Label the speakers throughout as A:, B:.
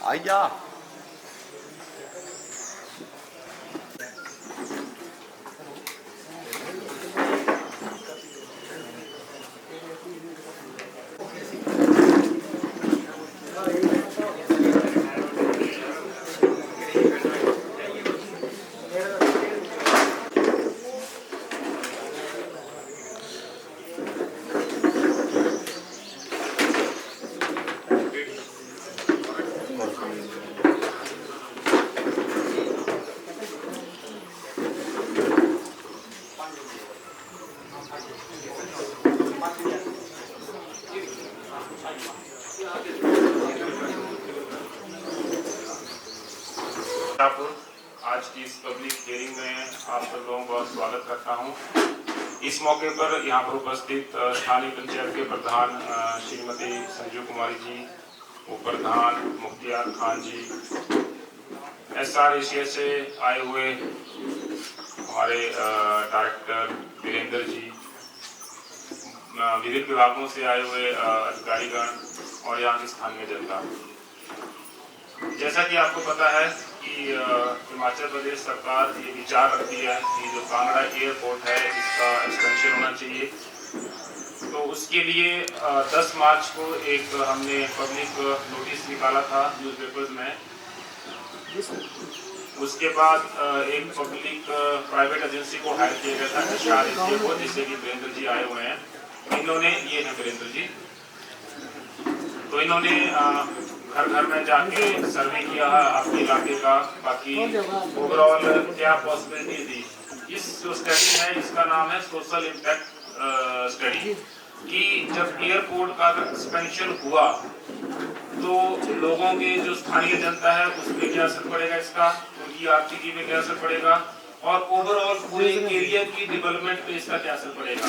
A: आइया
B: आज की इस पब्लिक हियरिंग में आप सब लोगों का स्वागत करता हूं। इस मौके पर यहाँ पर उपस्थित स्थानीय पंचायत के प्रधान श्रीमती संजू कुमारी जी, उप प्रधान मुख्तियार खान जी, SR से आए हुए हमारे डायरेक्टर वीरेंद्र जी, विभिन्न विभागों से आए हुए अधिकारीगण और यहाँ की स्थानीय जनता। जैसा कि आपको पता है कि हिमाचल प्रदेश सरकार ये विचार रखती है कि जो कांगड़ा एयरपोर्ट है इसका एक्सटेंशन होना चाहिए। तो उसके लिए 10 मार्च को एक हमने पब्लिक नोटिस निकाला था न्यूज़पेपर्स में। उसके बाद एक पब्लिक प्राइवेट एजेंसी को हायर किया गया था SR को, जिससे कि वीरेंद्र जी आए हुए हैं। इन्होंने ये है वीरेंद्र जी, तो इन्होंने घर घर में जाके सर्वे किया है आपके इलाके का, बाकी ओवरऑल क्या पॉसिबिलिटी दी। इस जो स्टडी है इसका नाम है सोशल इम्पैक्ट स्टडी, कि जब एयरपोर्ट का एक्सपेंशन हुआ तो लोगों के जो स्थानीय जनता है उस पर क्या असर पड़ेगा, इसका उनकी आर्थिकी में क्या असर पड़ेगा, और ओवरऑल पूरे एरिया की डेवलपमेंट पे इसका क्या असर पड़ेगा।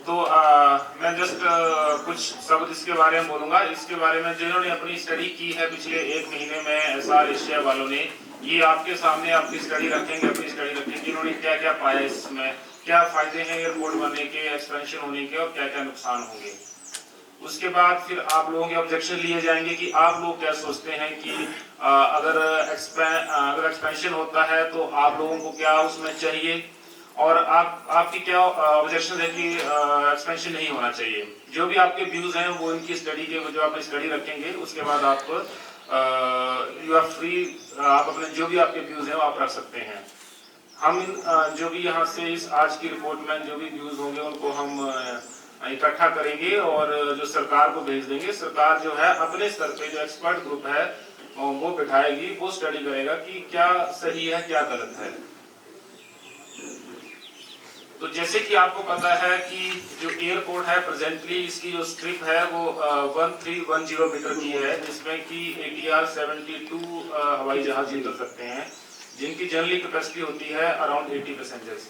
B: तो मैं जस्ट कुछ शब्द इसके बारे में बोलूंगा। इसके बारे में जिन्होंने अपनी स्टडी की है पिछले 1 महीने में SR एशिया वालों ने, ये आपके सामने आपकी स्टडी रखेंगे, अपनी स्टडी रखेंगे इन्होंने क्या क्या पाया, इसमें क्या फायदे हैं एयरपोर्ट बनने के, एक्सपेंशन होने के, और क्या क्या नुकसान होंगे। उसके बाद फिर आप लोगों के ऑब्जेक्शन लिए जाएंगे कि आप लोग क्या सोचते हैं कि अगर एक्सपेंशन होता है तो आप लोगों को क्या उसमें चाहिए, और आपकी क्या ऑब्जेक्शन है कि एक्सपेंशन नहीं होना चाहिए। जो भी आपके व्यूज हैं वो इनकी स्टडी के जो आप स्टडी रखेंगे उसके बाद आप यू आर फ्री, आप अपने जो भी आपके व्यूज हैं वो आप रख सकते हैं। हम जो भी यहाँ से इस आज की रिपोर्ट में जो भी व्यूज होंगे उनको हम इकट्ठा करेंगे और जो सरकार को भेज देंगे। सरकार जो है अपने स्तर पे जो एक्सपर्ट ग्रुप है वो बिठाएगी, वो स्टडी करेगा कि क्या सही है क्या गलत है। तो जैसे कि आपको पता है कि जो एयरपोर्ट है प्रेजेंटली इसकी जो स्ट्रिप है वो 1310 मीटर की है, जिसमें कि ATR 72 हवाई जहाज उतर सकते हैं, जिनकी जनरली कैपेसिटी होती है अराउंड 80 पैसेंजर्स।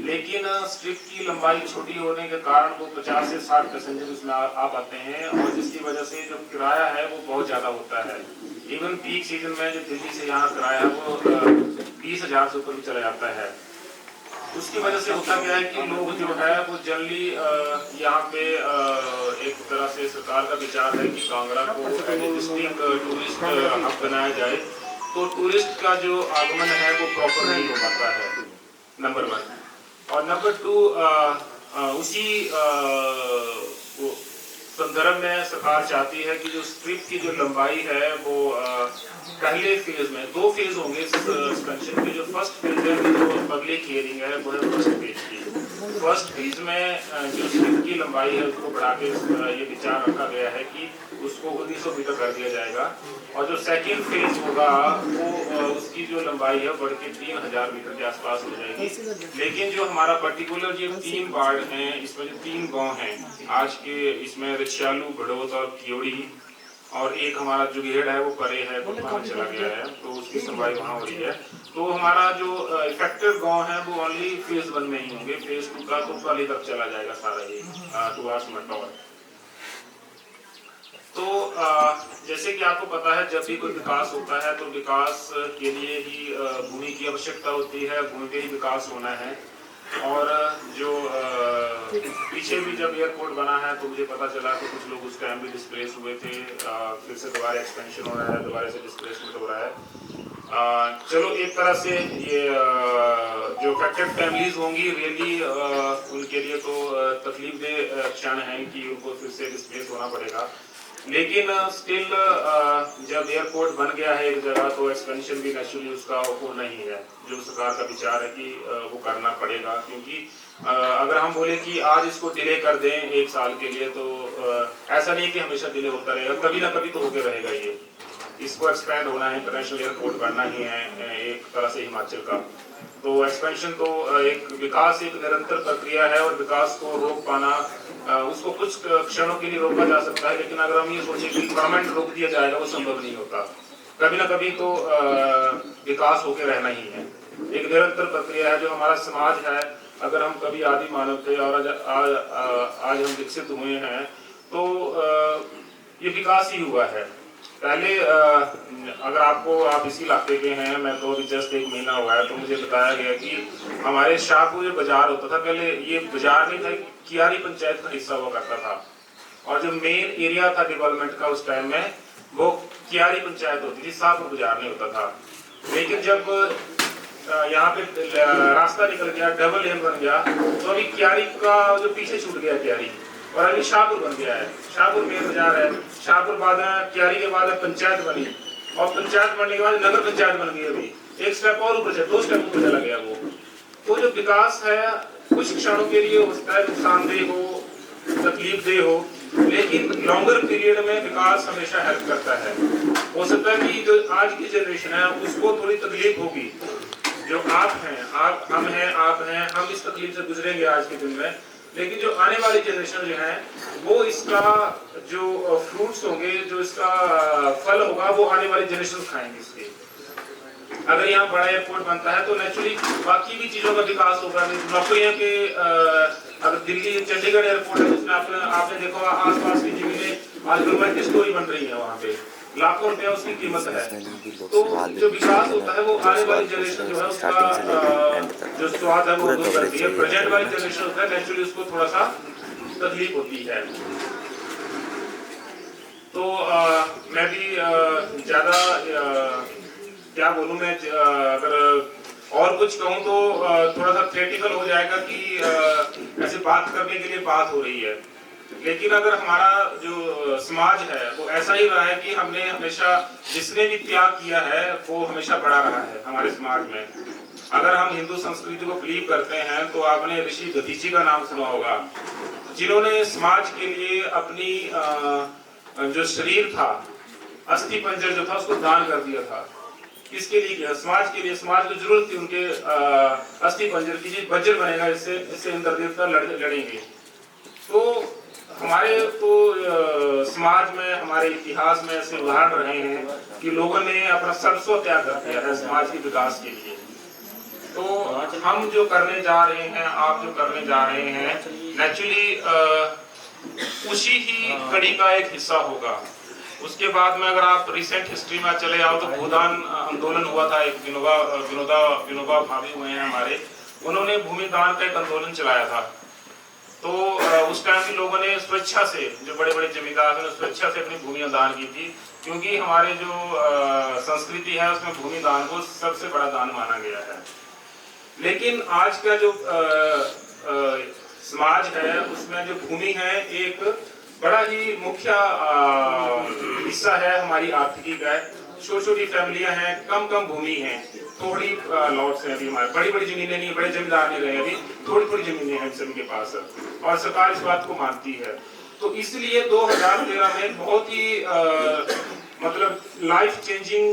B: लेकिन स्ट्रिप की लंबाई छोटी होने के कारण वो 50 से 60 पैसेंजर उसमें आ पाते हैं, और जिसकी वजह से जो किराया है वो बहुत ज्यादा होता है। इवन पीक सीजन में जो दिल्ली से यहाँ किराया है वो 20,000 से ऊपर भी चला जाता है। उसकी वजह से होता क्या है कि लोग जो है वो जनरली यहाँ पे एक तरह से सरकार का विचार है कि कांगड़ा को डिस्ट्रिक्ट टूरिस्ट हब बनाया जाए, तो टूरिस्ट का जो आगमन है वो प्रॉपर नहीं हो पाता है, नंबर 1। और नंबर 2 उसी संदर्भ में सरकार चाहती है कि जो स्ट्रिप की जो लंबाई है वो पहले फेज में 2 फेज होंगे एक्सपेंशन के। जो फर्स्ट फेज है जो पब्लिक हियरिंग है वो है फर्स्ट फेज की। फर्स्ट फेज में जो स्ट्रिप की लंबाई है उसको बढ़ा के ये विचार रखा गया है कि उसको 1900 मीटर कर दिया जाएगा। और जो सेकंड फेज होगा वो उसकी जो लंबाई है बढ़ के 3000 मीटर के आसपास हो जाएगी। लेकिन जो हमारा पर्टिकुलर ये 3 वार्ड हैं, इसमें जो 3 गांव हैं आज के, इसमें रिछालू, घड़ोत और कियोड़ी, और एक हमारा जो गेड़ है वो परे है, गुटमा में चला गया है, तो उसकी सुनवाई वहाँ हो रही है। तो हमारा जो इफेक्टिव गांव है वो ओनली फेज 1 में ही होंगे। फेज 2 का तो पहले तक चला जाएगा सारा ये टुवार्ड्स मटौर। तो जैसे कि आपको पता है, जब भी कोई विकास होता है तो विकास के लिए ही भूमि की आवश्यकता होती है, भूमि पे ही विकास होना है। और जो पीछे भी जब एयरपोर्ट बना है तो मुझे पता चला कि कुछ लोग उस टाइम भी डिस्प्लेस हुए थे, फिर से दोबारा एक्सपेंशन हो रहा है, दोबारा से डिस्प्लेसमेंट हो रहा है। चलो एक तरह से ये जो अफेक्टेड फैमिलीज होंगी रियली उनके लिए तो तकलीफ दे क्षण है कि उनको फिर से डिस्प्लेस होना पड़ेगा। लेकिन स्टिल जब एयरपोर्ट बन गया है एक जगह तो एक्सपेंशन भी नेचुरली उसका होना ही है। जो सरकार का विचार है कि वो करना पड़ेगा, क्योंकि अगर हम बोले कि आज इसको डिले कर दें 1 साल के लिए तो ऐसा नहीं कि हमेशा डिले होता रहेगा, कभी ना कभी तो होते रहेगा। ये इसको एक्सपेंड होना है, इंटरनेशनल एयरपोर्ट बनना ही है एक तरह से हिमाचल का। तो एक्सपेंशन तो एक विकास एक निरंतर प्रक्रिया है, और विकास को रोक पाना उसको कुछ क्षणों के लिए रोका जा सकता है, लेकिन अगर हम ये सोचें कि परमानेंट रोक दिया जाएगा वो संभव नहीं होता। कभी ना कभी तो विकास होके रहना ही है, एक निरंतर प्रक्रिया है। जो हमारा समाज है, अगर हम कभी आदि मानव थे और आज हम विकसित हुए हैं तो ये विकास ही हुआ है। पहले अगर आप इसी इलाके के हैं, मैं तो अभी जस्ट 1 महीना हुआ है, तो मुझे बताया गया कि हमारे शाहपुर जो बाजार होता था, पहले ये बाजार नहीं था, कियारी पंचायत का हिस्सा हुआ करता था, और जो मेन एरिया था डेवलपमेंट का उस टाइम में वो कियारी पंचायत होती थी, शाहपुर बाजार नहीं होता था। लेकिन जब यहाँ पे रास्ता निकल गया, डबल लेन बन गया, तो अभी कियारी का जो पीछे छूट गया कियारी, और अभी शाहपुर बन गया है। शाहपुर मेन बाजार है, शाहपुर बाद कियारी के बाद पंचायत बनी, और पंचायत बनने के बाद नगर पंचायत बन गई। अभी एक स्टेप और ऊपर, 2 स्टेप ऊपर चला गया वो। तो जो विकास है कुछ क्षणों के लिए होता है, नुकसानदेह हो, तकलीफदेह हो, लेकिन लॉन्गर पीरियड में विकास हमेशा हेल्प करता है। हो सकता है कि जो आज की जनरेशन है उसको थोड़ी तकलीफ होगी, जो आप हैं, हम हैं, आप हैं, हम इस तकलीफ से गुजरेंगे आज के दिन में, लेकिन जो आने वाली जनरेशन जो है वो इसका जो फ्रूट्स होंगे, जो इसका फल होगा, वो आने वाली जनरेशन खाएंगे इसके। अगर यहाँ बड़ा एयरपोर्ट बनता है तो नेचुरली बाकी भी चीजों का विकास होगा। नौकरियों के अगर दिल्ली चंडीगढ़ एयरपोर्ट है उसमें आपने देखो आसपास की जमीनें आज गवर्नमेंट स्टोरी बन रही है, वहाँ पे लाखों रुपया उसकी कीमत है। तो जो विकास होता है वो आने वाली जनरेशन जो है उसका जो स्वाद है वो दूर करती है। प्रेजेंट वाली जनरेशन होता है नेचुरली उसको थोड़ा सा तकलीफ होती है। तो मैं भी ज्यादा क्या बोलूं, मैं अगर और कुछ कहूं तो थोड़ा सा क्रिटिकल हो जाएगा कि ऐसे बात करने के लिए बात हो रही है। लेकिन अगर हमारा जो समाज है वो ऐसा ही रहा है कि हमने हमेशा जिसने भी त्याग किया है वो हमेशा बड़ा रहा है हमारे समाज में। अगर हम हिंदू संस्कृति को बिलीव करते हैं तो आपने ऋषि दधीची का नाम सुना होगा, जिन्होंने समाज के लिए अपनी जो शरीर था, अस्थि पंजर जो था, उसको दान कर दिया था। किसके लिए किया? समाज के लिए। समाज को जरूरत थी उनके अस्थि पंजर की, वज्र बनेगा जिससे इंद्र देवता लड़ेंगे। तो हमारे तो समाज में, हमारे इतिहास में ऐसे उदाहरण रहे हैं कि लोगों ने अपना सर्वस्व त्याग कर दिया है समाज के विकास के लिए। तो हम जो करने जा रहे हैं, आप जो करने जा रहे हैं, नेचुरली उसी ही कड़ी का एक हिस्सा होगा। उसके बाद में अगर आप रिसेंट हिस्ट्री में चले आओ तो भूदान आंदोलन हुआ था। एक विनोबा भाभी हुए हैं हमारे, उन्होंने भूमि दान का एक आंदोलन चलाया था। तो उस टाइम भी लोगों ने स्वेच्छा से, जो बड़े बड़े जमींदार ने स्वेच्छा से अपनी भूमियां दान की थी, क्योंकि हमारे जो संस्कृति है उसमें भूमि दान को सबसे बड़ा दान माना गया है। लेकिन आज का जो समाज है उसमें जो भूमि है एक बड़ा ही मुख्य हिस्सा है हमारी आर्थिकी का। छोटी छोटी फैमिलियां हैं, कम भूमि है, थोड़ी लॉट्स हैं। अभी हमारे बड़ी बड़ी जमीनें नहीं, बड़े जमींदार नहीं रहे, अभी थोड़ी थोड़ी जमीनें हैं सभी के पास, और सरकार इस बात को मानती है। तो इसलिए 2013 में बहुत ही मतलब लाइफ चेंजिंग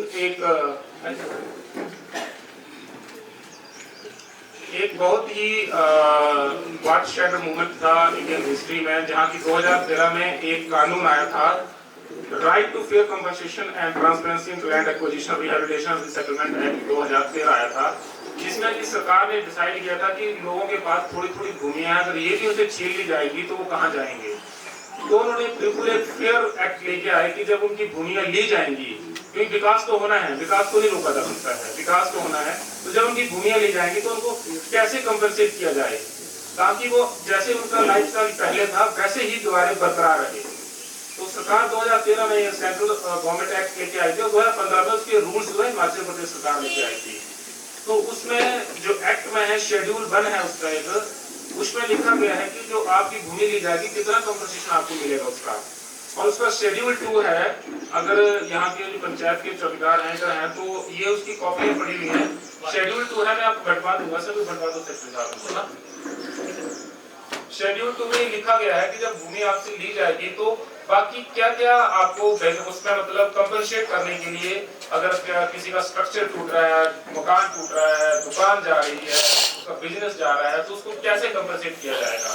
B: एक बहुत ही वाटरशेड मूवमेंट था इंडियन हिस्ट्री में, जहां की 2013 में एक कानून आया था, right to fair compensation and transparency in land acquisition rehabilitation settlement act 2013 आया था, जिसमें कि सरकार ने डिसाइड किया था कि लोगों के पास थोड़ी थोड़ी भूमि है, अगर ये भी उनसे छीन ली जाएगी तो वो कहाँ जाएंगे। तो उन्होंने बिल्कुल एक फेयर एक्ट लेके आए कि जब उनकी भूमियां ली जाएंगी, क्योंकि विकास तो होना है, विकास को नहीं रोका जा सकता है, विकास तो होना है, तो जब उनकी भूमियां ली जाएंगी तो उनको कैसे कंपनसेट किया जाए, ताकि वो जैसे उनका लाइफस्टाइल पहले था वैसे ही दोबारा बरकरार रहे। तो सरकार 2013 में सेंट्रल गवर्नमेंट एक्ट लेके आई थी और 2015 में उसके रूल्स जो है हिमाचल प्रदेश सरकार लेके आई थी। तो उसमें जो एक्ट में है शेड्यूल 1 है उसका एक, उसमें लिखा गया है कि जो आपकी भूमि ली जाएगी कितना कंपनसेशन आपको मिलेगा उसका, और उसका शेड्यूल 2 है। अगर यहाँ के जो पंचायत के चौकीदार हैं इधर हैं तो ये उसकी कॉपी पड़ी हुई है। शेड्यूल 2 है, मैं आपको बंटवा दूंगा, सभी बंटवा दो सेक्रेटरी साहब। शेड्यूल 2 में लिखा गया है कि जब भूमि आपसे ली जाएगी तो बाकी क्या क्या आपको उसमें मतलब कंपनसेट करने के लिए, अगर किसी का स्ट्रक्चर टूट रहा है, मकान टूट रहा है, दुकान जा रही है, उसका बिजनेस जा रहा है, तो उसको कैसे कंपनसेट किया जाएगा,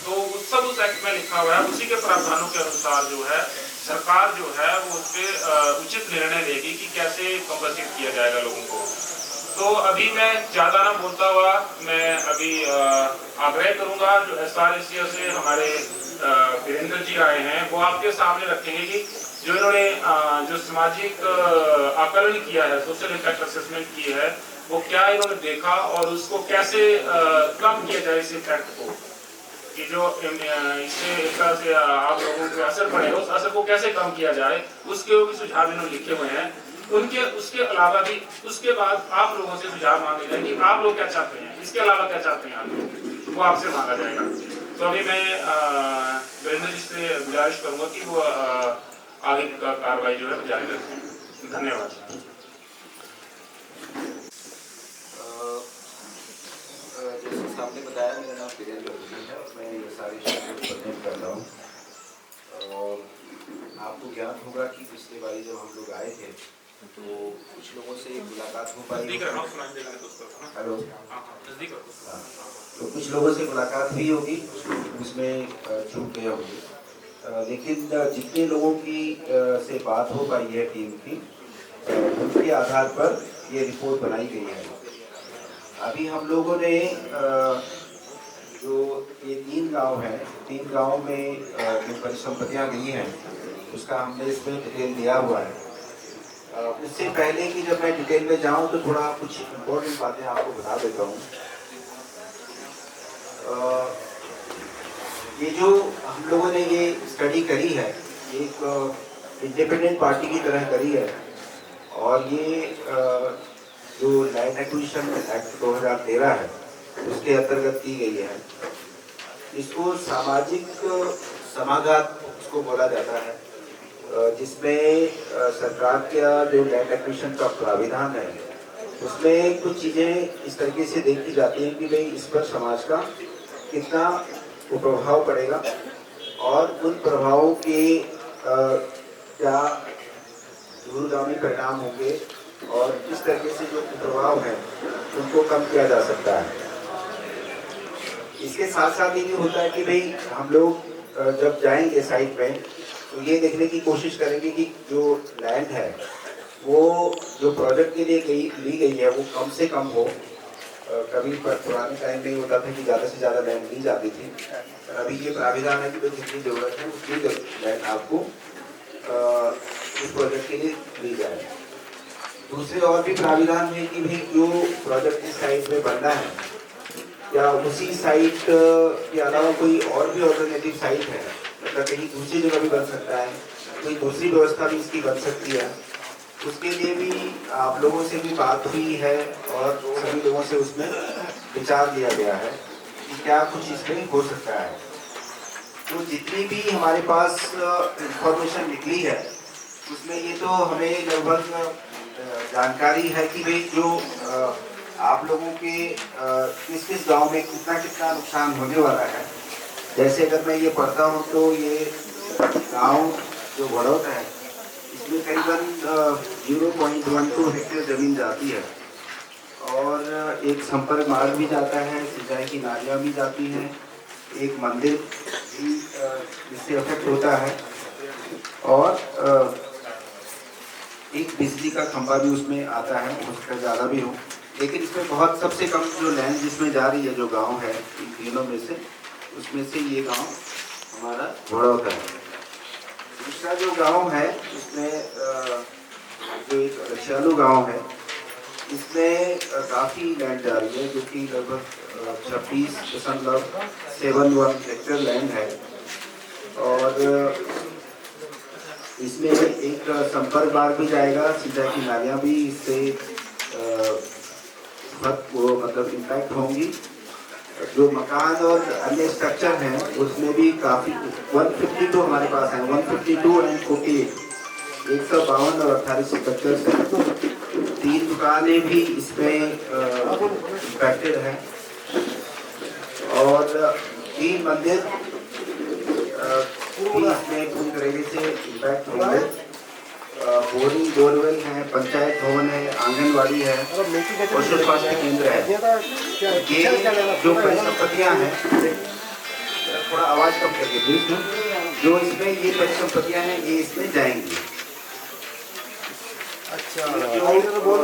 B: तो सब उस एक्ट में लिखा हुआ है। उसी के प्रावधानों के अनुसार जो है सरकार जो है वो उस पर उचित निर्णय लेगी कि कैसे कंपनसेट किया जाएगा लोगों को। तो अभी मैं ज्यादा ना बोलता हुआ मैं अभी आग्रह करूंगा जो SRSCO से हमारे वीरेंद्र जी आए हैं, वो आपके सामने रखेंगे कि जो इन्होंने जो सामाजिक आकलन किया है, सोशल इम्पैक्ट असेसमेंट की है, वो क्या इन्होंने देखा और उसको कैसे कम किया जाए इस इम्पैक्ट को, कि जो इससे एक तरह से आप लोगों को असर पड़ेगा उस असर को कैसे कम किया जाए, उसके भी सुझाव इन्होंने लिखे हुए हैं। उनके उसके अलावा भी उसके बाद आप लोगों से सुझाव मांगे जाएंगे, आप लोग क्या चाहते हैं, इसके अलावा क्या चाहते हैं आप लोग, वो आपसे मांगा जाएगा। तो अभी मैं वीरेंद्र जी से गुजारिश करूंगा कि वो आगे का कार्रवाई जो है जारी रखें। धन्यवाद।
A: जैसे सामने बताया, मेरा नाम वीरेंद्र है, मैं SRSCO कर रहा हूँ। और आपको ज्ञात होगा कि पिछले बारी जब हम लोग आए थे तो कुछ लोगों से मुलाकात हो पाई। हेलो, तो कुछ लोगों से मुलाकात हुई होगी, उसमें छूट गया होगी, लेकिन जितने लोगों की से बात हो पाई है टीम की, उनके आधार पर ये रिपोर्ट बनाई गई है। अभी हम लोगों ने जो ये 3 गांव हैं, 3 गांव में जो परिसंपत्तियाँ गई हैं उसका हमने इसमें डिटेल दिया हुआ है। इससे पहले कि जब मैं डिटेल में जाऊं तो थोड़ा कुछ इम्पोर्टेंट बातें आपको बता देता हूं। ये जो हम लोगों ने ये स्टडी करी है, एक इंडिपेंडेंट पार्टी की तरह करी है, और ये जो लैंड एक्विजिशन एक्ट 2013 है उसके अंतर्गत की गई है। इसको सामाजिक समाघात इसको बोला जाता है, जिसमें सरकार का जो लैंड एक्विजिशन का प्राविधान है उसमें कुछ चीज़ें इस तरीके से देखी जाती हैं कि भाई इस पर समाज का कितना प्रभाव पड़ेगा और उन प्रभावों के क्या दूरगामी परिणाम होंगे और किस तरीके से जो प्रभाव है उनको कम किया जा सकता है। इसके साथ साथ ये भी होता है कि भाई हम लोग जब जाएंगे साइट में तो ये देखने की कोशिश करेंगे कि जो लैंड है वो जो प्रोजेक्ट के लिए ली गई है वो कम से कम हो। कभी पुराने टाइम में होता था कि ज़्यादा से ज़्यादा लैंड ली जाती थी, अभी ये प्राविधान है कि तो जितनी ज़रूरत है उतनी लैंड आपको उस प्रोजेक्ट के लिए ली जाए। दूसरे और भी प्राविधान है कि भाई जो प्रोजेक्ट इस साइट में बनना है या उसी साइट के अलावा कोई और भी ऑल्टरनेटिव साइट है, मतलब कहीं दूसरी जगह भी बन सकता है, कोई दूसरी व्यवस्था भी इसकी बन सकती है, उसके लिए भी आप लोगों से भी बात हुई है और सभी लोगों से उसमें विचार लिया गया है कि क्या कुछ इसमें हो सकता है। तो जितनी भी हमारे पास इंफॉर्मेशन निकली है उसमें ये तो हमें लगभग जानकारी है कि भाई जो आप लोगों के किस किस गांव में कितना कितना नुकसान होने वाला है, जैसे अगर मैं ये पढ़ता हूँ तो ये गांव जो बड़ौत है इसमें करीबन 0.12 हेक्टेयर जमीन जाती है और एक संपर्क मार्ग भी जाता है, सिंचाई की नालियाँ भी जाती हैं, एक मंदिर भी इससे अफेक्ट होता है और एक बिजली का खंभा भी उसमें आता है, हो सकता है ज़्यादा भी हो, लेकिन इसमें बहुत सबसे कम जो लैंड जिसमें जा रही है जो गांव है इन तीनों में से, उसमें से ये गांव हमारा बड़ौत है। दूसरा जो गांव है इसमें जो एक रशियालू गांव है इसमें काफ़ी लैंड जा रही है जो कि लगभग 26.71 हेक्टेयर लैंड है और इसमें एक संपर्क मार्ग भी जाएगा, सिंचाई की नालियाँ भी इससे मतलब इम्पैक्ट होंगी। जो मकान और अन्य स्ट्रक्चर हैं उसमें भी काफ़ी 152 हमारे पास हैं, 152 एंड 48 152 और 28 स्ट्रक्चर्स हैं। 3 दुकानें भी इसमें इम्पैक्टेड हैं और 3 मंदिर भी इसमें पूरी तरीके से इम्पैक्ट होंगे। बोरिंग बोरवेल है, पंचायत भवन है, आंगनवाड़ी है, पशु स्वास्थ्य केंद्र है। ये जो परिसंपत्तियाँ हैं, थोड़ा आवाज़ कम करके प्लीज, जो इसमें ये परिसंपत्तियाँ हैं ये इसमें जाएंगी।
C: अच्छा बोल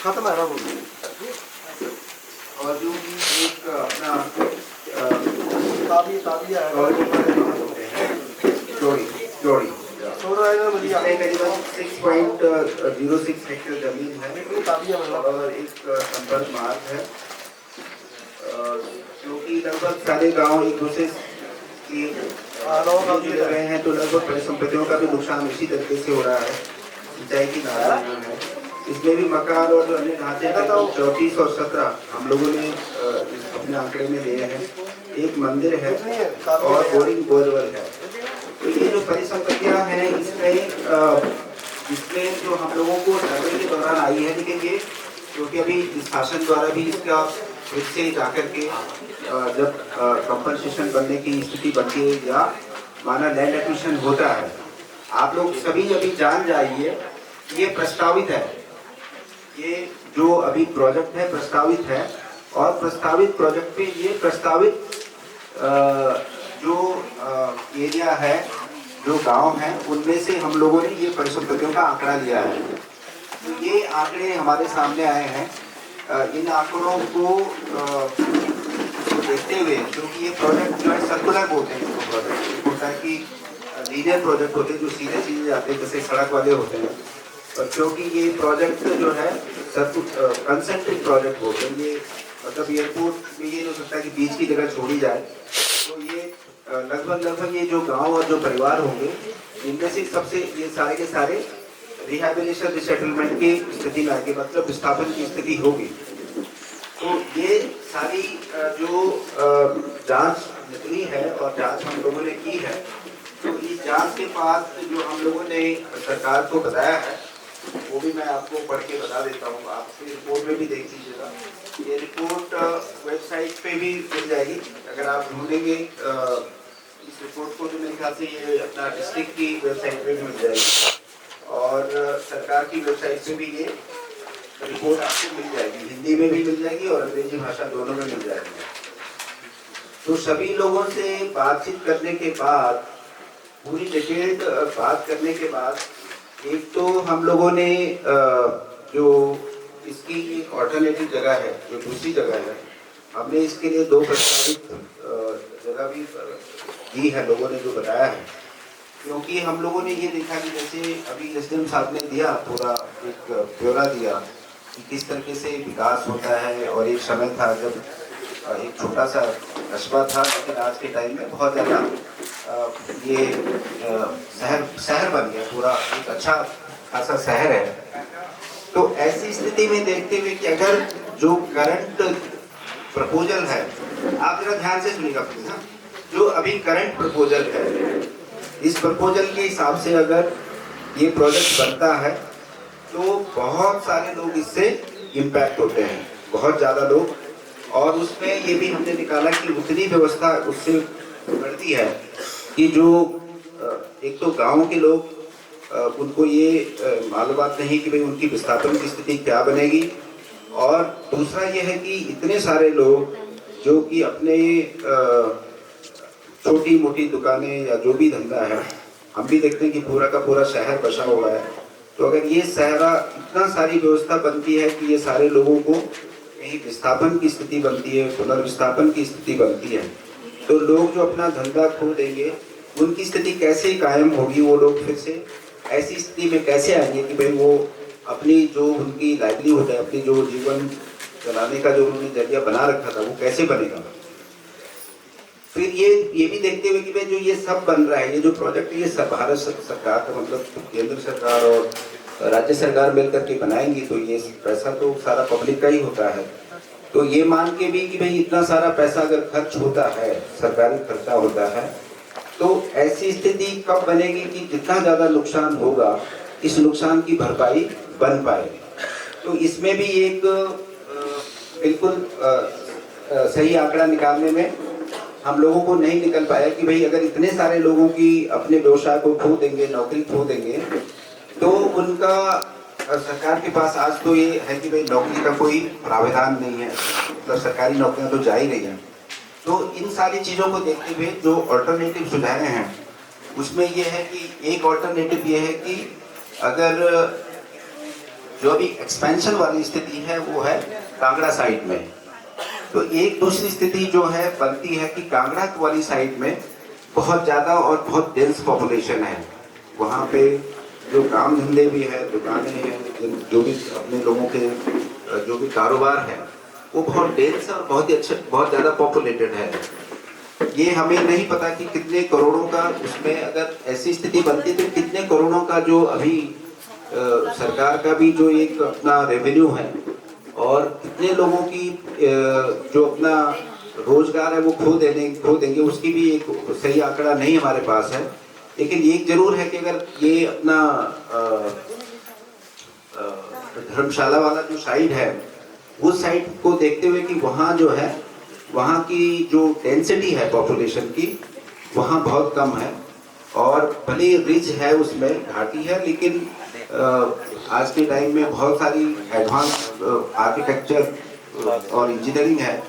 C: खत्म है ना बोल।
A: और जो एक अपना
C: ताबिया है
A: जोड़ी करीबन 6.06 हेक्टेयर जमीन है और एक संपर्क मार्ग है क्योंकि लगभग सारे गांव एक दूसरे की जुड़े रहे हैं तो लगभग परिसंपत्तियों का भी नुकसान इसी तरीके से हो रहा है। सिंचाई की नालियाँ है, इसमें भी मकान और जो अन्य ढांचे 34 और 17 हम लोगों ने अपने आंकड़े में लिए हैं। एक मंदिर है और बोरिंग बोरवेल है। तो ये जो परिसंपत्तियाँ हैं इसमें जो हम लोगों को सर्वे के दौरान आई है, लेकिन ये क्योंकि अभी शासन द्वारा भी इसका फिर से जाकर के जब कंपनसेशन बनने की स्थिति बनती है या माना लैंड एक्विजिशन होता है, आप लोग सभी अभी जान जाइए ये प्रस्तावित है, ये जो अभी प्रोजेक्ट है प्रस्तावित है और प्रस्तावित प्रोजेक्ट पे ये प्रस्तावित जो एरिया है जो गांव है उनमें से हम लोगों ने ये परिसंपत्तियों का आंकड़ा लिया है। तो ये आंकड़े हमारे सामने आए हैं। इन आंकड़ों को देखते हुए क्योंकि ये प्रोजेक्ट जो है सर्कुलर बोलते हैं, इसको प्रोजेक्ट होता है कि लीनियर प्रोजेक्ट होते हैं जो सीधे सीधे जाते हैं जैसे सड़क वाले होते हैं, और क्योंकि ये प्रोजेक्ट जो है कंसेंट्रिक प्रोजेक्ट होते हैं, ये मतलब एयरपोर्ट में ये हो सकता है कि बीच की जगह छोड़ी जाए, तो ये लगभग ये जो गांव और जो परिवार होंगे इनमें से सबसे ये सारे के सारे रिहैबिलिटेशन रिसेटलमेंट की स्थिति में आएंगे, मतलब विस्थापन की स्थिति होगी। तो ये सारी जो जांच निकली है और जांच हम लोगों ने की है, तो इस जांच के बाद जो हम लोगों ने सरकार को बताया है वो भी मैं आपको पढ़ के बता देता हूँ, आप रिपोर्ट में भी देख लीजिएगा। ये रिपोर्ट वेबसाइट पे भी मिल जाएगी, अगर आप ढूंढेंगे इस रिपोर्ट को तो मेरे ख्याल से ये अपना डिस्ट्रिक्ट की वेबसाइट पे भी मिल जाएगी और सरकार की वेबसाइट पे भी ये रिपोर्ट आपको मिल जाएगी, हिंदी में भी मिल जाएगी और अंग्रेजी भाषा दोनों में मिल जाएगी। तो सभी लोगों से बातचीत करने के बाद, पूरी डिटेल्ड बात करने के बाद, एक तो हम लोगों ने जो इसकी एक ऑल्टरनेटिव जगह है, जो दूसरी जगह है, हमने इसके लिए 2 प्रस्तावित जगह भी दी है, लोगों ने जो बताया है, क्योंकि हम लोगों ने ये देखा कि जैसे अभी एसडीएम साहब ने दिया पूरा एक ब्यौरा दिया कि किस तरीके से विकास होता है, और एक समय था जब एक छोटा सा कस्बा था, लेकिन आज के टाइम में बहुत ज़्यादा ये शहर बन गया, पूरा एक अच्छा खासा शहर है। तो ऐसी स्थिति में देखते हुए कि अगर जो करंट प्रपोजल है, आप जरा ध्यान से सुनिएगा प्लीज, जो अभी करंट प्रपोजल है, इस प्रपोजल के हिसाब से अगर ये प्रोजेक्ट बनता है तो बहुत सारे लोग इससे इम्पैक्ट होते हैं, बहुत ज़्यादा लोग, और उसमें ये भी हमने निकाला कि उतनी व्यवस्था उससे बढ़ती है कि जो एक तो गांव के लोग उनको ये मालूमात नहीं कि भाई उनकी विस्थापन की स्थिति क्या बनेगी, और दूसरा ये है कि इतने सारे लोग जो कि अपने छोटी मोटी दुकानें या जो भी धंधा है, हम भी देखते हैं कि पूरा का पूरा शहर बसा हुआ है। तो अगर ये शहरा इतना सारी व्यवस्था बनती है कि ये सारे लोगों को कहीं विस्थापन की स्थिति बनती है, पुनर्विस्थापन की स्थिति बनती है, तो लोग जो अपना धंधा खो देंगे उनकी स्थिति कैसे कायम होगी? वो लोग फिर से ऐसी स्थिति में कैसे आएंगे कि भाई वो अपनी जो उनकी लाइवलीहुड है, अपनी जो जीवन चलाने का जो उन्होंने जरिया बना रखा था, वो कैसे बनेगा? फिर ये भी देखते हुए कि भाई जो ये सब बन रहा है, ये जो प्रोजेक्ट ये सब भारत सरकार का मतलब केंद्र सरकार और राज्य सरकार मिलकर के बनाएंगी, तो ये पैसा तो सारा पब्लिक का ही होता है। तो ये मान के भी कि भाई इतना सारा पैसा अगर खर्च होता है, सरकारी खर्चा होता है, तो ऐसी स्थिति कब बनेगी कि जितना ज़्यादा नुकसान होगा इस नुकसान की भरपाई बन पाए। तो इसमें भी एक बिल्कुल सही आंकड़ा निकालने में हम लोगों को नहीं निकल पाया कि भाई अगर इतने सारे लोगों की अपने व्यवसाय को खो देंगे, नौकरी खो देंगे, तो उनका सरकार के पास आज तो ये है कि भाई नौकरी का कोई प्रावधान नहीं है, मतलब सरकारी नौकरियां तो जा ही रही हैं। तो इन सारी चीज़ों को देखते हुए जो अल्टरनेटिव सुझाए हैं उसमें ये है कि एक अल्टरनेटिव ये है कि अगर जो भी एक्सपेंशन वाली स्थिति है वो है कांगड़ा साइड में, तो एक दूसरी स्थिति जो है बनती है कि कांगड़ा वाली साइड में बहुत ज़्यादा और बहुत डेंस पॉपुलेशन है। वहाँ पे जो काम धंधे भी है, दुकानें हैं, जो भी अपने लोगों के जो भी कारोबार है वो बहुत डेंस और बहुत ही अच्छे, बहुत ज़्यादा पॉपुलेटेड है। ये हमें नहीं पता कि कितने करोड़ों का उसमें अगर ऐसी स्थिति बनती तो कितने करोड़ों का जो अभी सरकार का भी जो एक अपना रेवेन्यू है और कितने लोगों की जो अपना रोजगार है वो खो देंगे उसकी भी एक सही आंकड़ा नहीं हमारे पास है। लेकिन ये जरूर है कि अगर ये अपना धर्मशाला वाला जो साइड है उस साइड को देखते हुए कि वहाँ जो है वहाँ की जो डेंसिटी है पॉपुलेशन की वहाँ बहुत कम है, और भले रिच है उसमें घाटी है, लेकिन आज के टाइम में बहुत सारी एडवांस आर्किटेक्चर और इंजीनियरिंग है।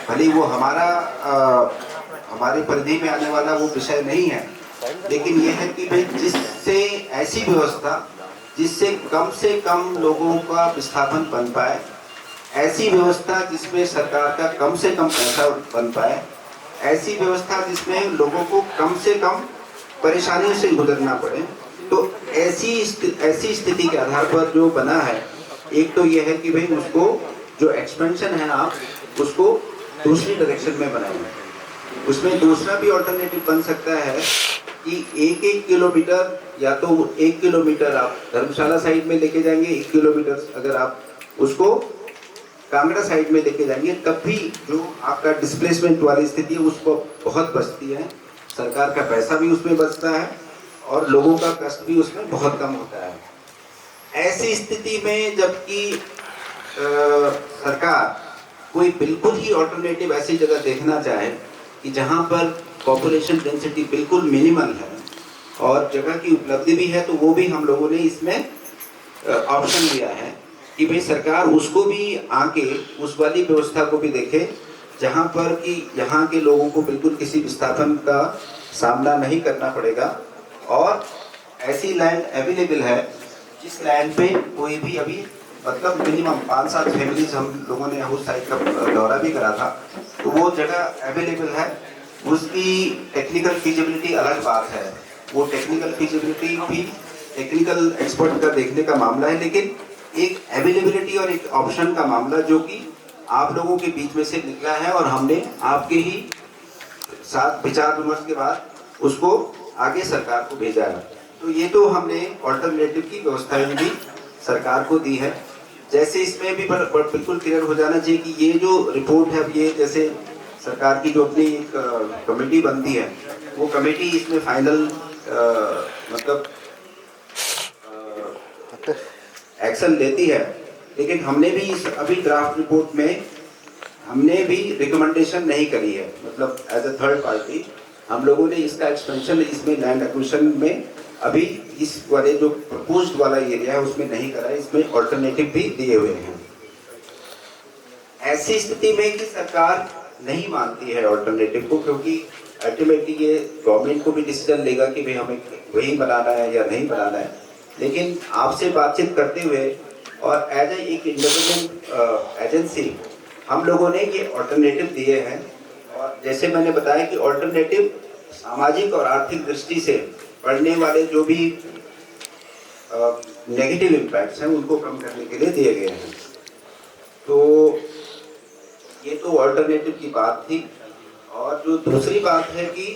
A: भले वो हमारे परिधि में आने वाला वो विषय नहीं है, लेकिन ये है कि भाई जिससे ऐसी व्यवस्था जिससे कम से कम लोगों का विस्थापन बन पाए, ऐसी व्यवस्था जिसमें सरकार का कम से कम पैसा बन पाए, ऐसी व्यवस्था जिसमें लोगों को कम से कम परेशानियों से गुजरना पड़े। तो ऐसी स्थिति के आधार पर जो बना है, एक तो ये है कि भाई उसको जो एक्सपेंशन है आप उसको दूसरी डायरेक्शन में बनाएं। उसमें दूसरा भी ऑल्टरनेटिव बन सकता है कि 1-1 किलोमीटर, या तो 1 किलोमीटर आप धर्मशाला साइड में लेके जाएंगे, 1 किलोमीटर अगर आप उसको कांगड़ा साइड में लेके जाएंगे, तब भी जो आपका डिस्प्लेसमेंट वाली स्थिति है उसको बहुत बचती है, सरकार का पैसा भी उसमें बचता है और लोगों का कष्ट भी उसमें बहुत कम होता है। ऐसी स्थिति में जबकि सरकार कोई बिल्कुल ही ऑल्टरनेटिव ऐसी जगह देखना चाहे कि जहां पर पॉपुलेशन डेंसिटी बिल्कुल मिनिमल है और जगह की उपलब्धि भी है, तो वो भी हम लोगों ने इसमें ऑप्शन दिया है कि भाई सरकार उसको भी आके उस वाली व्यवस्था को भी देखे जहां पर कि यहाँ के लोगों को बिल्कुल किसी विस्थापन का सामना नहीं करना पड़ेगा, और ऐसी लैंड अवेलेबल है जिस लैंड पे कोई भी अभी मतलब मिनिमम 5-7 फैमिलीज हम लोगों ने उस साइड का दौरा भी करा था, तो वो जगह अवेलेबल है। उसकी टेक्निकल फिजिबिलिटी अलग बात है, वो टेक्निकल फिजिबिलिटी भी टेक्निकल एक्सपर्ट का देखने का मामला है, लेकिन एक अवेलेबिलिटी और एक ऑप्शन का मामला जो कि आप लोगों के बीच में से निकला है और हमने आपके ही साथ विचार विमर्श के बाद उसको आगे सरकार को भेजा है। तो ये तो हमने ऑल्टरनेटिव की व्यवस्थाएं भी सरकार को दी है। जैसे इसमें भी बिल्कुल क्लियर हो जाना चाहिए कि ये जो रिपोर्ट है, ये जैसे सरकार की जो अपनी एक कमेटी बनती है, वो कमेटी इसमें फाइनल मतलब एक्शन लेती है, लेकिन हमने भी इस अभी ड्राफ्ट रिपोर्ट में हमने भी रिकमेंडेशन नहीं करी है, मतलब एज ए थर्ड पार्टी हम लोगों ने इसका एक्सपेंशन इसमें लैंड एक्विजिशन में अभी इस वाले जो प्रपोज्ड वाला एरिया है उसमें नहीं करा है, इसमें ऑल्टरनेटिव भी दिए हुए हैं। ऐसी स्थिति में कि सरकार नहीं मानती है ऑल्टरनेटिव को, क्योंकि अल्टीमेटली ये गवर्नमेंट को भी डिसीजन लेगा कि भाई हमें वही बनाना है या नहीं बनाना है। लेकिन आपसे बातचीत करते हुए और एज ए एक इंडिपेंडेंट एजेंसी हम लोगों ने ये ऑल्टरनेटिव दिए हैं। और जैसे मैंने बताया कि ऑल्टरनेटिव सामाजिक और आर्थिक दृष्टि से पड़ने वाले जो भी नेगेटिव इम्पैक्ट्स हैं उनको कम करने के लिए दिए गए हैं। तो ये तो ऑल्टरनेटिव की बात थी। और जो दूसरी बात है कि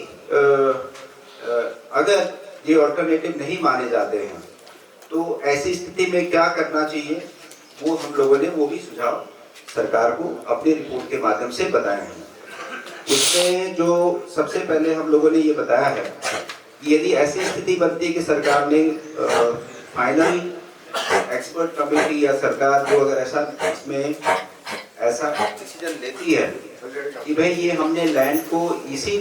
A: अगर ये ऑल्टरनेटिव नहीं माने जाते हैं तो ऐसी स्थिति में क्या करना चाहिए, वो हम लोगों ने वो भी सुझाव सरकार को अपनी रिपोर्ट के माध्यम से बताए हैं। उसमें जो सबसे पहले हम लोगों ने ये बताया है कि यदि ऐसी स्थिति बनती है कि सरकार ने फाइनल एक्सपर्ट कमेटी या सरकार जो अगर ऐसा इसमें ऐसा डिसीजन लेती है कि भाई ये हमने लैंड को इसी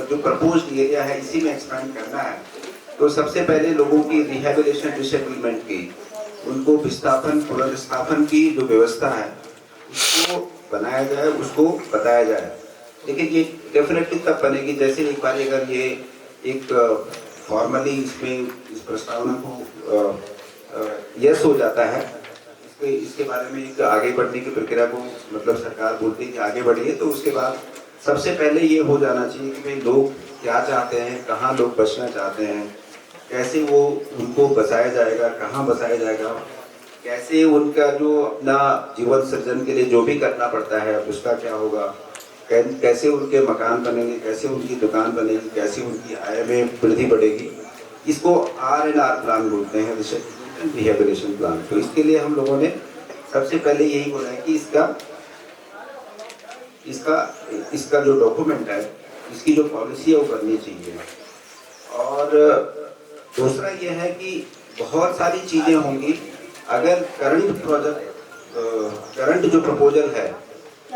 A: जो प्रपोज्ड एरिया है इसी में एक्सपेंड करना है, तो सबसे पहले लोगों की रिहेबिलिटेशन डिसेबलमेंट की, उनको विस्थापन पुनर्स्थापन की जो व्यवस्था है उसको बनाया जाए, उसको बताया जाए। लेकिन ये डेफिनेटली तब बनेगी जैसे एक बार अगर ये एक फॉर्मली इसमें इस प्रस्तावना को यस हो जाता है, इसके बारे में एक आगे बढ़ने की प्रक्रिया को मतलब सरकार बोलती है कि आगे बढ़िए, तो उसके बाद सबसे पहले ये हो जाना चाहिए कि भाई लोग क्या चाहते हैं, कहाँ लोग बसना चाहते हैं, कैसे वो उनको बसाया जाएगा, कहाँ बसाया जाएगा, कैसे उनका जो अपना जीवन सृजन के लिए जो भी करना पड़ता है उसका क्या होगा, कैसे उनके मकान बनेंगे, कैसे उनकी दुकान बनेगी, कैसे उनकी आय में वृद्धि बढ़ेगी। इसको RNR प्लान बोलते हैं, रिहेबिलिटेशन प्लान। तो इसके लिए हम लोगों ने सबसे पहले यही बोला है कि इसका जो डॉक्यूमेंट है, इसकी जो पॉलिसी है वो बननी चाहिए। और दूसरा ये है कि बहुत सारी चीज़ें होंगी अगर करंट जो प्रपोजल है,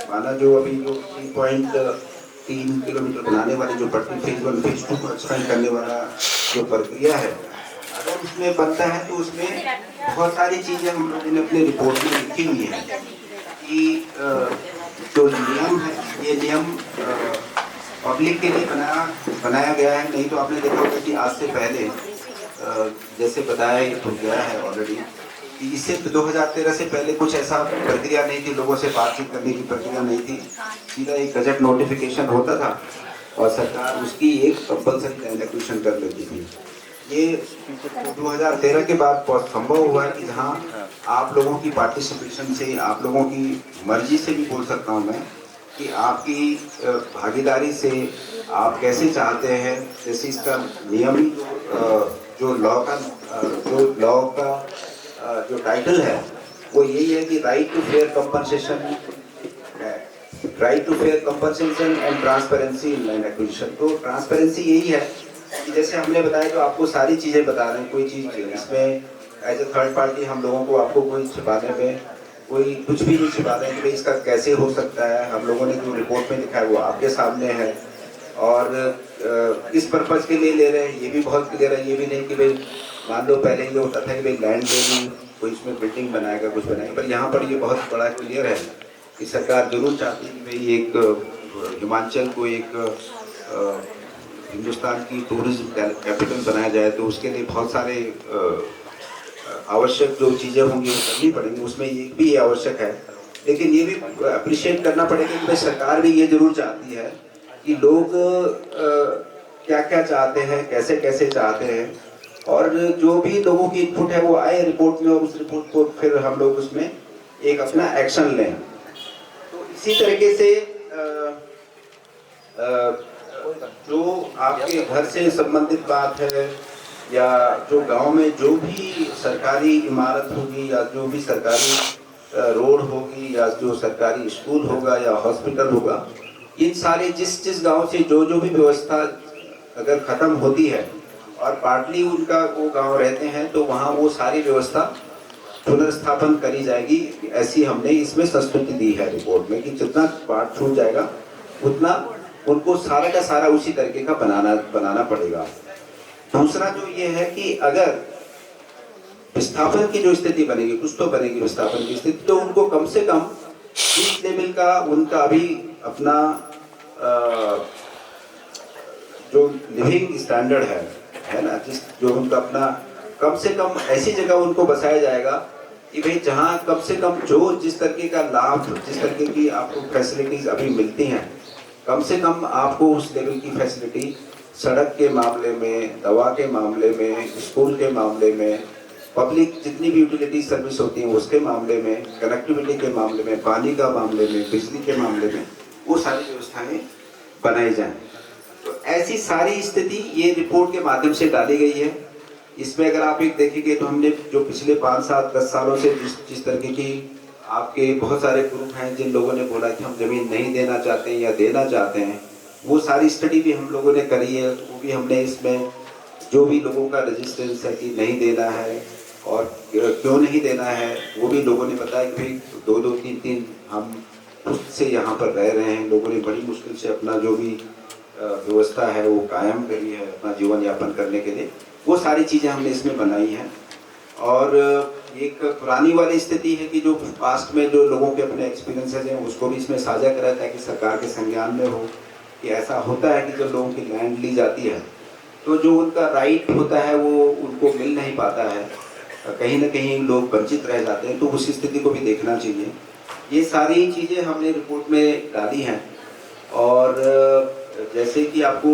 A: माना जो अभी जो 3.3 किलोमीटर बनाने वाले जो पट्टी फेज 1 फेज 2 को एक्सपेंड करने वाला जो प्रक्रिया है, अगर उसमें बनता है तो उसमें बहुत सारी चीज़ें हम लोगों ने अपने रिपोर्ट में लिखी हुई है कि जो नियम है ये नियम पब्लिक के लिए बनाया गया है। नहीं तो आपने देखा होगा कि आज से पहले जैसे बताया ये तो गया है ऑलरेडी कि इससे 2013 से पहले कुछ ऐसा प्रक्रिया नहीं थी, लोगों से बातचीत करने की प्रक्रिया नहीं थी, सीधा एक गजट नोटिफिकेशन होता था और सरकार उसकी एक कंपल्सरी लैंड एक्विजिशन कर लेती थी। ये 2013 के बाद बहुत संभव हुआ है कि जहाँ आप लोगों की पार्टिसिपेशन से, आप लोगों की मर्जी से भी बोल सकता हूँ मैं कि आपकी भागीदारी से आप कैसे चाहते हैं, जैसे इसका नियम जो लॉ का जो टाइटल है वो यही है कि right to fair compensation and transparency in land acquisition. तो ट्रांसपेरेंसी यही है कि जैसे हमने बताया तो आपको सारी चीज़ें बता रहे हैं, कोई चीज़ इसमें एज ए थर्ड पार्टी हम लोगों को आपको कोई छिपाने में कोई कुछ भी नहीं छिपा रहे हैं कि भाई इसका कैसे हो सकता है। हम लोगों ने जो रिपोर्ट में लिखा है वो आपके सामने है और किस पर्पज़ के लिए ले रहे हैं ये भी बहुत क्लियर है। ये भी नहीं कि भाई मान लो पहले ये होता था कि भाई लैंड ले ली, कोई इसमें बिल्डिंग बनाएगा कुछ बनाएगा, पर यहाँ पर ये बहुत बड़ा क्लियर है कि सरकार जरूर चाहती है कि भाई एक हिमाचल को एक हिंदुस्तान की टूरिज्म कैपिटल बनाया जाए, तो उसके लिए बहुत सारे आवश्यक जो चीज़ें होंगी वो करनी पड़ेंगी, उसमें ये भी आवश्यक है। लेकिन ये भी अप्रिशिएट करना पड़ेगा कि भाई सरकार भी ये जरूर चाहती है कि लोग क्या क्या चाहते हैं, कैसे कैसे चाहते हैं, और जो भी लोगों की इनपुट है वो आए रिपोर्ट में और उस रिपोर्ट को फिर हम लोग उसमें एक अपना एक्शन लें। तो इसी तरीके से जो आपके घर से संबंधित बात है या जो गांव में जो भी सरकारी इमारत होगी या जो भी सरकारी रोड होगी या जो सरकारी स्कूल होगा या हॉस्पिटल होगा, इन सारे जिस गांव से जो भी व्यवस्था अगर ख़त्म होती है और पार्टली उनका वो गांव रहते हैं तो वहाँ वो सारी व्यवस्था पुनर्स्थापन करी जाएगी। ऐसी हमने इसमें संस्तुति दी है रिपोर्ट में कि जितना पार्ट छूट जाएगा उतना उनको सारा का सारा उसी तरीके का बनाना पड़ेगा। दूसरा जो ये है कि अगर विस्थापन की जो स्थिति बनेगी, कुछ तो बनेगी विस्थापन की स्थिति, तो उनको कम से कम इस लेवल का उनका अभी अपना जो लिविंग स्टैंडर्ड है ना, जो उनका अपना कम से कम ऐसी जगह उनको बसाया जाएगा कि भाई जहाँ कम से कम जो जिस तरीके का लाभ, जिस तरीके की आपको फैसिलिटीज अभी मिलती हैं, कम से कम आपको उस लेवल की फैसिलिटी सड़क के मामले में, दवा के मामले में, स्कूल के मामले में, पब्लिक जितनी भी यूटिलिटी सर्विस होती हैं उसके मामले में, कनेक्टिविटी के मामले में, पानी का मामले में, बिजली के मामले में, वो सारी व्यवस्थाएं बनाई जाएं। तो ऐसी सारी स्थिति ये रिपोर्ट के माध्यम से डाली गई है। इसमें अगर आप एक देखेंगे तो हमने जो पिछले 5, 7, 10 सालों से जिस तरीके की आपके बहुत सारे ग्रुप हैं जिन लोगों ने बोला कि हम ज़मीन नहीं देना चाहते हैं या देना चाहते हैं, वो सारी स्टडी भी हम लोगों ने करी है। वो भी हमने इसमें जो भी लोगों का रेजिस्टेंस है कि नहीं देना है और क्यों नहीं देना है, वो भी लोगों ने बताया कि भाई 2-2, 3-3 हम खुद से यहाँ पर रह रहे हैं। लोगों ने बड़ी मुश्किल से अपना जो भी व्यवस्था है वो कायम करी है अपना जीवन यापन करने के लिए। वो सारी चीज़ें हमने इसमें बनाई हैं। और एक पुरानी वाली स्थिति है कि जो पास्ट में जो लोगों के अपने एक्सपीरियंसेस हैं उसको भी इसमें साझा करा था कि सरकार के संज्ञान में हो कि ऐसा होता है कि जब लोगों की लैंड ली जाती है तो जो उनका राइट होता है वो उनको मिल नहीं पाता है, कहीं ना कहीं लोग वंचित रह जाते हैं। तो उस स्थिति को भी देखना चाहिए। ये सारी चीज़ें हमने रिपोर्ट में डाली हैं। और जैसे कि आपको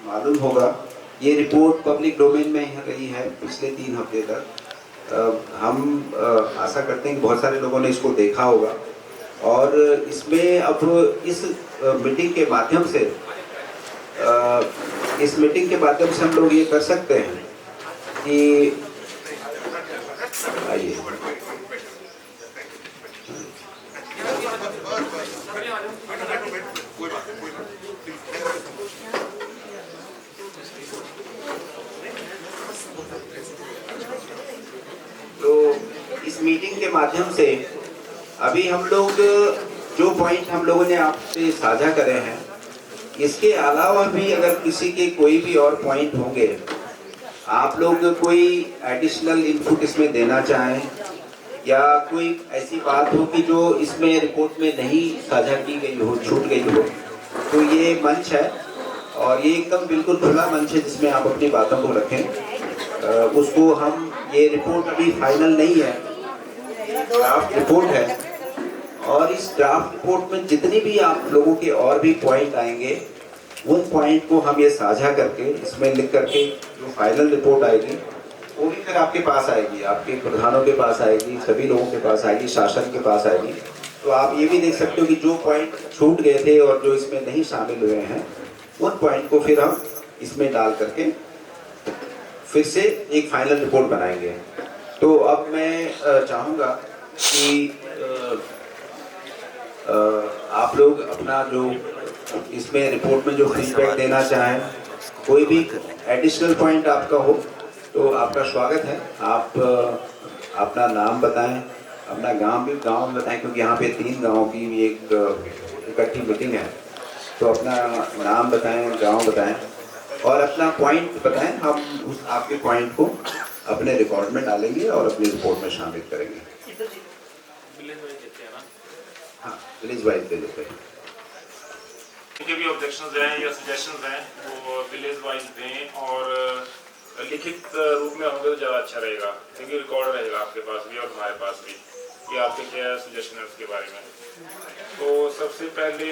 A: मालूम होगा ये रिपोर्ट पब्लिक डोमेन में रही है पिछले 3 हफ्ते तक। हम आशा करते हैं कि बहुत सारे लोगों ने इसको देखा होगा। और इसमें अब इस मीटिंग के माध्यम से हम लोग ये कर सकते हैं कि आइए तो इस मीटिंग के माध्यम से अभी हम लोग जो पॉइंट हम लोगों ने आपसे साझा करे हैं, इसके अलावा भी अगर किसी के कोई भी और पॉइंट होंगे, आप लोग कोई एडिशनल इनपुट इसमें देना चाहें या कोई ऐसी बात हो कि जो इसमें रिपोर्ट में नहीं साझा की गई हो, छूट गई हो, तो ये मंच है और ये एकदम बिल्कुल खुला मंच है जिसमें आप अपनी बातों को रखें। उसको हम, ये रिपोर्ट अभी फाइनल नहीं है, ड्राफ्ट रिपोर्ट है। और इस ड्राफ्ट रिपोर्ट में जितनी भी आप लोगों के और भी पॉइंट आएंगे, उन पॉइंट को हम ये साझा करके इसमें लिख करके जो फाइनल रिपोर्ट आएगी वो भी फिर आपके पास आएगी, आपके प्रधानों के पास आएगी, सभी लोगों के पास आएगी, शासन के पास आएगी। तो आप ये भी देख सकते हो कि जो पॉइंट छूट गए थे और जो इसमें नहीं शामिल हुए हैं, उन पॉइंट को फिर हम इसमें डाल करके फिर से एक फाइनल रिपोर्ट बनाएंगे। तो अब मैं चाहूँगा कि आप लोग अपना जो इसमें रिपोर्ट में जो फीडबैक देना चाहें, कोई भी एडिशनल पॉइंट आपका हो तो आपका स्वागत है। आप अपना नाम बताएं, अपना गांव बताएं, क्योंकि यहाँ पे 3 गाँव की भी एक इकट्ठी मीटिंग है। तो अपना नाम बताएं, गांव बताएं और अपना पॉइंट बताएं। हम उस आपके पॉइंट को अपने रिकॉर्ड में डालेंगे और अपनी रिपोर्ट में शामिल करेंगे। हाँ, विलेज वाइज दे देते हैं।
B: उनके भी ऑब्जेक्शंस हैं या सजेशंस हैं वो विलेज वाइज दें और लिखित रूप में होंगे तो ज़्यादा अच्छा रहेगा, क्योंकि रिकॉर्ड रहेगा आपके पास भी और हमारे पास भी कि आपके क्या सजेशन है उसके बारे में। तो सबसे पहले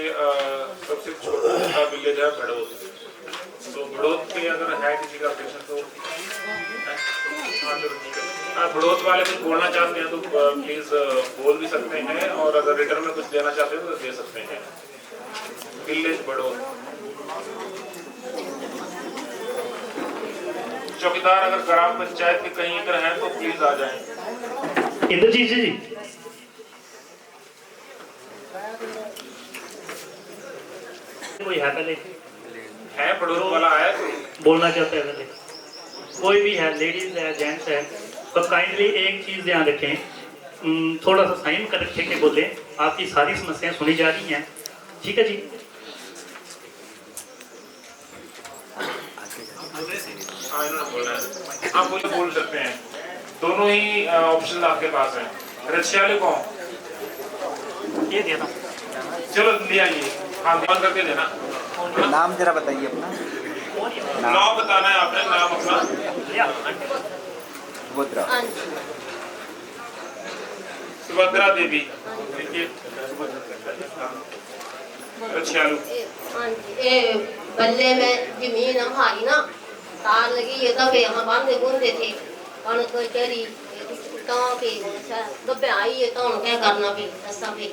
B: सबसे छोटा विलेज है बड़ौत। तो बड़ौत पे अगर है किसी का ऑब्जेक्शन तो बड़ौत वाले कुछ बोलना चाहते हैं तो प्लीज बोल भी सकते हैं, और अगर रिटर्न में कुछ देना चाहते हैं तो दे सकते हैं। विलेज बड़ौत। चौकीदार अगर ग्राम पंचायत के कहीं इधर हैं तो प्लीज आ जाएं।
D: इधर जी कोई है पहले
B: है बड़ौत वाला है
D: बोलना चाहते हैं पहले, कोई भी है, लेडीज है, जेंट्स है, तो काइंडली एक चीज ध्यान रखें, थोड़ा सा साइन कर रखे के बोले आपकी सारी समस्याएं सुनी जा रही हैं, ठीक है जी।
B: हाँ इन्होंने बोला है, आप बोल सकते हैं, दोनों ही ऑप्शन आपके पास है। रशियालू कौन
D: ये दिया था।
B: चलो लिया ये, हाँ ध्यान करके देना।
E: नाम जरा बताइए अपना।
B: नाम बताना है आपने, नाम अपना।
D: लिया
E: सुभद्रा।
B: सुभद्रा देवी, देखिए रशियालू।
F: बल्ले में जमीन हमारी ना तार लगी है, तब यहाँ बांधे बूंदे थे कणक चरी तो के गब्बे आई है तो क्या करना भी ऐसा भी।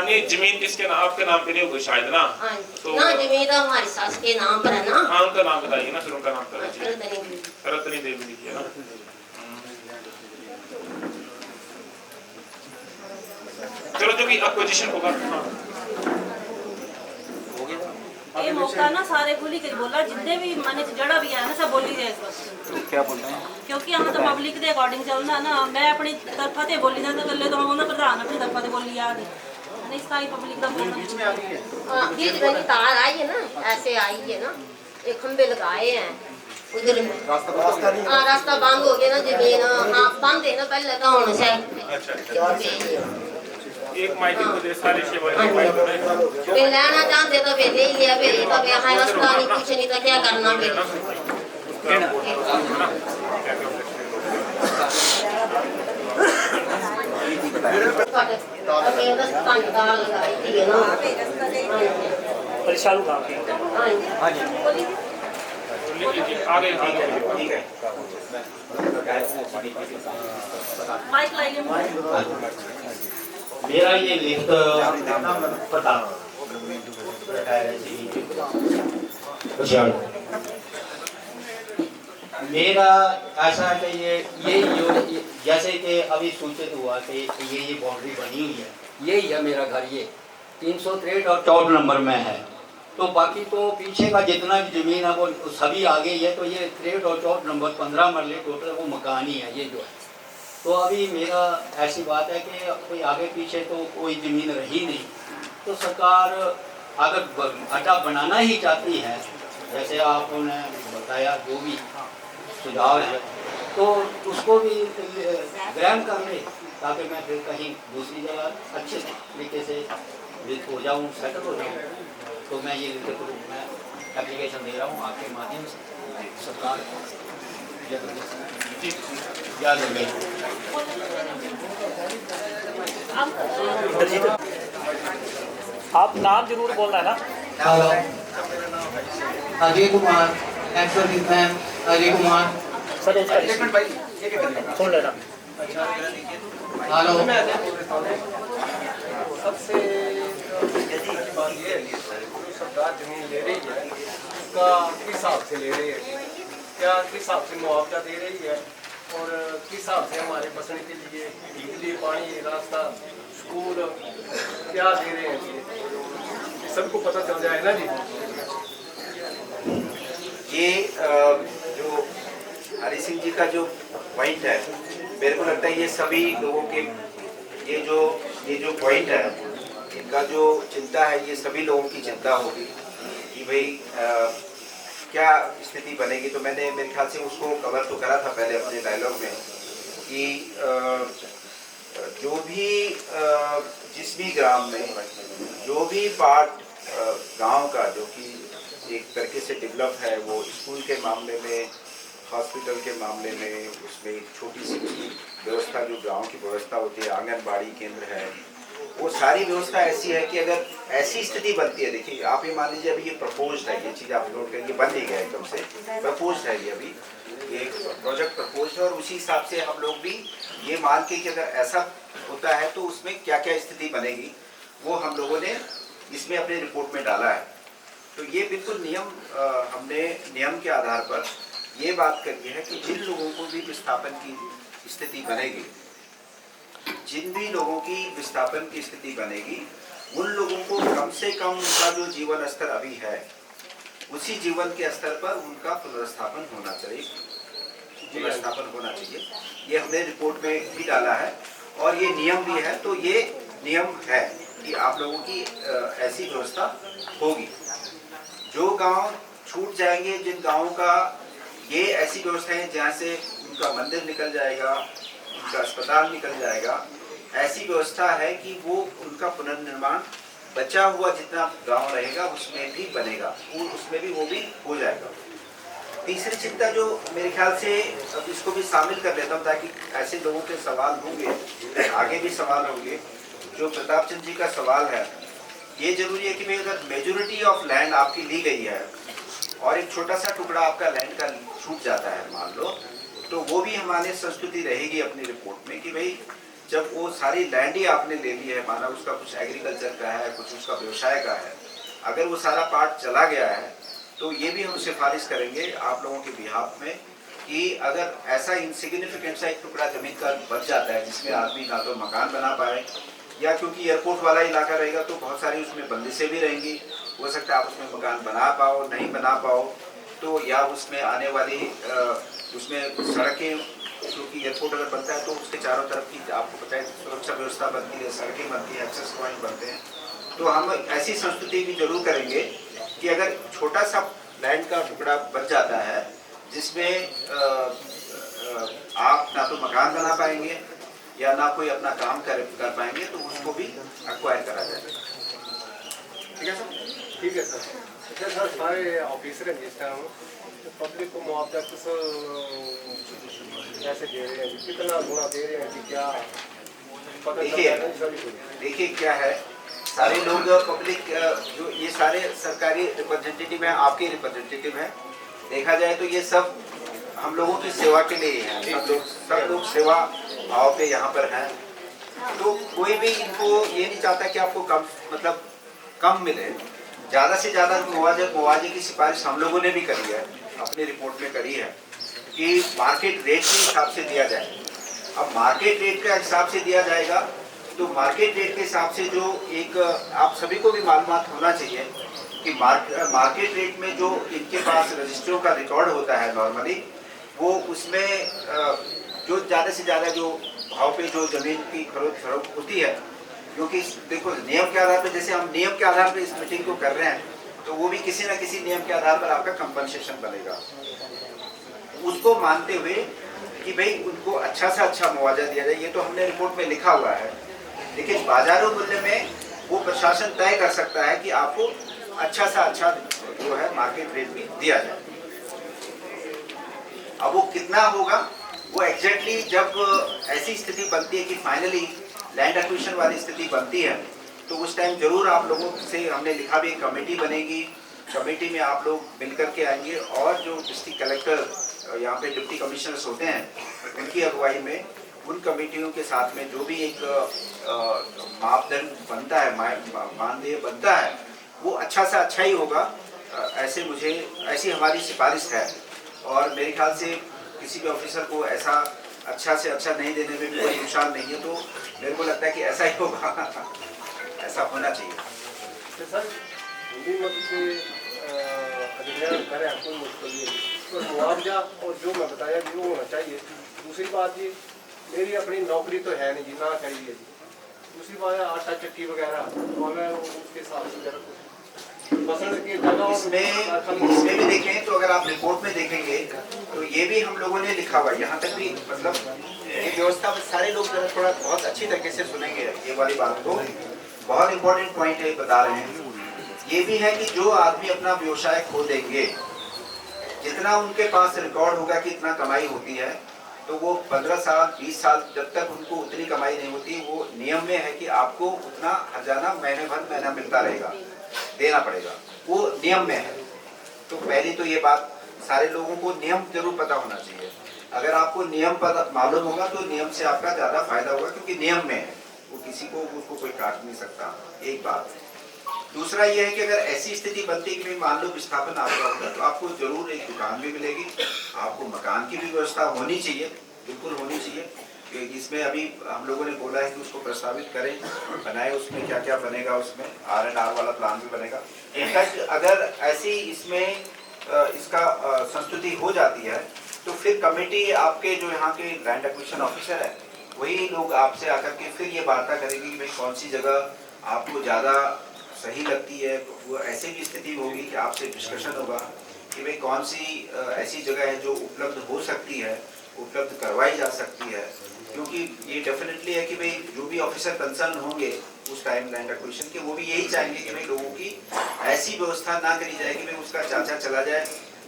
B: नहीं जमीन किसके नाम, आपके नाम पे नहीं होगी शायद ना? तो
F: ना जमीन तो हमारी सास के नाम पर है ना।
B: हाँ उनका नाम बताइए ना, फिर उनका नाम तो
F: रतनी
B: रत्नी देवी लिखिए ना। चलो जो भी अपोजिशन होगा।
G: ये मौका ना सारे बोली के बोला जितने भी माने जड़ा भी है ना सब बोली रहे इस वक्त।
E: तो क्या बोल रहे हैं?
G: क्योंकि हम तो पब्लिक के अकॉर्डिंग चलना ना, मैं अपनी तरफा ते बोली ना तो गल्ले तो हम उन्होंने प्रधान अपनी तरफा ते बोली आ गई नहीं, सारी पब्लिक का बोलना बीच में आ गई है।
F: बीच में तार आई है ना, ऐसे आई है ना, एक खंबे लगाए हैं उधर में। रास्ता बंद हो गया ना, जमीन हाँ बंद है ना पहले तो होना चाहिए।
B: एक माइक को दे सारे शेवाली माइक में
F: फिर लेना चाहते तो फिर ले लिया, फिर तो यहाँ रास्ता नहीं कुछ नहीं तो क्या करना फिर।
D: परेशान हुआ आपके।
E: हाँ जी।
B: आगे ठीक है।
G: माइक लाइए
H: मेरा ये लिखत पता मेरा ऐसा है कि ये जो जैसे कि अभी सूचित हुआ कि ये बाउंड्री बनी हुई है, यही है मेरा घर, ये 363 और 14 नंबर में है। तो बाकी तो पीछे का जितना भी ज़मीन है वो सभी आगे ही है। तो ये 63 और 14 नंबर 15 मरले टोटल वो मकान ही है ये जो है। तो अभी मेरा ऐसी बात है कि कोई आगे पीछे तो कोई ज़मीन रही नहीं, तो सरकार अगर अड्डा बनाना ही चाहती है, जैसे आपने बताया जो भी सुझाव है, तो उसको भी ग्रहण कर ले, ताकि मैं फिर कहीं दूसरी जगह अच्छे तरीके से लिख हो जाऊँ, सेटल हो जाऊँ। तो मैं ये लिखित रूप में एप्लीकेशन दे रहा हूँ आपके माध्यम से सरकार को।
D: आप नाम जरूर बोलना है ना।
H: Hello, Ajay Kumar, ex ma'am Ajay Kumar.
D: Sir सुन लेना।
H: हेलो,
C: सबसे बात ये है कि सरकार जमीन ले रही है, उसका किस हिसाब से ले रही है, क्या किस हिसाब से मुआवजा दे रही है, और किस हिसाब से हमारे बसने के लिए बिजली, पानी, रास्ता, स्कूल क्या दे रहे हैं, ये सबको पता चल जाए ना जी।
A: ये जो हरी सिंह जी का जो पॉइंट है, मेरे को लगता है ये सभी लोगों के ये जो पॉइंट है, इनका जो चिंता है, ये सभी लोगों की चिंता होगी कि भाई क्या स्थिति बनेगी। तो मैंने मेरे ख्याल से उसको कवर तो करा था पहले अपने डायलॉग में कि जो भी जिस भी ग्राम में जो भी पार्ट गांव का जो कि एक तरीके से डेवलप है, वो स्कूल के मामले में, हॉस्पिटल के मामले में, उसमें एक छोटी सी व्यवस्था जो गांव की व्यवस्था होती है, आंगनबाड़ी केंद्र है, वो सारी व्यवस्था ऐसी है कि अगर ऐसी स्थिति बनती है, देखिए आप ये मान लीजिए अभी ये प्रपोज्ड है, ये चीज़ आप नोट करिए, बन नहीं गया एकदम से, प्रपोज्ड है ये अभी, ये प्रोजेक्ट प्रपोज्ड है। और उसी हिसाब से हम लोग भी ये मान के कि अगर ऐसा होता है तो उसमें क्या क्या स्थिति बनेगी, वो हम लोगों ने इसमें अपने रिपोर्ट में डाला है। तो ये बिल्कुल हमने नियम के आधार पर ये बात करी है कि जिन लोगों को भी विस्थापन की स्थिति बनेगी, जिन भी लोगों की विस्थापन की स्थिति बनेगी, उन लोगों को कम से कम उनका जो जीवन स्तर अभी है, उसी जीवन के स्तर पर उनका पुनर्स्थापन होना चाहिए, ये हमने रिपोर्ट में भी डाला है और ये नियम भी है। तो ये नियम है कि आप लोगों की ऐसी व्यवस्था होगी। जो गांव छूट जाएंगे जिन गाँवों का ये ऐसी व्यवस्था है जहाँ से उनका मंदिर निकल जाएगा, उनका अस्पताल निकल जाएगा, ऐसी व्यवस्था है कि वो उनका पुनर्निर्माण बचा हुआ जितना गांव रहेगा उसमें भी बनेगा, उसमें भी वो भी हो जाएगा। तीसरी चिंता जो मेरे ख्याल से अब इसको भी शामिल कर लेता हूँ ताकि ऐसे लोगों के सवाल होंगे, आगे भी सवाल होंगे। जो प्रताप चंद जी का सवाल है, ये जरूरी है कि भाई अगर मेजोरिटी ऑफ लैंड आपकी ली गई है और एक छोटा सा टुकड़ा आपका लैंड का छूट जाता है मान लो, तो वो भी हमारी संस्कृति रहेगी अपनी रिपोर्ट में कि भाई जब वो सारी लैंड ही आपने ले ली है, माना उसका कुछ एग्रीकल्चर का है, कुछ उसका व्यवसाय का है, अगर वो सारा पार्ट चला गया है तो ये भी हम सिफारिश करेंगे आप लोगों के बिहाफ में कि अगर ऐसा इनसिग्निफिकेंट सा एक टुकड़ा जमीन का बच जाता है जिसमें आदमी ना तो मकान बना पाए, या क्योंकि एयरपोर्ट वाला इलाका रहेगा तो बहुत सारी उसमें बंदिशें भी रहेंगी, हो सकता है आप उसमें मकान बना पाओ नहीं बना पाओ, तो या उसमें आने वाली उसमें सड़कें, क्योंकि एयरपोर्ट अगर बनता है तो उसके चारों तरफ की आपको पता है सुरक्षा व्यवस्था बनती है, सड़कें बनती हैं, एक्सेस पॉइंट बनते हैं। तो हम ऐसी संस्कृति भी जरूर करेंगे कि अगर छोटा सा लैंड का टुकड़ा बच जाता है जिसमें आप ना तो मकान बना पाएंगे या ना कोई अपना काम कर पाएंगे, तो उसको भी एक्वायर करा जाएगा। ठीक है सर?
C: ठीक है सर। अच्छा सर, सारे ऑफिसर हैं जिस टाइम पब्लिक को मुआवजा किस कैसे दे रहे हैं, कितना गुना दे रहे हैं कि क्या पता
A: देखिए क्या है, सारे लोग पब्लिक जो ये सारे सरकारी रिप्रेजेंटेटिव हैं, आपके रिप्रेजेंटेटिव हैं, देखा जाए तो ये सब हम लोगों की सेवा के लिए हैं, सब लोग सेवा भाव पे यहाँ पर हैं। तो कोई भी इनको ये नहीं चाहता कि आपको कम मतलब कम मिले, ज़्यादा से ज़्यादा मुआवजे की सिफारिश हम लोगों ने भी करी है, अपनी रिपोर्ट में करी है कि मार्केट रेट के हिसाब से दिया जाए। अब मार्केट रेट के हिसाब से दिया जाएगा तो मार्केट रेट के हिसाब से जो एक आप सभी को भी मालूमात होना चाहिए कि मार्केट रेट में जो इनके पास रजिस्टरों का रिकॉर्ड होता है नॉर्मली, वो उसमें जो ज़्यादा से ज़्यादा जो भाव पे जो ज़मीन की खरीद फरोख्त होती है, क्योंकि देखो नियम के आधार पर, जैसे हम नियम के आधार पर इस मीटिंग को कर रहे हैं, तो वो भी किसी न किसी नियम के आधार पर आपका कंपनसेशन बनेगा। उसको मानते हुए कि भाई उनको अच्छा से अच्छा मुआवजा दिया जाए, ये तो हमने रिपोर्ट में लिखा हुआ है, लेकिन बाजारू मूल्य में वो प्रशासन तय कर सकता है कि आपको अच्छा सा अच्छा जो है मार्केट रेट भी दिया जाए। अब वो कितना होगा, वो एग्जैक्टली जब ऐसी स्थिति बनती है कि फाइनली लैंड एक्विजिशन वाली स्थिति बनती है, तो उस टाइम जरूर आप लोगों से हमने लिखा भी, कमेटी बनेगी, कमेटी में आप लोग मिलकर के आएंगे और जो डिस्ट्रिक्ट कलेक्टर यहाँ पे डिप्टी कमिश्नर्स होते हैं उनकी अगुवाई में उन कमेटियों के साथ में जो भी एक मापदंड बनता है, मानदेय बनता है, वो अच्छा सा अच्छा ही होगा। ऐसी हमारी सिफारिश है और मेरे ख्याल से किसी भी ऑफिसर को ऐसा अच्छा से अच्छा नहीं देने में भी कोई नुकसान नहीं है, तो मेरे को लगता है कि ऐसा ही होगा, ऐसा होना चाहिए।
C: तो सर हिंदी मत से अधिग्रहण करें कोई मुश्किल नहीं, तो मुआवजा और जो मैं बताया कि वो होना चाहिए। दूसरी बात ये, मेरी अपनी नौकरी तो है नहीं जी, ना करिए जी। दूसरी बात है आटा चक्की वगैरह, और मैं उसके साथ जरा
A: इसमें भी देखें तो अगर आप रिपोर्ट में देखेंगे तो ये भी हम लोगों ने लिखा हुआ है, यहाँ तक भी मतलब ये व्यवस्था में सारे लोग जरा थोड़ा बहुत अच्छी तरीके से सुनेंगे ये वाली बात को, बहुत इंपॉर्टेंट पॉइंट है बता रहे हैं। ये भी है कि जो आदमी अपना व्यवसाय खो देंगे, जितना उनके पास रिकॉर्ड होगा कि इतना कमाई होती है, तो वो 15 साल 20 साल जब तक उनको उतनी कमाई नहीं होती, वो नियम में है कि आपको उतना हर्जाना महीने भर महीना मिलता रहेगा, देना पड़ेगा, वो नियम में है। तो पहली तो ये बात सारे लोगों को नियम जरूर पता होना चाहिए। अगर आपको नियम पता मालूम होगा तो नियम से आपका ज़्यादा फायदा होगा, क्योंकि नियम में है, वो किसी को उसको कोई काट नहीं सकता, एक बात। दूसरा ये है कि अगर ऐसी स्थिति बनती है कि मान लो विस्थापन आपका होगा, तो आपको जरूर एक दुकान भी मिलेगी, आपको मकान की भी व्यवस्था होनी चाहिए, बिल्कुल होनी चाहिए। इसमें अभी हम लोगों ने बोला है कि उसको प्रस्तावित करें, बनाए, उसमें क्या क्या बनेगा, उसमें R&R वाला प्लान भी बनेगा। इनफैक्ट अगर ऐसी इसमें इसका संस्तुति हो जाती है तो फिर कमेटी आपके जो यहाँ के लैंड एक्विजिशन ऑफिसर है वही लोग आपसे आकर के फिर ये वार्ता करेंगे कि भाई कौन सी जगह आपको ज़्यादा सही लगती है। वो ऐसे भी स्थिति होगी कि आपसे डिस्कशन होगा कि भाई कौन सी ऐसी जगह है जो उपलब्ध हो सकती है, उपलब्ध करवाई जा सकती है, क्योंकि ये डेफिनेटली है कि भाई जो भी ऑफिसर कंसर्न होंगे उस टाइम लैंड एक्विजिशन के, वो भी यही चाहेंगे कि भाई लोगों की ऐसी व्यवस्था ना करी जाए कि भाई उसका चाचा चला जाए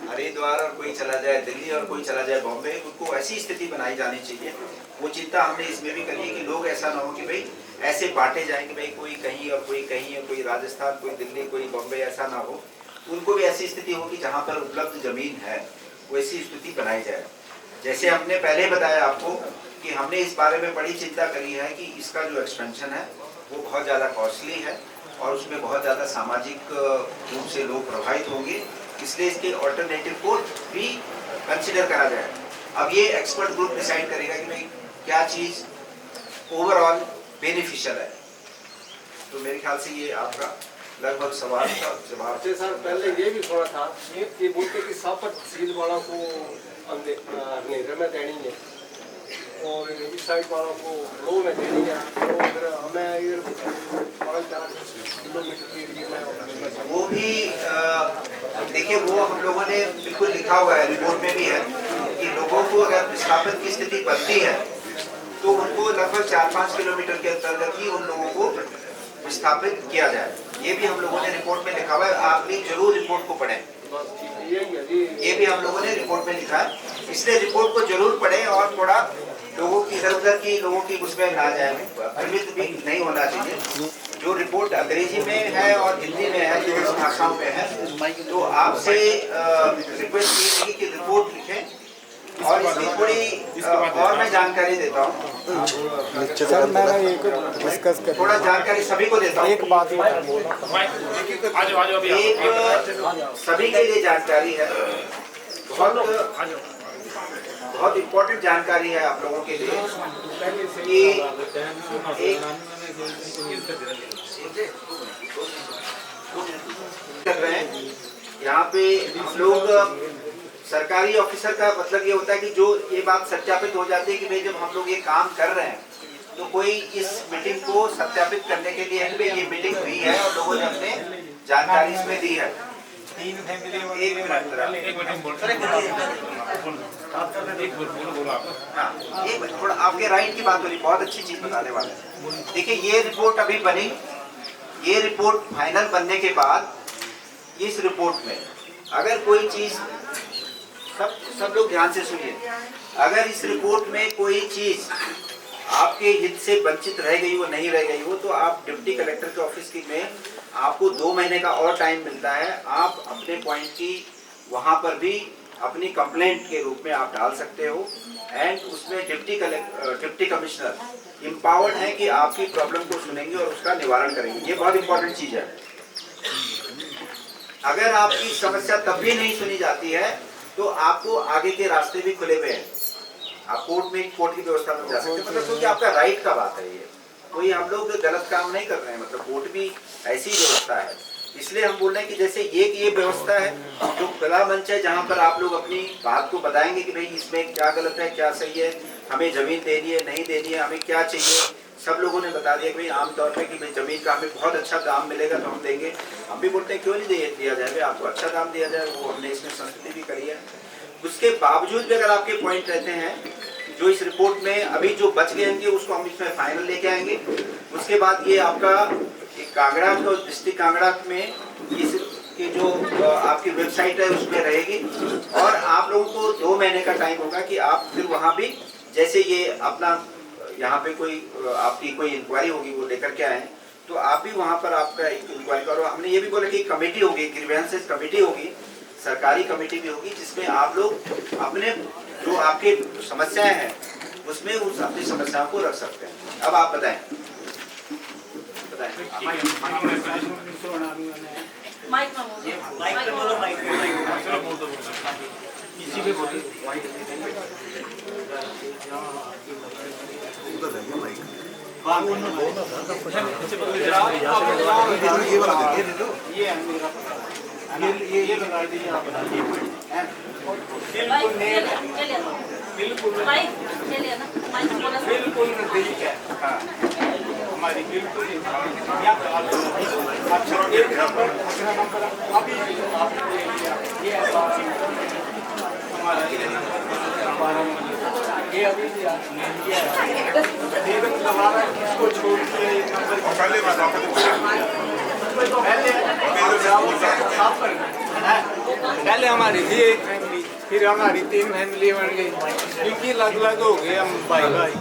A: हरिद्वार और कोई चला जाए दिल्ली और कोई चला जाए बॉम्बे, उनको ऐसी स्थिति बनाई जानी चाहिए। वो चिंता हमने इसमें भी करी है कि लोग ऐसा ना हो कि भाई ऐसे बांटे जाए कि भाई कोई कहीं और कोई कहीं है, कोई राजस्थान, कोई दिल्ली, कोई बॉम्बे, ऐसा ना हो। उनको भी ऐसी स्थिति हो कि जहाँ पर उपलब्ध जमीन है वैसी स्थिति बनाई जाए। जैसे हमने पहले बताया आपको कि हमने इस बारे में बड़ी चिंता करी है कि इसका जो एक्सपेंशन है वो बहुत ज़्यादा कॉस्टली है और उसमें बहुत ज़्यादा सामाजिक रूप से लोग प्रभावित होंगे, इसलिए इसके ऑल्टरनेटिव को भी कंसिडर करा जाए। अब ये एक्सपर्ट ग्रुप डिसाइड करेगा कि भाई क्या चीज़ ओवरऑल बेनिफिशियल है। तो मेरे ख्याल से ये आपका लगभग सवाल का जवाब।
C: अच्छा सर, पहले ये भी सुना था ये बोलते कि सब तहसील वालों को अंधेरे में देनी है और इस साइड वालों को लो में देनी है, तो फिर हमें इधर 5-4 किलोमीटर के एरिया में
A: वो भी देखिए, वो हम लोगों ने बिल्कुल लिखा हुआ है, रिपोर्ट में भी है कि लोगों को अगर विस्थापन की स्थिति बनती है तो उनको लगभग 4-5 किलोमीटर के अंतर्गत ही उन लोगों को विस्थापित किया जाए। ये भी हम लोगों ने रिपोर्ट में लिखा हुआ है, आप भी जरूर रिपोर्ट को पढ़ें। ये भी हम लोगों ने रिपोर्ट में लिखा है, इसलिए रिपोर्ट को जरूर पढ़ें और थोड़ा लोगों की इधर उधर की लोगों की उसमें ना जाए, भ्रमित भी नहीं होना चाहिए। जो रिपोर्ट अंग्रेजी में है और हिंदी में है, जो इस भाषाओं में है, तो आपसे रिक्वेस्ट की गई कि रिपोर्ट लिखें। और इसकी थोड़ी और मैं जानकारी देता हूँ
I: सर, मैं एक डिस्कस कर
A: थोड़ा जानकारी सभी को देता हूँ।
I: एक बात
A: एक सभी के लिए जानकारी है, बहुत इम्पोर्टेंट जानकारी है आप लोगों के लिए कि एक कर रहे हैं यहाँ पे हम लोग। सरकारी ऑफिसर का मतलब ये होता है कि जो ये बात सत्यापित हो जाती है कि भाई जब हम लोग ये काम कर रहे हैं तो कोई इस मीटिंग को सत्यापित करने के लिए कि ये मीटिंग हुई है और लोगों ने अपने जानकारी इसमें दी है। थोड़ा आपके राइट की बात हो रही, बहुत अच्छी चीज बताने वाले हैं। देखिए, ये रिपोर्ट अभी बनी, ये रिपोर्ट फाइनल बनने के बाद इस रिपोर्ट में अगर कोई चीज, सब लोग ध्यान से सुनिए, अगर इस रिपोर्ट में कोई चीज आपके हित से वंचित रह गई हो, नहीं रह गई हो, तो आप डिप्टी कलेक्टर के ऑफिस में आपको 2 महीने का और टाइम मिलता है। आप अपने पॉइंट की वहां पर भी अपनी कंप्लेंट के रूप में आप डाल सकते हो एंड उसमें डिप्टी कमिश्नर इम्पावर्ड है कि आपकी प्रॉब्लम को सुनेंगे और उसका निवारण करेंगे। ये बहुत इंपॉर्टेंट चीज है। अगर आपकी समस्या तब भी नहीं सुनी जाती है तो आपको आगे के रास्ते भी खुले हुए हैं, आप कोर्ट की व्यवस्था में जा सकते हैं। मतलब क्योंकि आपका राइट का बात है, ये कोई हम लोग गलत काम नहीं कर रहे हैं, मतलब कोर्ट भी ऐसी व्यवस्था है। इसलिए हम बोल रहे हैं कि जैसे ये व्यवस्था है जो खुला मंच है, जहाँ पर आप लोग अपनी बात को बताएंगे कि भाई इसमें क्या गलत है, क्या सही है, हमें जमीन देनी है, नहीं देनी है, हमें क्या चाहिए। सब लोगों ने बता दिया कि भाई आमतौर पे कि भाई जमीन का हमें बहुत अच्छा दाम मिलेगा तो हम देंगे। हम भी बोलते हैं क्यों नहीं दिया जाए, आपको अच्छा दाम दिया जाए, वो हमने इसमें संस्कृति भी करी है। उसके बावजूद भी अगर आपके पॉइंट रहते हैं जो इस रिपोर्ट में अभी जो बच गए होंगे उसको हम इसमें फाइनल लेके आएंगे। उसके बाद ये आपका कांगड़ा, तो डिस्ट्रिक्ट कांगड़ा में इसकी जो आपकी वेबसाइट है उसमें रहेगी और आप लोगों को 2 महीने का टाइम होगा कि आप फिर वहाँ भी जैसे ये अपना यहाँ पे कोई आपकी कोई इंक्वायरी होगी वो लेकर के आए, तो आप भी वहाँ पर आपका एक इंक्वायरी करो। हमने ये भी बोला कि कमेटी होगी, ग्रीवेंसेस कमेटी होगी, सरकारी कमेटी भी होगी, जिसमें आप लोग अपने जो आपके समस्याएं हैं उसमें उस अपनी समस्याओं को रख सकते हैं। अब आप बताएं। ये लगा दीजिए आप, बिल्कुल नजदीक है। हमारी बिल्कुल अभी
C: अभी लिया फिर दोबारा इसको छोड़ के नंबर पहले हमारी थी एक फैमिली, फिर हमारी 3 फैमिली बन गई, क्योंकि अलग अलग हो गए हम भाई भाई।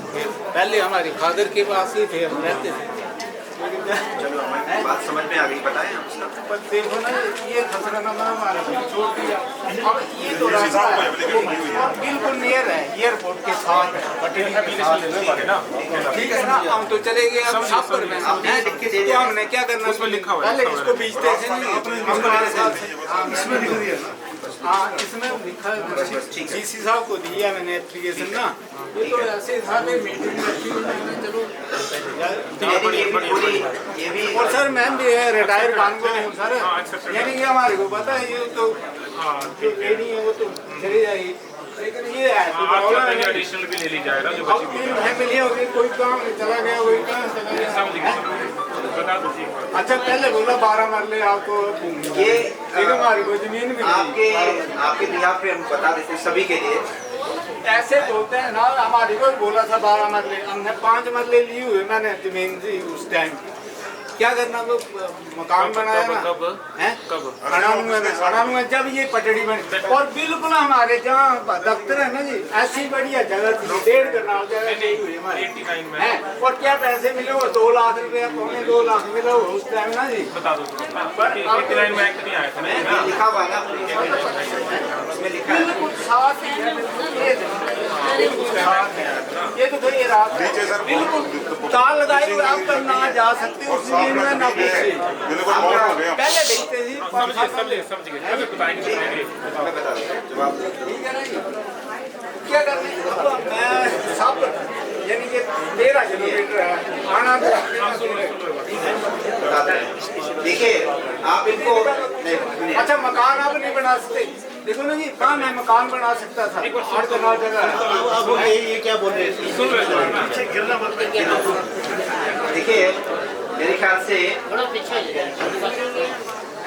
C: पहले हमारी फादर के पास ही थे, हम रहते थे।
A: चलो हमारी बात समझ में आ गई, बताएं आप उसका।
C: पर देखो ना, ये खसरानामा हमारा फिर छोड़ दिया। अब ये तो रास्ता है बिल्कुल नियर है, एयरपोर्ट के साथ है, ठीक है ना। हम तो चले गए, अब छापर में
A: आपने लिख के दे
C: तो
A: दिया।
C: हमने क्या करना, पहले इसको बीचते थे नहीं, हमारे साथ इसमें लिख दिया। हाँ, इसमें लिखा है, डीसी साहब को दिया मैंने एप्लीकेशन ना। ये तो ऐसे सारे मीटिंग रखी हुई है, चलो
A: ये भी
C: और सर मैं भी रिटायर कानून हूँ सर, यानी कि हमारे को पता है ये तो जो लेनी है वो तो चली जाएगी, लेकिन ये है तो प्रॉब्लम है।
B: एडिशनल भी ले ली जाएगा जो
C: अब 3 फैमिली हो गई, कोई काम चला गया, कोई काम चला गया।
B: बता दीजिए।
C: अच्छा पहले बोला 12 मरले आपको
A: ये
C: एक हमारी को जमीन भी
A: आपके बिहार पे हम बता देते हैं सभी के लिए।
C: ऐसे बोलते हैं ना, हमारी को बोला था 12 मरले, हमने 5 मरले लिए हुए मैंने जमीन थी उस टाइम। क्या करना, वो मकान बनाया ना,
B: कब?
C: अड़ानवे जब ये पटड़ी बनी, और बिल्कुल हमारे जहाँ दफ्तर है ना जी, ऐसी बढ़िया जगह थी, 1.5 कनाल जगह दी हुई हमारी है। और क्या पैसे मिले, वो 2 लाख रुपया, 2.25 लाख मिला वो उस टाइम ना जी।
B: बता दो। पर 89 में एक्ट नहीं आया था ना,
A: लिखा हुआ है ना उसमें लिखा है।
C: बिल्कुल साथ ही है, ये तो भाई रात बिल्कुल तार लगाए हुए, आप पर ना जा सकते उस जमीन में ना पीछे। पहले देखते जी क्या करने, मैं सब यानी कि 13 किलोमीटर है आना।
A: देखिए आप इनको
C: अच्छा मकान आप नहीं बना सकते, देखो ना जी, कहाँ मैं मकान बना सकता था, 8 कनाल जगह है।
A: ये क्या बोल रहे हैं, देखिए मेरे ख्याल से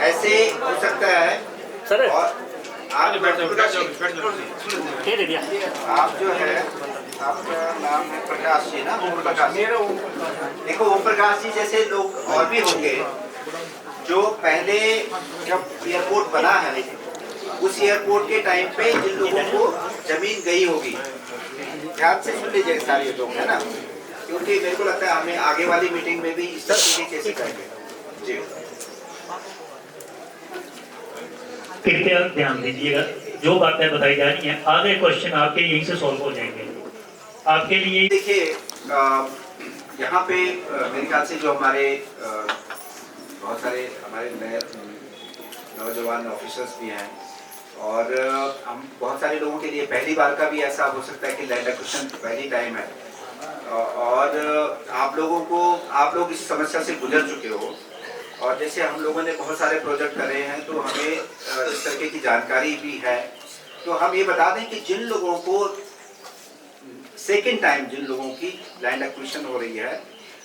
A: ऐसे हो सकता है
D: सर
A: और आप
D: दे दिया।
A: आप जो है आपका नाम है प्रकाश जी ना, ओम प्रकाश। देखो ओम प्रकाश जी जैसे लोग और भी होंगे जो पहले जब एयरपोर्ट बना है उस एयरपोर्ट के टाइम पे जिन लोगों को जमीन गई होगी, ध्यान से सुन लीजिए सारे लोग है ना, क्योंकि मेरे को लगता है हमें आगे वाली मीटिंग में भी इस तरीके कैसे करेंगे जी।
D: कृपया ध्यान दीजिएगा, जो बातें बताई जा रही हैं आधे क्वेश्चन आपके यहीं से सॉल्व हो जाएंगे आपके लिए।
A: देखिए यहाँ पे मेरे ख्याल से जो हमारे बहुत सारे हमारे नए नौजवान ऑफिसर्स भी हैं और हम बहुत सारे लोगों के लिए पहली बार का भी ऐसा हो सकता है कि लैंड एक्विजिशन पहली टाइम है और आप लोग इस समस्या से गुजर चुके हो और जैसे हम लोगों ने बहुत सारे प्रोजेक्ट करे हैं तो हमें इस तरह की जानकारी भी है। तो हम ये बता दें कि जिन लोगों को सेकेंड टाइम जिन लोगों की लैंड एक्विजिशन हो रही है,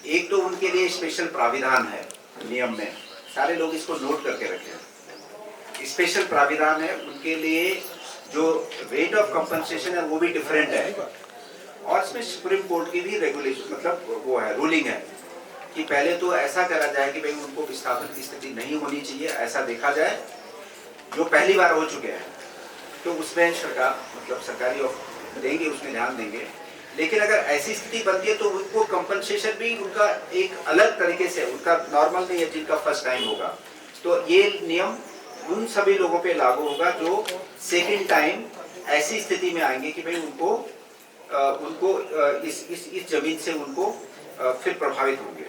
A: एक तो उनके लिए स्पेशल प्राविधान है नियम में, सारे लोग इसको नोट करके रखें। स्पेशल प्राविधान है उनके लिए, जो रेट ऑफ कंपनसेशन है वो भी डिफरेंट है और इसमें सुप्रीम कोर्ट की भी रेगुलेशन मतलब वो है रूलिंग है कि पहले तो ऐसा करा जाए कि भाई उनको विस्थापन की स्थिति नहीं होनी चाहिए, ऐसा देखा जाए जो पहली बार हो चुके हैं तो उसमें सरकार मतलब सरकारी देंगे, उसमें ध्यान देंगे। लेकिन अगर ऐसी स्थिति बनती है तो उनको कंपनसेशन भी उनका एक अलग तरीके से, उनका नॉर्मल नहीं है जिनका फर्स्ट टाइम होगा, तो ये नियम उन सभी लोगों पे लागू होगा जो सेकेंड टाइम ऐसी स्थिति में आएंगे कि भाई उनको इस जमीन से उनको फिर प्रभावित होंगे।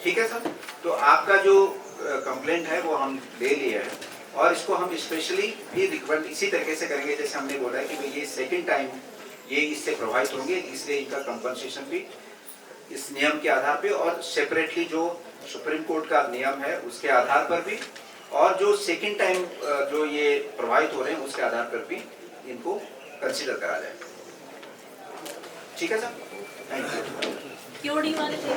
A: ठीक है सर, तो आपका जो कंप्लेंट है वो हम ले लिए हैं और इसको हम स्पेशली भी रिकमेंड इसी तरीके से करेंगे जैसे हमने बोला है कि भाई ये सेकेंड टाइम ये इससे प्रभावित होंगे, इसलिए इनका कंपनसेशन भी इस नियम के आधार पे और सेपरेटली जो सुप्रीम कोर्ट का नियम है उसके आधार पर भी और जो सेकेंड टाइम जो ये प्रभावित हो रहे हैं उसके आधार पर भी इनको कंसीडर करा जाए। ठीक है सर, थैंक यू।
G: क्यों वाले थे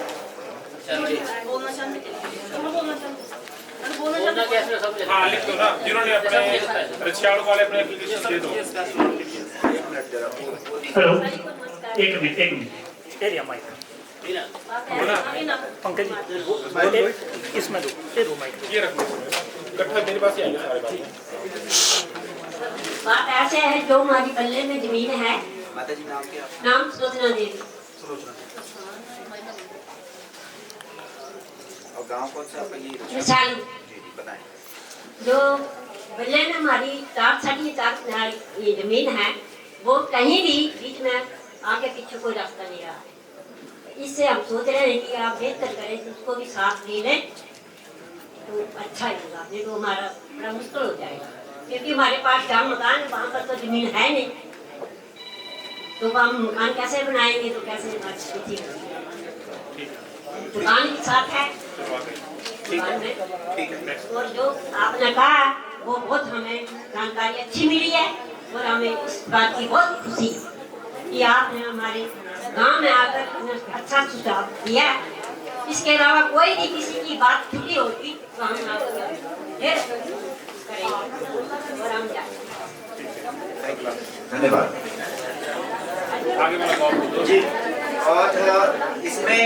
G: बोलना चाहते थे, बोलना चाहते बोलना कैसे सब
B: हाँ लिख दो ना, जिन्होंने अपने रिक्शावालों वाले अपने एप्लीकेशन दे दो।
D: हेलो, एक minute area mic Pankaj ji इसमें दो माइक
B: ये रखो, इकट्ठा मेरे पास ही आएंगे सारे बात।
F: बात ऐसे है, जो हमारी पल्ले में जमीन है,
E: माता जी नाम क्या?
F: नाम सुलोचना देवी,
E: और गांव कौन सा आपका? ये
F: विशाल।
E: जी बताएं।
F: जो पल्ले में हमारी 4 ये जमीन है, वो कहीं भी बीच में आगे पीछे कोई रास्ता नहीं रहा है। इससे हम सोच रहे हैं कि आप बेहतर करें, उसको भी साथ ले लें तो अच्छा होगा, नहीं तो हमारा बड़ा मुश्किल हो जाएगा। क्योंकि हमारे पास जहाँ मकान है वहाँ पर तो जमीन है नहीं, तो हम मकान कैसे बनाएंगे, तो कैसे हमारी स्थिति होगी। दुकान के साथ है दुकान में, और जो आपने कहा वो बहुत हमें जानकारी अच्छी मिली है, और हमें इस बात की बहुत खुशी है कि आपने हमारे गांव में आकर हमें अच्छा सुझाव दिया। इसके अलावा कोई भी किसी की बात छुट्टी होती तो हम आपको फिर करेंगे और हम जाएंगे।
A: धन्यवाद
B: आगे वाला कॉल
E: जी। और इसमें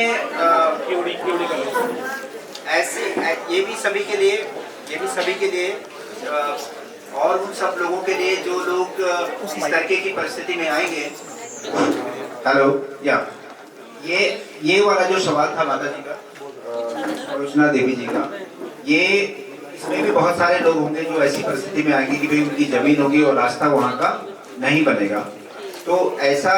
B: क्यूडी कर लो।
E: ऐसे ये भी सभी के लिए और उन सब लोगों के लिए जो लोग इस तरीके की परिस्थिति में आएंगे।
A: हेलो, या ये वाला जो सवाल था माता जी का, सुलोचना देवी जी का, ये इसमें भी बहुत सारे लोग होंगे जो ऐसी परिस्थिति में आएंगे कि भाई उनकी जमीन होगी और रास्ता वहाँ का नहीं बनेगा। तो ऐसा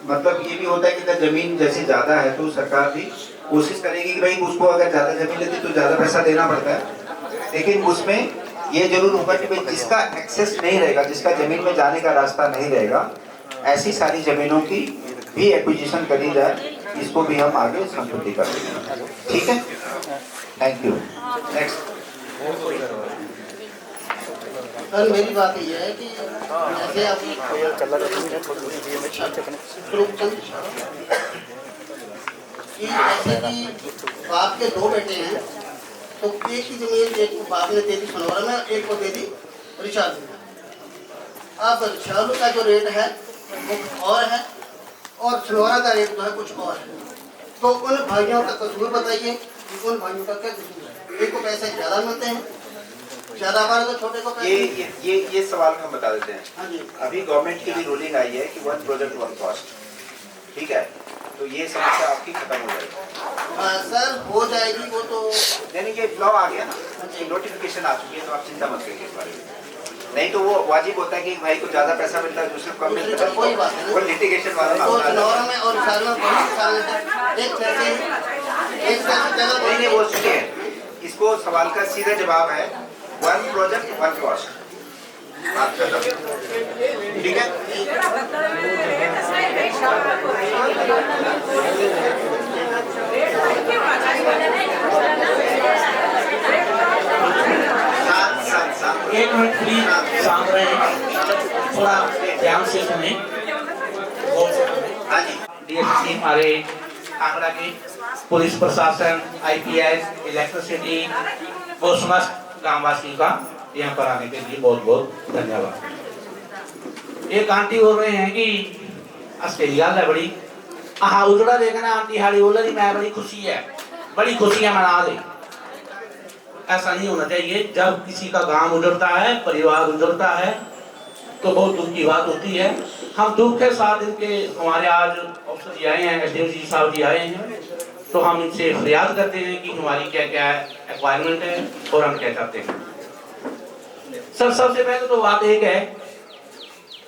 A: मतलब ये भी होता है कि अगर जमीन जैसे ज़्यादा है तो सरकार भी कोशिश करेगी कि भाई उसको अगर ज़्यादा जमीन लेती तो ज़्यादा पैसा देना पड़ता है, लेकिन उसमें ये जरूर होगा कि भाई जिसका एक्सेस नहीं रहेगा, जिसका जमीन में जाने का रास्ता नहीं रहेगा, ऐसी सारी जमीनों की भी एक्विजिशन करी जाए, इसको भी हम आगे संपूर्ति कर देंगे। ठीक है, थैंक यू। नेक्स्ट।
J: सर मेरी बात ये है कि जैसे आप कि जैसे कि बाप के 2 बेटे हैं, तो एक की जमीन एक को बाप ने दे दी सनौरा में, एक को दे दी रिचार्ज में। अब रिचार्ज का जो रेट है वो और है, और सनौरा का रेट जो है कुछ और है। तो उन भाइयों का कसूर बताइए, उन भाइयों का क्या कसूर है? एक को पैसे ज़्यादा मिलते हैं, ज़्यादा हमारे तो छोटे को पैसे।
E: ये सवाल हम बता देते हैं।
J: हाँ जी।
E: अभी गवर्नमेंट की भी रूलिंग आई है कि 1 प्रोजेक्ट 1 कॉस्ट। ठीक है, तो ये समस्या आपकी खत्म हो जाएगी।
J: सर हो जाएगी वो तो,
E: यानी ये लॉ आ गया ना, नोटिफिकेशन आ चुकी है, तो आप चिंता मत करिए इस बारे में। नहीं तो वो वाजिब होता है कि भाई को ज्यादा पैसा मिलता है, दूसरे को कम मिलता है,
J: कोई बात नहीं।
E: वो लिटिगेशन वाला
J: तो
E: मामला
J: सनौरा में और साल में बहुत साल एक पैसे जगह
E: नहीं बोल चुके हैं। इसको सवाल का सीधा जवाब है 1 प्रोजेक्ट 1 कॉस्ट। ठीक है,
K: एक मिनट प्लीज शांत रहे, थोड़ा ध्यान से सुने।
E: हाँ जी।
K: डीएसपी हमारे कांगड़ा के पुलिस प्रशासन, IPS, इलेक्ट्रिसिटी, वो समस्त ग्रामवासी का यहाँ पर आने के लिए बहुत बहुत धन्यवाद। एक आंटी बोल रहे हैं कि ऑस्ट्रेलिया है बड़ी उजड़ा देखना आंटी हाड़ी बोल रही मैं बड़ी खुशियाँ मना दे। ऐसा नहीं होना चाहिए। जब किसी का गांव उजड़ता है, परिवार उजड़ता है, तो बहुत दुख की बात होती है। हम दुख के साथ इनके हमारे आज अफसर जी आए हैं, SDO जी साहब जी आए हैं, तो हम इनसे फरियाद करते हैं कि हमारी क्या क्या रिक्वायरमेंट है और हम क्या चाहते हैं। सर सबसे पहले तो बात एक है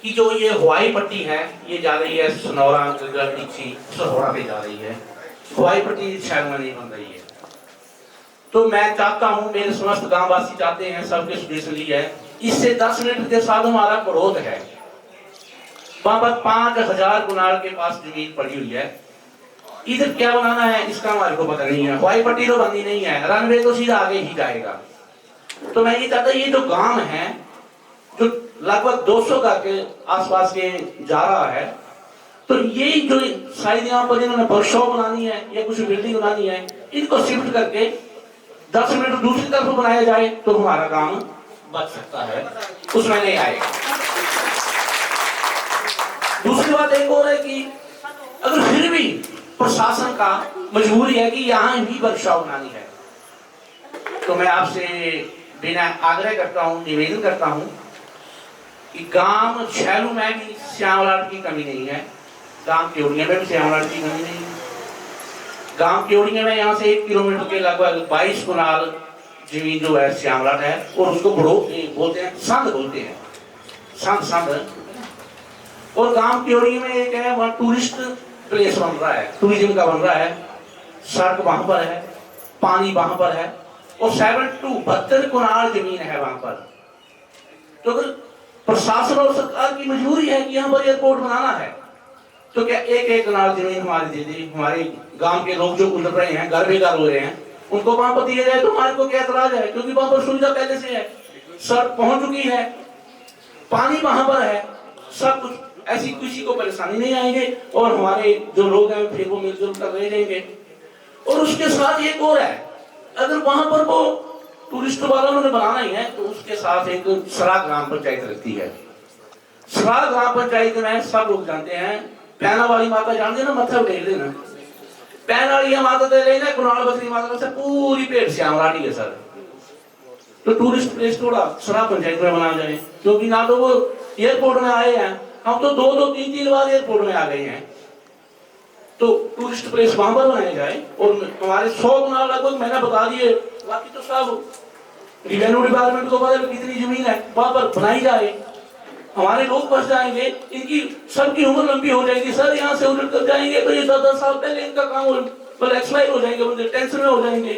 K: कि जो ये हवाई पट्टी है ये जा रही है सनौरा सनौरा पे जा रही है, हवाई पट्टी शहर में नहीं बन रही है। तो मैं चाहता हूँ, मेरे समस्त गांववासी चाहते हैं, सबके सुनेशनली है, इससे 10 मिनट के साथ हमारा विरोध है। वहां पर 5000 गुनार के पास जमीन पड़ी हुई है, इधर क्या बनाना है इसका हमारे को पता नहीं है। हवाई पट्टी तो बननी नहीं है, रनवे तो सीधा आगे ही जाएगा। तो मैं ये चाहता ये जो गांव है जो लगभग 200 का के आसपास के जा रहा है, तो ये जो शायद यहाँ पर इन्होंने वर्कशॉप बनानी है या कुछ बिल्डिंग बनानी है, इनको शिफ्ट करके 10 मीटर दूसरी तरफ बनाया जाए तो हमारा काम बच सकता है, उसमें नहीं आएगा। दूसरी बात एक और है कि अगर फिर भी प्रशासन का मजबूरी है कि यहाँ ही वर्कशॉप बनानी है, तो मैं आपसे बिना आग्रह करता हूँ, निवेदन करता हूँ कि गांव छैलू में भी श्यामलाट की कमी नहीं है, गांव केवड़िया में भी श्यामलाट की कमी नहीं है। गांव केवड़िया में यहाँ से 1 किलोमीटर के लगभग 22 कनाल जमीन जो है श्यामलाट है, और उसको बड़ो बोलते हैं, संद बोलते हैं, संद। और गांव केवड़िया में एक है वहाँ टूरिस्ट प्लेस बन रहा है, टूरिज्म का बन रहा है, सड़क वहां पर है, पानी वहां पर है, और 72 कनाल जमीन है वहां पर। तो अगर प्रशासन और सरकार की मजबूरी है कि यहाँ पर एयरपोर्ट बनाना है, तो क्या 1-1 कनाल जमीन हमारी दे दी, हमारे गांव के लोग जो उलझ रहे हैं, घर बेघर हो रहे हैं, उनको वहां पर दिया जाए तो हमारे को क्या एतराज है, क्योंकि वहां पर सुविधा पहले से है, सड़क पहुंच चुकी है, पानी वहां पर है, सब कुछ, ऐसी किसी को परेशानी नहीं आएंगे, और हमारे जो लोग हैं फिर वो मिलजुल कर रह जाएंगे। और उसके साथ एक और है, अगर वहां पर वो टूरिस्ट वालों ने बनाना ही है तो उसके साथ एक सरा ग्राम पंचायत लगती है। सरा ग्राम पंचायत में सब लोग जानते हैं, पैना वाली माता जानते ना, मत्था उठेल देना, पैना वाली माता दे लेना, कुनाल बकरी माता से पूरी पेट श्यामलाटी है सर। तो टूरिस्ट प्लेस थोड़ा सरा पंचायत में बना जाए, क्योंकि ना तो वो एयरपोर्ट में आए हैं, हम तो 2-2, 3-3 बार एयरपोर्ट में आ गए हैं, तो टूरिस्ट प्लेस वहां पर बनाया जाए। और हमारे 100 कनाल लगभग मैंने बता दिए, बाकी तो सब रेवेन्यू डिपार्टमेंट को पता है कितनी जमीन है, वहां पर बनाई जाए, हमारे लोग बच जाएंगे, इनकी सबकी उम्र लंबी हो जाएगी सर। यहाँ से उलट कर जाएंगे तो ये 10-10 साल पहले इनका काम एक्सपायर हो जाएंगे, मुझे टेंशन में हो जाएंगे।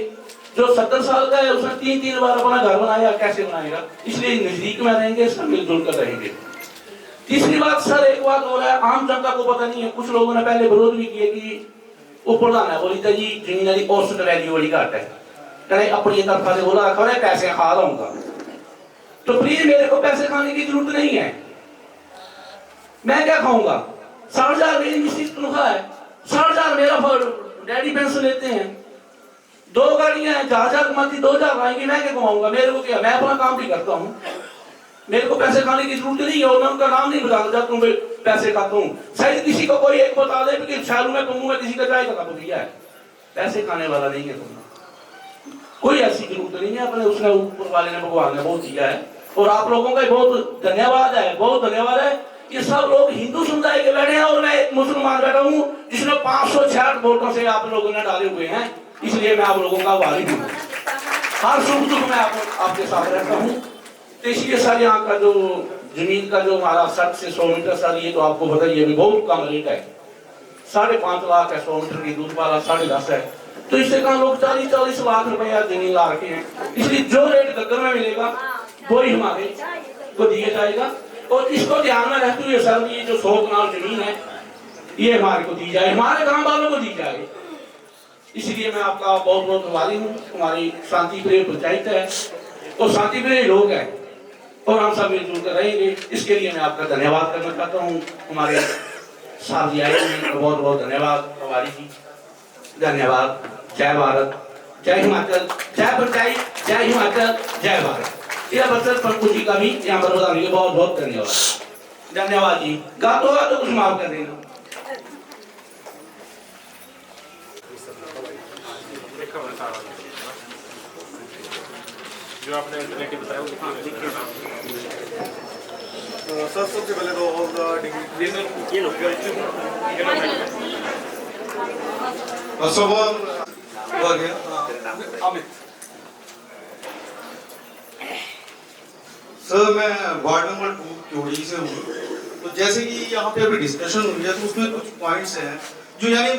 K: जो 70 साल का है उसने 3-3 बार अपना घर बनाया, कैसे बनाएगा? इसलिए नजदीक में रहेंगे, सब मिलजुल कर रहेंगे। तीसरी बात सर, एक बात हो रहा है, आम जनता को पता नहीं है, कुछ लोगों ने पहले विरोध भी किया कि वो प्रधान है बोली था जी जमीन की औसत वैल्यू बड़ी घट है, कहे अपनी तरफा से बोला खबर है पैसे खा लाऊंगा, तो प्लीज मेरे को पैसे खाने की जरूरत नहीं है, मैं क्या खाऊंगा? 60,000 मेरी निश्चित तनख्वाह है, 60,000 मेरा डैडी पेंशन लेते हैं, 2 गाड़ियां हैं, 4,000 कमाती 2,000 आएंगी, मैं क्या कमाऊंगा? मेरे को क्या, मैं अपना काम भी करता हूँ, मेरे को पैसे खाने की जरूरत नहीं है, और मैं उनका नाम नहीं बताना चाहता हूँ पैसे खाता हूँ। शायद किसी को कोई एक बता दे कि शहर में कहूँ मैं किसी का चाय का कप दिया है, पैसे खाने वाला नहीं है तुमने, कोई ऐसी जरूरत नहीं है, अपने उसने ऊपर वाले ने, भगवान ने बहुत दिया है। और आप लोगों का बहुत धन्यवाद है, बहुत धन्यवाद है। ये सब लोग हिंदू समुदाय के बैठे हैं और मैं एक मुसलमान बैठा हूँ जिसने 566 वोटों से आप लोगों ने डाले हुए हैं, इसलिए मैं आप लोगों का वारिस हूँ, हर सुख दुख में आपके साथ रहता हूँ। तो इसलिए सर यहाँ का जो जमीन का जो हमारा 60 से 100 मीटर सर, ये तो आपको बताइए भी बहुत कम रेट है, 5.5 लाख है 100 मीटर की, दूध वाला 10.5 है, तो इससे कहा लोग 40-40 लाख रुपया जमीन ला रखे हैं। इसलिए जो रेट गग्गर में मिलेगा वही हमारे को दिया जाएगा, और इसको ध्यान में रखते हुए सर ये जो 100 कनाल जमीन है ये हमारे को दी जाए, हमारे गांव वालों को दी जाए। इसलिए मैं आपका बहुत बहुत आभारी हूँ। हमारी शांति प्रिय पंचायत है और शांति प्रिय लोग हैं और हम सब मिलजुल कर रहेंगे, इसके लिए मैं आपका धन्यवाद करना चाहता हूँ। हमारे साथ आए हैं, बहुत बहुत धन्यवाद हमारी जी, धन्यवाद। जय भारत, जय हिमाचल, जय पंचायत, जय हिमाचल, जय भारत। यह बच्चन पंकु जी का भी यहाँ पर बताने के बहुत बहुत धन्यवाद। धन्यवाद जी। गा तो कुछ माफ कर देना।
B: जो आपने अल्टरनेटिव बताया वो
L: सर सबसे पहले तो ऑल द डिग्री ये लोग सर मैं वार्ड नंबर 2 क्योड़ी से हूँ। तो जैसे कि यहाँ पे अभी डिस्कशन हुई है तो उसमें कुछ पॉइंट्स हैं जो यानी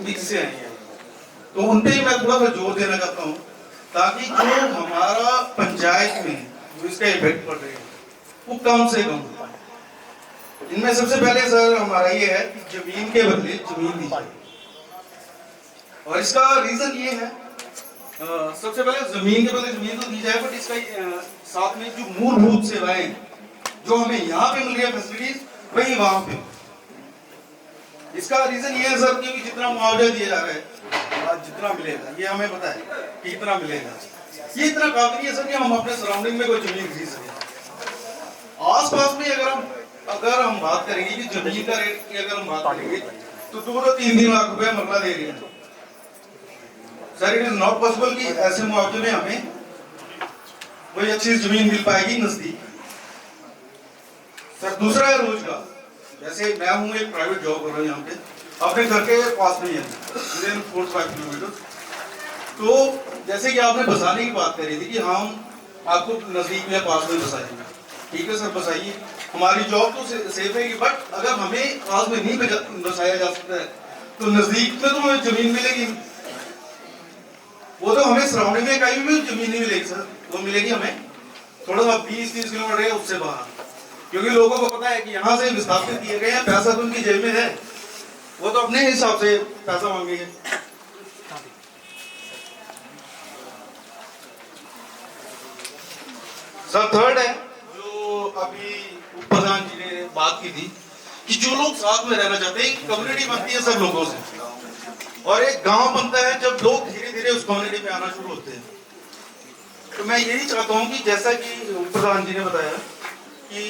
L: मिक्स से आई हैं, तो उन पे ही मैं थोड़ा सा जोर देना चाहता हूँ ताकि जो हमारा पंचायत में जो इसका इफेक्ट पड़ रही है वो कम से कम हो पाए। इनमें सबसे पहले सर हमारा ये है कि जमीन के बदले जमीन दी जाए, और इसका रीजन ये है सबसे पहले जमीन के बदले जमीन तो दी जाए, बट इसका साथ में जो मूलभूत सेवाएं जो हमें यहाँ पे मिल रही है फैसिलिटीज वही वहां पे। इसका रीजन ये है सर क्योंकि जितना मुआवजा दिया जा रहा है आज जितना मिलेगा ये हमें पता है कि इतना मिलेगा। ये इतना काफी नहीं है सर कि हम अपने सराउंडिंग में कोई जमीन खरीद सकें। आसपास में अगर हम बात करेंगे कि जमीन का रेट की अगर हम बात करेंगे तो 2-3 लाख रुपए मरला दे रही है sir. It is not possible कि ऐसे मुआवजे में हमें कोई अच्छी जमीन मिल पाएगी नजदीक। सर दूसरा है रोजगार। जैसे मैं हूँ एक प्राइवेट जॉब कर रहा हूँ यहाँ पे, अपने घर के पास में ही है, 4-5 किलोमीटर। तो जैसे कि आपने बसाने की बात करी थी कि हम आपको नजदीक में पास में बसाएंगे, ठीक है सर बसाइए, हमारी जॉब तो सेफ है। बट अगर हमें पास में नहीं बसाया जा सकता है तो नजदीक में तो हमें जमीन मिलेगी, वो तो हमें सराउंडिंग में कहीं भी जमीन नहीं मिलेगी सर। वो मिलेगी हमें थोड़ा सा 20-30 किलोमीटर है उससे बाहर, क्योंकि लोगों को पता है कि यहाँ से विस्थापित किए गए हैं, पैसा तो उनकी जेब में है, वो तो अपने हिसाब से पैसा मांगेंगे। सर थर्ड है जो अभी प्रधान जी ने बात की थी कि जो लोग साथ में रहना चाहते हैं, कम्युनिटी बनती है सब लोगों से, और एक गांव बनता है जब लोग धीरे धीरे उस कम्युनिटी में आना शुरू होते हैं। तो मैं यही चाहता हूं कि जैसा कि प्रधान जी ने बताया कि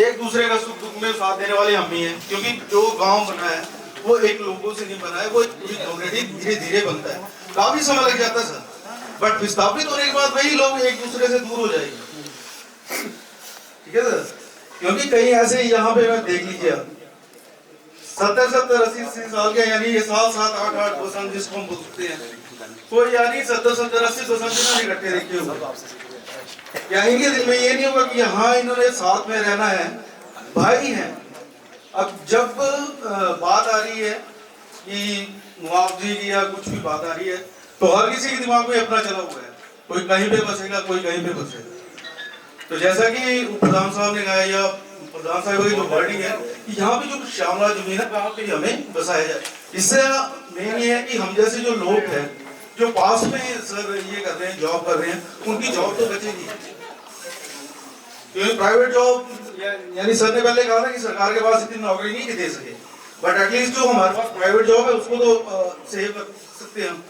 L: एक दूसरे का सुख दुख में साथ देने वाले हम ही हैं, क्योंकि जो गांव बना है वो एक लोगों से नहीं बना है, वो पूरी कम्युनिटी धीरे धीरे बनता है। काफी समय लग जाता है सर, बट विस्थापित होने के बाद वही लोग एक दूसरे से दूर हो जाएंगे, ठीक है सर। क्योंकि कहीं ऐसे यहाँ पे मैं देख लीजिए 70-70, 80-80 साल के, यानी ये 7-7, 8-8% जिसको हम बोलते हैं, कोई यानी 70-70, 80% इकट्ठे देखे होंगे। या इनके दिल में ये नहीं होगा कि हाँ इन्होंने साथ में रहना है, भाई हैं। अब जब बात आ रही है कि मुआवजे की या कुछ भी बात आ रही है तो हर किसी के दिमाग में अपना चला हुआ है, कोई कहीं पे बसेगा, कोई कहीं पे बसेगा। तो जैसा कि प्रधान साहब ने कहा या प्रधान साहब की जो वर्डिंग है कि यहाँ पे जो श्यामला जमीन है वहाँ पे हमें बसाया जाए। इससे मेन ये है कि हम जैसे जो लोग हैं जो पास में सर ये कर रहे हैं, जॉब कर रहे हैं, उनकी जॉब तो बचेगी, क्योंकि प्राइवेट जॉब यानी सर ने पहले कहा था कि सरकार के पास इतनी नौकरी नहीं दे सके, बट एटलीस्ट जो हमारे पास प्राइवेट जॉब है उसको तो सेव कर सकते हैं हम।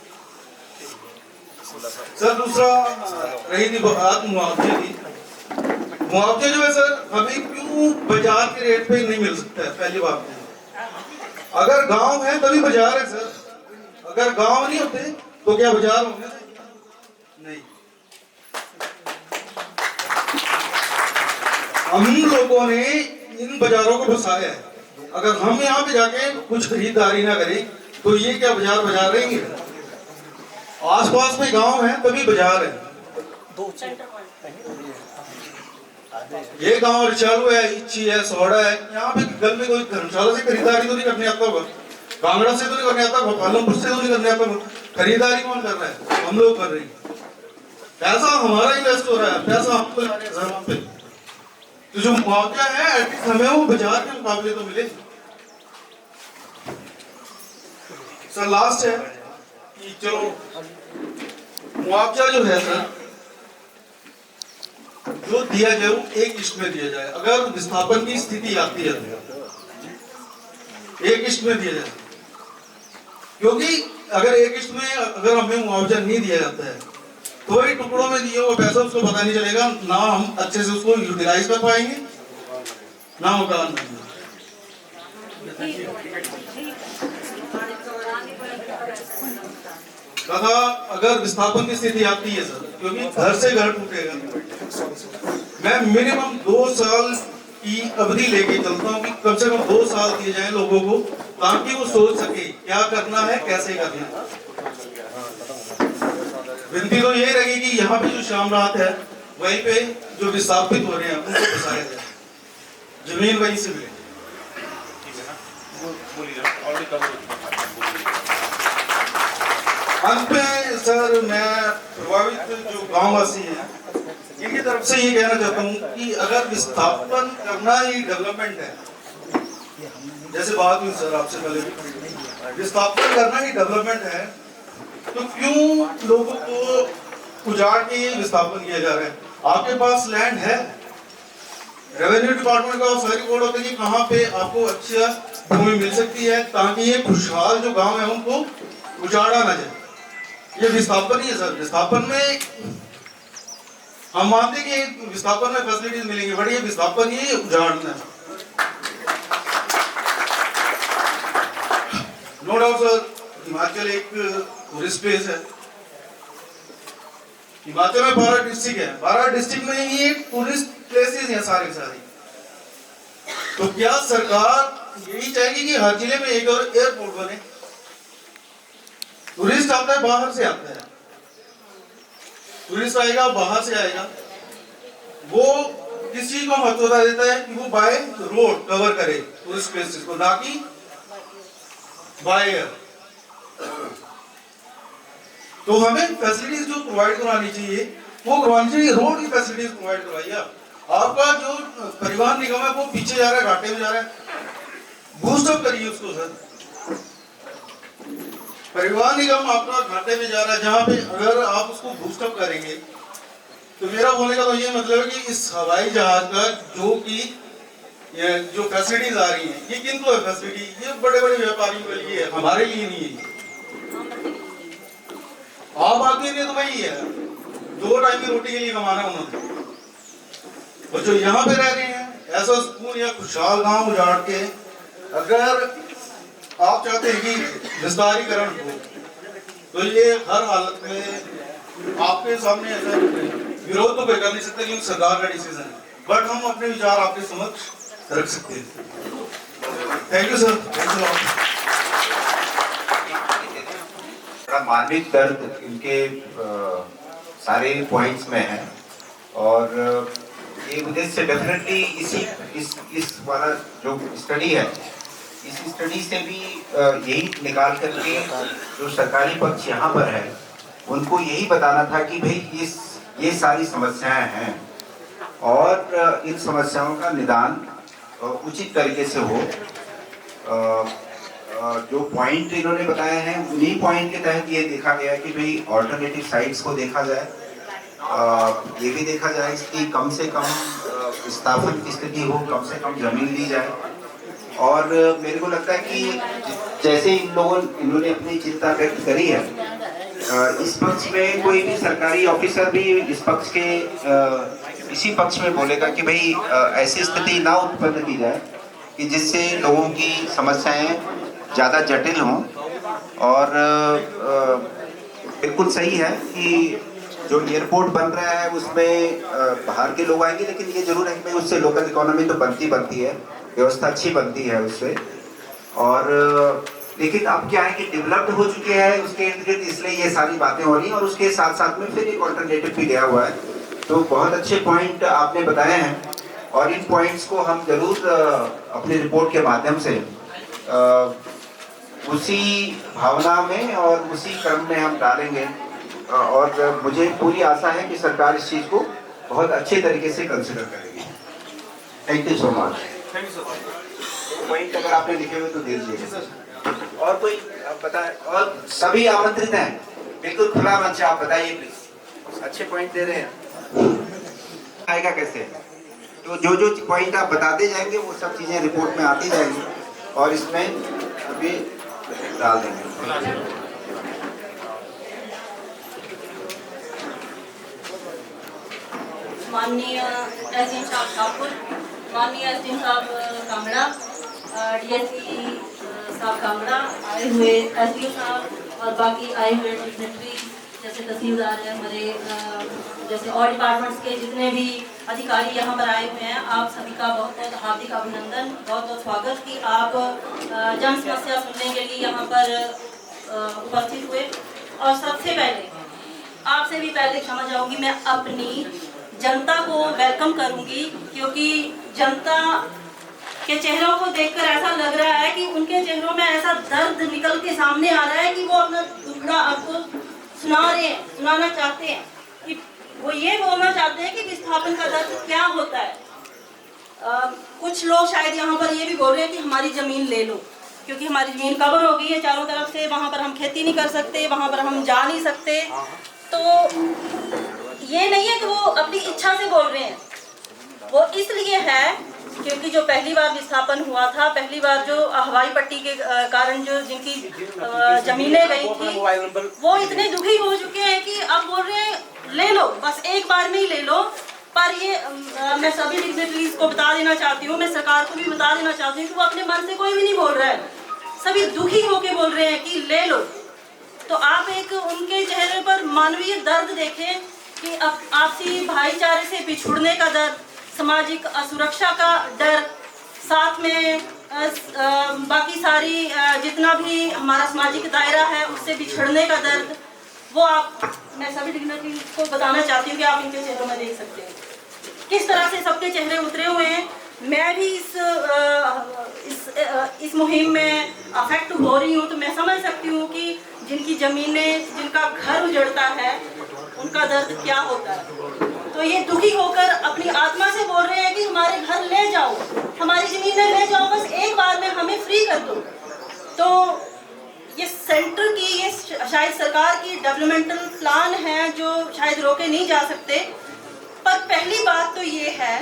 L: सर दूसरा रही थी बात मुआवजे की। मुआवजे जो है सर हमें क्यों बाजार के रेट पे नहीं मिल सकता है? पहली बात है, अगर गांव है तभी बाजार है सर, अगर गांव नहीं होते तो क्या बाजार होंगे? नहीं। हम लोगों ने इन बाजारों को बसाया है, अगर हम यहाँ पे जाके कुछ खरीदारी ना करें तो ये क्या बाजार रहेंगे? आसपास में गांव है तभी बाजार है। ये गांव रिचालू है, इच्ची है, सोड़ा है, यहाँ पे घर में कोई धर्मशाला से खरीदारी तो नहीं करने आता होगा, कांगड़ा से तो नहीं करने आता, पालमपुर से तो नहीं करने आता। खरीदारी कौन कर रहा है? हम लोग कर रहे हैं। पैसा हमारा इन्वेस्ट हो रहा है, पैसा हमको वहाँ पे। तो जो मुआवजा है एटलीस्ट हमें वो बाजार के मुकाबले तो मिले। सर लास्ट है कि चलो मुआवजा जो है सर जो दिया जाए वो एक किस्त में दिया जाए। अगर विस्थापन की स्थिति आती है एक किस्त में दिया जाए, क्योंकि अगर एक किस्त में अगर हमें मुआवजा नहीं दिया जाता है तो वही टुकड़ों में दिया हुआ पैसा उसको पता नहीं चलेगा, ना हम अच्छे से उसको यूटिलाइज कर पाएंगे, ना मकान बनेगा। तथा अगर विस्थापन की स्थिति आती है सर, क्योंकि घर से घर टूटेगा, मैं मिनिमम 2 साल की अवधि लेके चलता हूँ कि कम से कम 2 साल दिए जाएं लोगों को, ताकि वो सोच सके क्या करना है, कैसे करना है। विनती तो ये रहेगी कि यहाँ पे जो श्यामनाथ है वहीं पे जो विस्थापित हो रहे हैं उनको बसाया जाए, जमीन वहीं से मिले। अंत में सर मैं प्रभावित जो गांववासी हैं इनकी तरफ से ये कहना चाहता हूँ कि अगर विस्थापन करना ही डेवलपमेंट है, जैसे बात हुई सर आपसे पहले भी, विस्थापन करना ही डेवलपमेंट है, तो क्यों लोगों को उजाड़ के विस्थापन किया जा रहा है? आपके पास लैंड है, रेवेन्यू डिपार्टमेंट का सारी बोर्ड होता है कि कहाँ पे आपको अच्छा भूमि मिल सकती है, ताकि ये खुशहाल जो गांव है उनको उजाड़ा ना जाए, ये विस्थापन ही है सर। विस्थापन में हम मानते कि विस्थापन में फैसिलिटीज मिलेंगी, बट ये विस्थापन ही उजाड़ना है। नो डाउट सर, हिमाचल एक टूरिस्ट प्लेस है। हिमाचल में 12 डिस्ट्रिक्ट है, 12 डिस्ट्रिक्ट में ही टूरिस्ट प्लेसेस हैं सारे सारे। तो क्या सरकार यही चाहेगी कि हर जिले में एक और एयरपोर्ट बने? टूरिस्ट आता है, बाहर से आता है, टूरिस्ट आएगा बाहर से आएगा, वो किस चीज को महत्वता देता है कि वो बाय रोड कवर करे टूरिस्ट प्लेसेस को, ना कि बाय एयर। तो हमें फैसिलिटीज जो प्रोवाइड करानी चाहिए वो करवानी चाहिए, रोड की फैसिलिटीज प्रोवाइड करवाइए। आपका जो परिवहन निगम है वो पीछे जा रहा है, घाटे में जा रहा है, बूस्ट अप करिए उसको सर। परिवहन निगम आपका घाटे में जा रहा है, जहां पे अगर आप उसको बूस्ट अप करेंगे तो मेरा बोलने का तो ये मतलब है कि इस हवाई जहाज का जो कि जो फैसिलिटीज आ रही हैं, ये किनको है फैसिलिटी? ये बड़े बड़े व्यापारियों के लिए है, हमारे लिए नहीं है। आम आदमी ने तो वही है, 2 टाइम की रोटी के लिए कमाना उन्होंने। और जो यहाँ पे रह रहे हैं, ऐसा सुकून या खुशहाल गांव उजाड़ के अगर आप चाहते हैं कि विस्तारीकरण हो, तो ये हर हालत में आपके सामने ऐसा विरोध तो कोई कर नहीं सकता क्योंकि सरकार का डिसीजन है, बट हम अपने विचार आपके समक्ष रख सकते हैं। Thank you sir, thanks a lot.
E: बड़ा मानविक दर्द इनके सारे पॉइंट्स में है, और ये उद्देश्य डेफिनेटली इस वाला जो स्टडी है, इस स्टडी से भी यही निकाल करके जो सरकारी पक्ष यहाँ पर है उनको यही बताना था कि भाई ये सारी समस्याएं हैं और इन समस्याओं का निदान उचित तरीके से हो। जो पॉइंट इन्होंने बताए हैं उन्हीं पॉइंट के तहत ये देखा गया कि भाई ऑल्टरनेटिव साइट्स को देखा जाए, ये भी देखा जाए कि कम से कम विस्थापन की स्थिति हो, कम से कम जमीन ली जाए। और मेरे को लगता है कि जैसे इन्होंने अपनी चिंता व्यक्त करी है, इस पक्ष में कोई भी सरकारी ऑफिसर भी इस पक्ष के इसी पक्ष में बोलेगा कि भाई ऐसी स्थिति ना उत्पन्न की जाए कि जिससे लोगों की समस्याएं ज़्यादा जटिल हों। और बिल्कुल सही है कि जो एयरपोर्ट बन रहा है उसमें बाहर के लोग आएंगे, लेकिन ये जरूर है कि भाई उससे लोकल इकोनॉमी तो बनती है, व्यवस्था अच्छी बनती है उससे। और लेकिन अब क्या है कि डेवलप्ड हो चुके हैं उसके इर्द गिर्द, इसलिए ये सारी बातें हो रही हैं। और उसके साथ साथ में फिर एक ऑल्टरनेटिव भी गया हुआ है। तो बहुत अच्छे पॉइंट आपने बताए हैं और इन पॉइंट्स को हम जरूर अपनी रिपोर्ट के माध्यम से उसी भावना में और उसी क्रम में हम डालेंगे। और मुझे पूरी आशा है कि सरकार इस चीज़ को बहुत अच्छे तरीके से कंसिडर करेगी। Thank you so much. Point अगर आपने लिखे हुए तो दे दीजिए। और कोई बताए? और सभी आमंत्रित हैं, बिल्कुल खुला मंच है, आप बताइए प्लीज। अच्छे पॉइंट दे रहे हैं, आएगा कैसे? तो जो पॉइंट आप बताते जाएंगे वो सब चीजें रिपोर्ट में आती जाएंगी और इसमें अभी डाल देंगे।
G: माननीय एसडीएम साहब ठाकुर, माननीय एसडीएम साहब कांगड़ा, डीएसपी साहब कांगड़ा, आए हुए एसडीओ साहब और बाकी आए हुए डिग्नेटरी जैसे तहसीलदार है हमारे, जैसे और डिपार्टमेंट्स के जितने भी अधिकारी यहाँ पर आए हुए हैं, आप सभी का बहुत बहुत हार्दिक अभिनंदन, बहुत बहुत स्वागत कि आप जन समस्या सुनने के लिए यहाँ पर उपस्थित हुए। और सबसे पहले आपसे भी पहले क्षमा चाहूँगी, मैं अपनी जनता को वेलकम करूँगी क्योंकि जनता के चेहरों को देखकर ऐसा लग रहा है कि उनके चेहरों में ऐसा दर्द निकल के सामने आ रहा है कि वो अपना दुखड़ा आपको सुनाना चाहते हैं, कि वो ये बोलना चाहते हैं कि विस्थापन का दर्द क्या होता है। कुछ लोग शायद यहाँ पर ये भी बोल रहे हैं कि हमारी ज़मीन ले लो, क्योंकि हमारी ज़मीन कवर हो गई है चारों तरफ से, वहाँ पर हम खेती नहीं कर सकते, वहाँ पर हम जा नहीं सकते। तो ये नहीं है कि वो अपनी इच्छा से बोल रहे हैं, वो इसलिए है क्योंकि जो पहली बार विस्थापन हुआ था, पहली बार जो हवाई पट्टी के कारण जो जिनकी जमीनें गई थी, वो इतने दुखी हो चुके हैं कि अब बोल रहे हैं ले लो, बस एक बार में ही ले लो। पर ये मैं सभी डिग्नेटरीज को बता देना चाहती हूँ, मैं सरकार को भी बता देना चाहती हूँ कि वो अपने मन से कोई भी नहीं बोल रहा है, सभी दुखी होके बोल रहे हैं कि ले लो। तो आप एक उनके चेहरे पर मानवीय दर्द देखें कि आपसी भाईचारे से बिछुड़ने का दर्द, सामाजिक असुरक्षा का डर, साथ में बाकी सारी जितना भी हमारा सामाजिक दायरा है उससे बिछड़ने का दर्द, वो आप मैं सभी डिग्निटरी को बताना चाहती हूँ कि आप इनके चेहरों में देख सकते हैं किस तरह से सबके चेहरे उतरे हुए हैं। मैं भी इस मुहिम में अफेक्ट हो रही हूँ, तो मैं समझ सकती हूँ कि जिनकी ज़मीनें, जिनका घर उजड़ता है, उनका दर्द क्या होता है। तो ये दुखी होकर अपनी आत्मा से बोल रहे हैं कि हमारे घर ले जाओ, हमारी ज़मीनें ले जाओ, बस एक बार में हमें फ्री कर दो। तो ये सेंटर की, ये शायद सरकार की डेवलपमेंटल प्लान है जो शायद रोके नहीं जा सकते। पर पहली बात तो ये है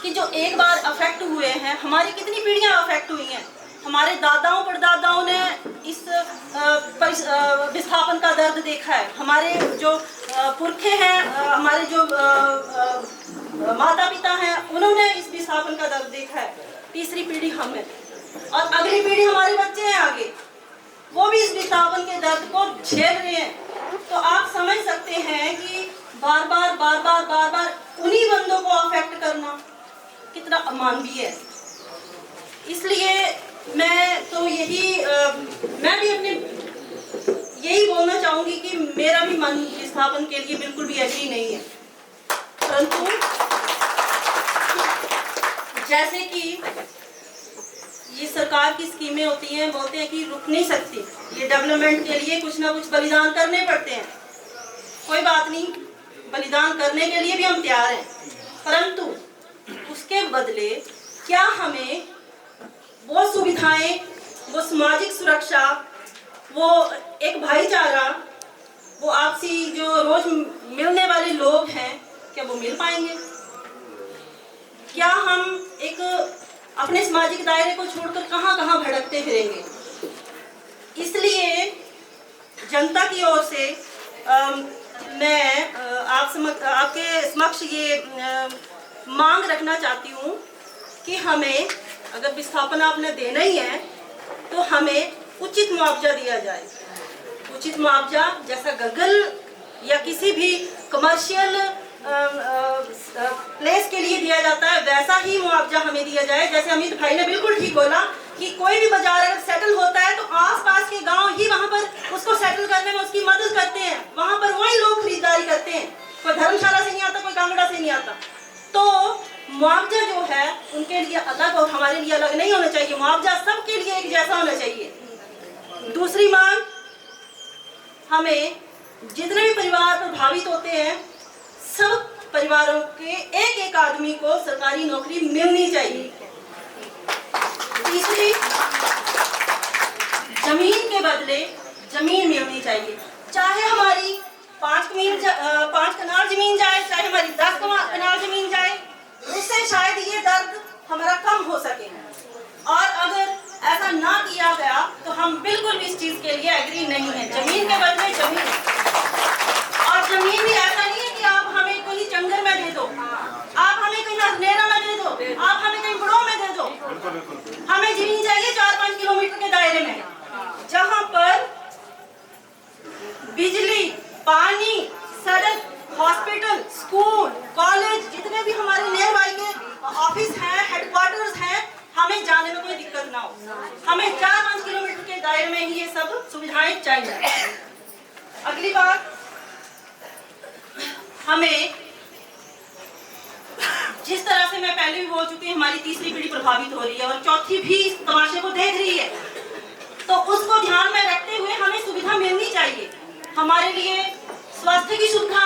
G: कि जो एक बार अफेक्ट हुए हैं, हमारी कितनी पीढ़ियां अफेक्ट हुई हैं। हमारे दादाओं परदादाओं ने इस विस्थापन का दर्द देखा है, हमारे जो पुरखे हैं, हमारे जो माता पिता हैं, उन्होंने इस विस्थापन का दर्द देखा है। तीसरी पीढ़ी हम है और अगली पीढ़ी हमारे बच्चे हैं आगे, वो भी इस विस्थापन के दर्द को झेल रहे हैं। तो आप समझ सकते हैं कि बार बार उन्हीं बंदों को अफेक्ट करना कितना अमानवीय है। इसलिए मैं तो मैं भी अपने यही बोलना चाहूंगी कि मेरा भी मन विस्थापन के लिए बिल्कुल भी एग्री नहीं है, परंतु जैसे कि ये सरकार की स्कीमें होती हैं, बोलते हैं कि रुक नहीं सकती, ये डेवलपमेंट के लिए कुछ ना कुछ बलिदान करने पड़ते हैं। कोई बात नहीं, बलिदान करने के लिए भी हम तैयार हैं, परंतु उसके बदले क्या हमें वो सुविधाएं, वो सामाजिक सुरक्षा, वो एक भाईचारा, वो आपसी जो रोज मिलने वाले लोग हैं, क्या वो मिल पाएंगे? क्या हम एक अपने सामाजिक दायरे को छोड़कर कहां भटकते फिरेंगे? इसलिए जनता की ओर से मैं आपके समक्ष ये मांग रखना चाहती हूँ कि हमें, अगर विस्थापन आपने देना ही है तो हमें उचित मुआवजा दिया जाए। उचित मुआवजा जैसा गगल या किसी भी कमर्शियल प्लेस के लिए दिया जाता है, वैसा ही मुआवजा हमें दिया जाए। जैसे अमित भाई ने बिल्कुल ठीक बोला कि कोई भी बाजार अगर सेटल होता है तो आसपास के गांव ही वहां पर उसको सेटल करने में उसकी मदद करते हैं, वहां पर वही लोग खरीदारी करते हैं, कोई धर्मशाला से नहीं आता, कोई कांगड़ा से नहीं आता। तो मुआवजा जो है उनके लिए अलग और हमारे लिए अलग नहीं होना चाहिए, मुआवजा सबके लिए एक जैसा होना चाहिए। दूसरी मांग, हमें जितने भी परिवार प्रभावित होते हैं, सब परिवारों के एक एक आदमी को सरकारी नौकरी मिलनी चाहिए। तीसरी, जमीन के बदले जमीन मिलनी चाहिए, चाहे हमारी 5 कनाल जमीन जाए, चाहे हमारी 10 कनाल जमीन जाए, उससे शायद ये दर्द हमारा कम हो सके। और अगर ऐसा ना किया गया तो हम बिल्कुल भी इस चीज के लिए एग्री नहीं है। जमीन के बदले जमीन, और जमीन भी ऐसा नहीं है कि आप हमें कोई जंगल में दे दो, आप हमें कहीं हरनेरा में दे दो, आप हमें कहीं बड़ों में दे दो। हमें जमीन चाहिए 4-5 किलोमीटर के दायरे में, जहां पर बिजली, पानी, सड़क, हॉस्पिटल, स्कूल, कॉलेज, जितने भी हमारे नियर बाई के ऑफिस हैं, हेडक्वार्टर्स हैं, हमें जाने में कोई दिक्कत ना हो। हमें 4-5 किलोमीटर के दायरे में ही ये सब सुविधाएं चाहिए। अगली बात, हमें जिस तरह से मैं पहले भी बोल चुकी हूँ, हमारी तीसरी पीढ़ी प्रभावित हो रही है और चौथी भी इस तमाशे को देख रही है, तो उसको ध्यान में रखते हुए हमें सुविधा मिलनी चाहिए। हमारे लिए स्वास्थ्य की सुविधा,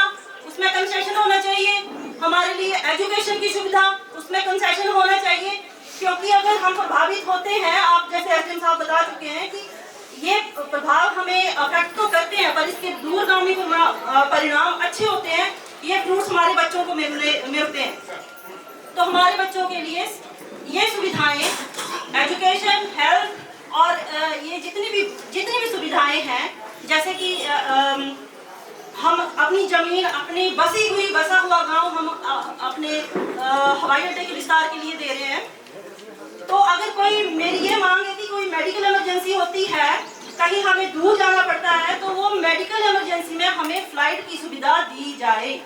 G: उसमें कंसेशन होना चाहिए। हमारे लिए एजुकेशन की सुविधा, उसमें कंसेशन होना चाहिए। क्योंकि अगर हम प्रभावित होते हैं, आप जैसे एसडीएम साहब बता चुके हैं कि ये प्रभाव हमें अफेक्ट तो करते हैं, पर इसके दूरगामी परिणाम अच्छे होते हैं। ये फ्रूट्स हमारे बच्चों को मिलते हैं। तो हमारे बच्चों के लिए ये सुविधाएं, एजुकेशन, हेल्थ और ये जितनी भी सुविधाएं हैं, जैसे कि हम अपनी ज़मीन, अपनी बसा हुआ गांव हम अपने हवाई अड्डे के विस्तार के लिए दे रहे हैं। तो अगर कोई, मेरी ये मांग है कि कोई मेडिकल इमरजेंसी होती है, कहीं हमें दूर जाना पड़ता है, तो वो मेडिकल इमरजेंसी में हमें फ्लाइट की सुविधा दी जाए।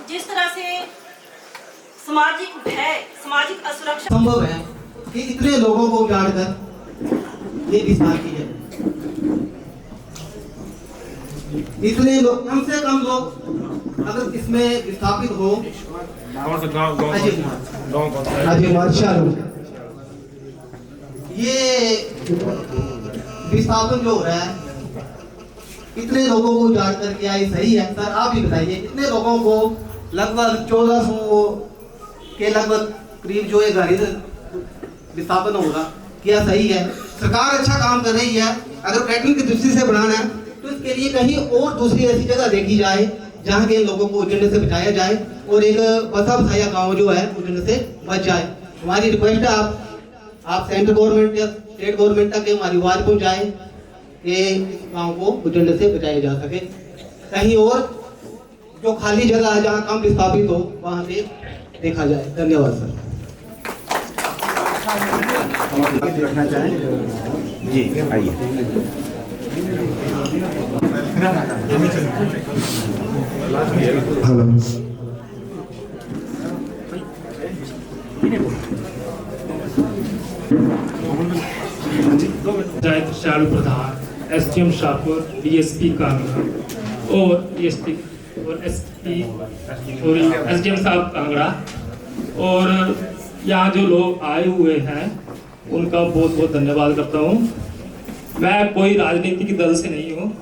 G: जिस तरह से सामाजिक भय, सामाजिक असुरक्षा
J: संभव है कि इतने लोगों को उजाड़ कर ये विस्तार की जाए। इतने लोग, कम से कम लोग अगर इसमें विस्थापित हो, ये विस्थापन जो हो रहा है, इतने लोगों को उजाड़ कर क्या ये सही है? सर आप ही बताइए, इतने लोगों को लगभग 1400 के लगभग करीब जो ये घर विस्थापन होगा, क्या सही है? सरकार अच्छा काम कर रही है, अगर प्रैक्टिकल की दृष्टि से बनाना है तो इसके लिए कहीं और दूसरी ऐसी जगह देखी जाए जहाँ के लोगों को उजड़ने से बचाया जाए और एक बसा बसाया गाँव जो है उजड़ने से बच जाए। हमारी रिक्वेस्ट है आप सेंट्रल गवर्नमेंट या स्टेट गवर्नमेंट तक हमारी आवाज पहुँचाए कि इस गाँव को उजड़ने से बचाया जा सके। कहीं और जो खाली जगह है जहाँ कम विस्थापित हो वहाँ से देखा जाए। धन्यवाद सर।
E: रखना चाहें जी, आइए।
M: पंचायत चालू प्रधान, SDM शाहपुर, DSP कांगड़ा और DSP और SP और SDM साहब कांगड़ा और यहाँ जो लोग आए हुए हैं उनका बहुत बहुत धन्यवाद करता हूँ। मैं कोई राजनीतिक दल से नहीं हूँ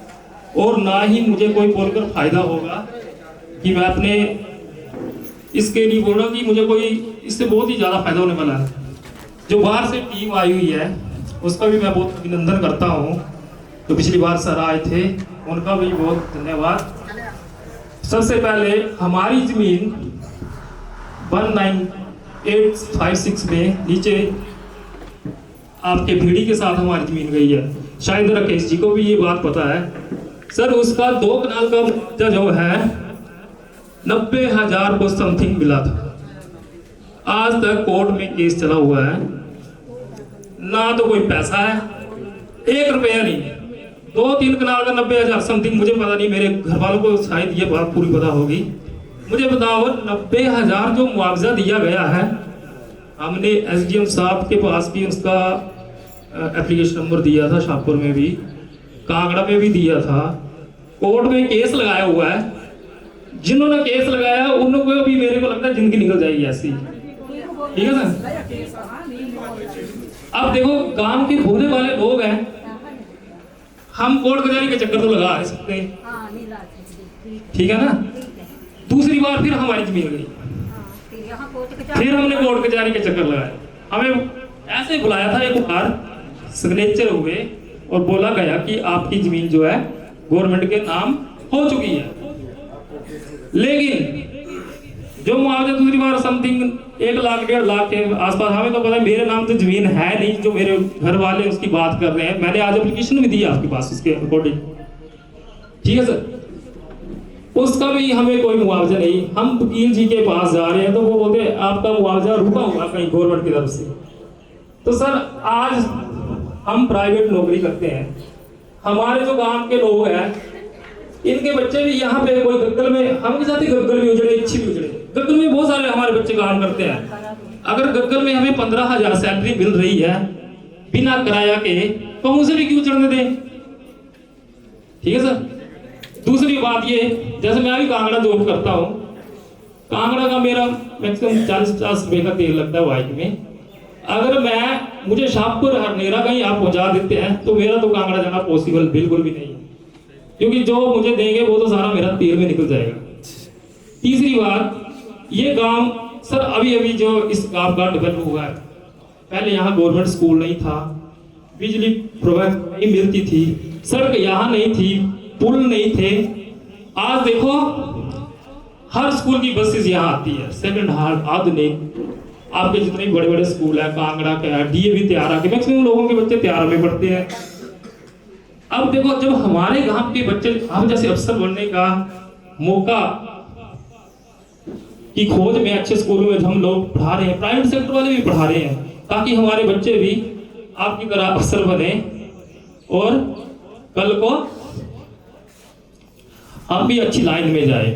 M: और ना ही मुझे कोई बोलकर फायदा होगा कि मैं अपने इसके लिए बोल रहा हूँ कि मुझे कोई इससे बहुत ही ज़्यादा फायदा होने वाला है। जो बाहर से टीम आई हुई है उसका भी मैं बहुत अभिनंदन करता हूँ। जो पिछली बार सर आए थे उनका भी बहुत धन्यवाद। सबसे पहले हमारी ज़मीन 19856 में नीचे आपके भीड़ी के साथ हमारी ज़मीन गई है। शायद राकेश जी को भी ये बात पता है। सर उसका 2 कनाल का मुआवजा जो है 90,000 को समथिंग मिला था। आज तक कोर्ट में केस चला हुआ है, ना तो कोई पैसा है, 1 रुपया नहीं। 2-3 कनाल का 90,000 समथिंग, मुझे पता नहीं, मेरे घर वालों को शायद ये बात पूरी पता होगी। मुझे बताओ 90,000 जो मुआवजा दिया गया है, हमने SDM साहब के पास भी उसका एप्लीकेशन नंबर दिया था, शाहपुर में भी, कांगड़ा में भी दिया था, कोर्ट में केस लगाया हुआ है। जिन्होंने केस लगाया उनको भी मेरे को लगता है जिंदगी निकल जाएगी ऐसी, ठीक है ना। अब देखो गांव के होने वाले लोग हैं, हम कोर्ट कचहरी के चक्कर तो लगा नहीं सकते, ठीक है ना। दूसरी बार फिर हमारी जमीन गई, फिर हमने कोर्ट कचहरी के चक्कर लगाए। हमें ऐसे बुलाया था एक बार, सिग्नेचर हुए और बोला गया कि आपकी जमीन जो है गवर्नमेंट के नाम हो चुकी है। लेकिन जो मुआवजा दूसरी बार समथिंग 1 लाख 1.5 लाख के आसपास, हमें तो पता है मेरे नाम तो जमीन है नहीं, जो मेरे घर वाले उसकी बात कर रहे हैं। मैंने आज एप्लीकेशन भी दी आपके पास उसके अकॉर्डिंग, ठीक है सर। उसका भी हमें कोई मुआवजा नहीं। हम वकील जी के पास जा रहे हैं तो वो बोलते हैं आपका मुआवजा रुका हुआ कहीं गवर्नमेंट की तरफ से। तो सर आज हम प्राइवेट नौकरी करते हैं, हमारे जो गांव के लोग हैं इनके बच्चे भी यहाँ पे कोई गग्गल में, हम के साथ ही गग्गल में उजड़े, इच्छी भी उजड़े। गग्गल में बहुत सारे हमारे बच्चे काम करते हैं। अगर गग्गल में हमें 15,000 सैलरी मिल रही है बिना किराया के, तो हम उसे भी क्यों चढ़ने दें, ठीक है सर। दूसरी बात ये, जैसे मैं अभी कांगड़ा जॉब करता हूँ, कांगड़ा का मेरा मैक्सिमम 40-50 रुपये का तेल लगता है बाइक में। अगर मुझे शाहपुर हरनेरा कहीं आप पहुंचा देते हैं तो मेरा तो कांगड़ा जाना पॉसिबल बिल्कुल भी नहीं, क्योंकि जो मुझे देंगे वो तो सारा मेरा तेल में निकल जाएगा। तीसरी बात, ये गांव सर अभी जो इस गांव का डेवलप हुआ है, पहले यहाँ गवर्नमेंट स्कूल नहीं था, बिजली प्रोवाइड नहीं मिलती थी, सड़क यहाँ नहीं थी, पुल नहीं थे, आज देखो हर स्कूल की बसेस यहाँ आती है, सेकंड हैंड आधुनिक। आपके जितने बड़े बड़े स्कूल है, कांगड़ा का है, डीएवी त्यारा के, मैक्सिमम लोगों के बच्चे त्यारा में पढ़ते हैं। अब देखो जब हमारे गांव के बच्चे हम जैसे अफसर बनने का मौका की खोज में अच्छे स्कूलों में हम लोग पढ़ा रहे हैं, प्राइवेट सेक्टर वाले भी पढ़ा रहे हैं, ताकि हमारे बच्चे भी आपकी तरह अफसर बने और कल को हम भी अच्छी लाइन में जाए।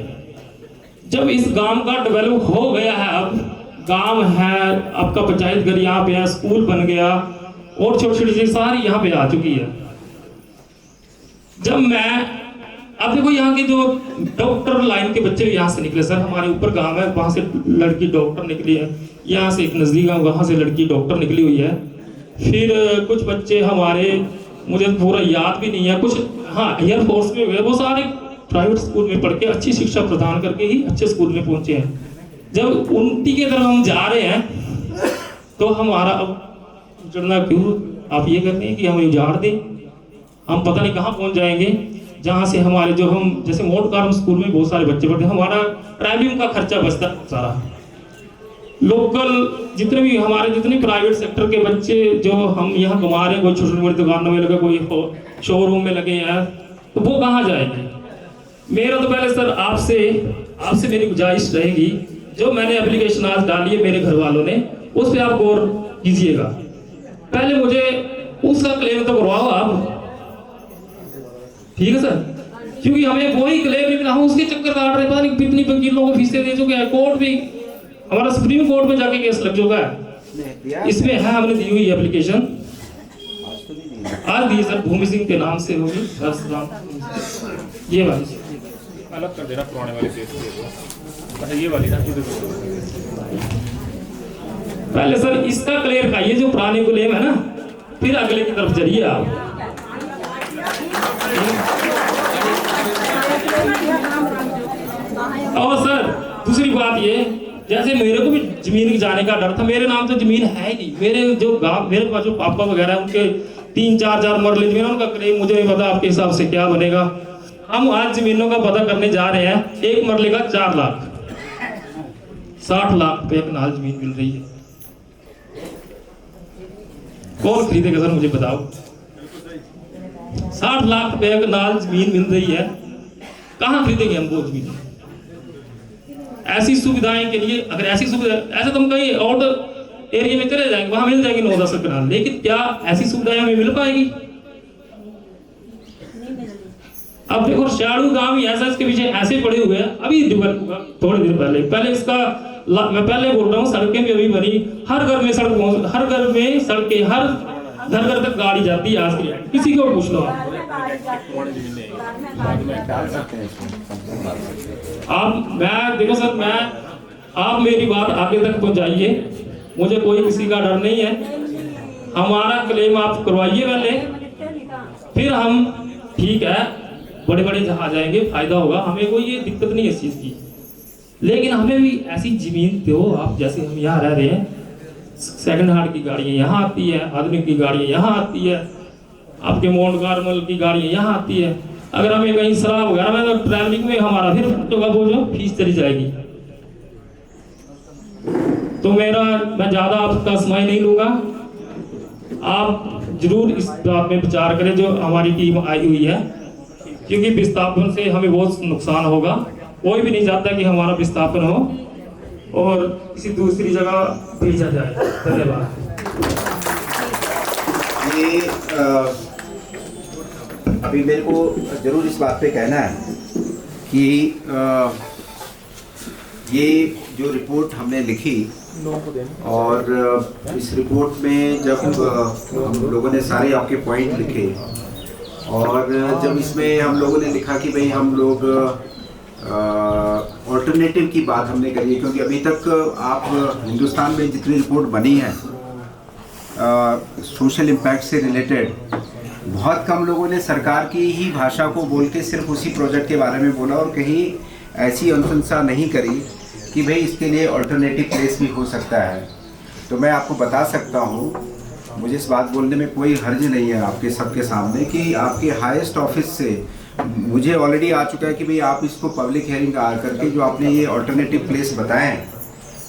M: जब इस गांव का डेवलप हो गया है, अब गांव है, आपका पंचायत घर यहाँ पे है, स्कूल बन गया और छोटी छोटी चीज सारी यहाँ पे आ चुकी है। जब मैं अब देखो यहाँ के जो डॉक्टर लाइन के बच्चे यहाँ से निकले सर, हमारे ऊपर गांव है, वहां से लड़की डॉक्टर निकली है, यहाँ से एक नजदीक है वहां से लड़की डॉक्टर निकली हुई है। फिर कुछ बच्चे हमारे, मुझे पूरा याद भी नहीं है, कुछ हाँ एयरफोर्स में हुए, वो सारे प्राइवेट स्कूल में पढ़ के अच्छी शिक्षा प्रदान करके ही अच्छे स्कूल में पहुंचे हैं। जब उन्नति की तरफ हम जा रहे हैं तो हमारा अब उजड़ना क्यों आप ये करते हैं कि हम उजाड़ दें, हम पता नहीं कहाँ पहुंच जाएंगे। जहाँ से हमारे जो हम जैसे मोट कार्म स्कूल में बहुत सारे बच्चे पढ़ते हैं, हमारा ट्रैवलिंग का खर्चा बचता सारा। लोकल जितने भी हमारे जितने प्राइवेट सेक्टर के बच्चे जो हम यहाँ कमा रहे हैं, कोई छोटी छोटी दुकानों में लगे, कोई शोरूम में लगे हैं, तो वो कहाँ जाएंगे। मेरा तो पहले सर आपसे मेरी गुजारिश रहेगी, जो मैंने एप्लीकेशन आज डाली है मेरे घर वालों ने, उस पर आप गौर कीजिएगा। पहले मुझे उसका क्लेम तो करवाओ आप, ठीक है सर, क्योंकि हमें वही क्लेम नहीं मिला, हम उसके चक्कर काट रहे, पता नहीं कितनी वकीलों को फीसें दे चुके हैं, कोर्ट भी हमारा सुप्रीम कोर्ट में जाके केस लग चुका है। इसमें है हमने दी हुई एप्लीकेशन, आज दी सर, भूमि सिंह के नाम से होगी, ये वाली
B: अलग कर देना, पुराने वाली केस ये वाली ना,
M: पहले सर इसका क्लियर खाइए जो पुराने क्लेम है ना, फिर अगले की तरफ चलिए आप। और सर दूसरी बात ये, जैसे मेरे को भी जमीन जाने का डर था, मेरे नाम तो जमीन है ही नहीं, मेरे जो गांव मेरे पास जो पापा वगैरह उनके 3-4 मरले जमीन, उनका क्लेम मुझे नहीं पता आपके हिसाब से क्या बनेगा। हम आज जमीनों का पता करने जा रहे हैं, एक मरले का 4 लाख 60 लाख रुपए कनाल जमीन मिल रही है। कौन खरीदेगा सर मुझे बताओ। 60 लाख रुपए कनाल जमीन मिल रही है, कहाँ खरीदेंगे हम वो जमीन। ऐसी सुविधाएं के लिए अगर ऐसी सुविधा, ऐसे तो हम कहीं और एरिया में चले जाएंगे, वहां मिल जाएगी 9-10 कनाल, लेकिन क्या ऐसी सुविधाएं हमें मिल पाएगी। अब देखो शाड़ू गांव ही ऐसा, इसके पीछे ऐसे पड़े हुए हैं, अभी डेवलप हुआ थोड़े दिन पहले इसका मैं पहले बोल रहा हूँ, सड़कें भी अभी बनी, हर घर में सड़क, हर घर में सड़कें, हर घर तक गाड़ी जाती है आज की, किसी को पूछ लो आप। मैं देखो सर, आप मेरी बात आगे तक पहुंचाइए, मुझे कोई किसी का डर नहीं है, हमारा क्लेम आप करवाइए पहले, फिर हम ठीक है बड़े बड़े जहां जाएंगे, फायदा होगा, हमें कोई ये दिक्कत नहीं है इस चीज की, लेकिन हमें भी ऐसी जमीन दो आप, जैसे हम यहाँ रह रहे हैं, सेकंड हैंड की गाड़ियाँ यहाँ आती है, आधुनिक की गाड़ियाँ यहाँ आती है, आपके मोड गार्मल की गाड़ियाँ यहाँ आती है। अगर हमें कहीं शराब वगैरह में, तो ट्रैवलिंग में हमारा फिर तो वो जो फीस चली जाएगी। तो मैं ज्यादा आपका समय नहीं लूंगा, आप जरूर इस बात में विचार करें जो हमारी टीम आई हुई है, क्योंकि विस्थापन से हमें बहुत नुकसान होगा, कोई भी नहीं चाहता कि हमारा विस्थापन हो और किसी दूसरी जगह भेजा जाए। धन्यवाद।
E: ये अभी मेरे को जरूर इस बात पे कहना है कि ये जो रिपोर्ट हमने लिखी, और इस रिपोर्ट में जब हम लोगों ने सारे आपके पॉइंट लिखे, और जब इसमें हम लोगों ने लिखा कि भाई हम लोग ऑल्टरनेटिव की बात हमने करी है, क्योंकि अभी तक आप हिंदुस्तान में जितनी रिपोर्ट बनी है सोशल इम्पैक्ट से रिलेटेड, बहुत कम लोगों ने सरकार की ही भाषा को बोल के सिर्फ उसी प्रोजेक्ट के बारे में बोला, और कहीं ऐसी अनुशंसा नहीं करी कि भाई इसके लिए ऑल्टरनेटिव प्लेस भी हो सकता है। तो मैं आपको बता सकता हूँ, मुझे इस बात बोलने में कोई हर्ज नहीं है आपके सबके सामने, कि आपके हाईएस्ट ऑफिस से मुझे ऑलरेडी आ चुका है कि भाई आप इसको पब्लिक हियरिंग करके जो आपने ये ऑल्टरनेटिव प्लेस बताए हैं,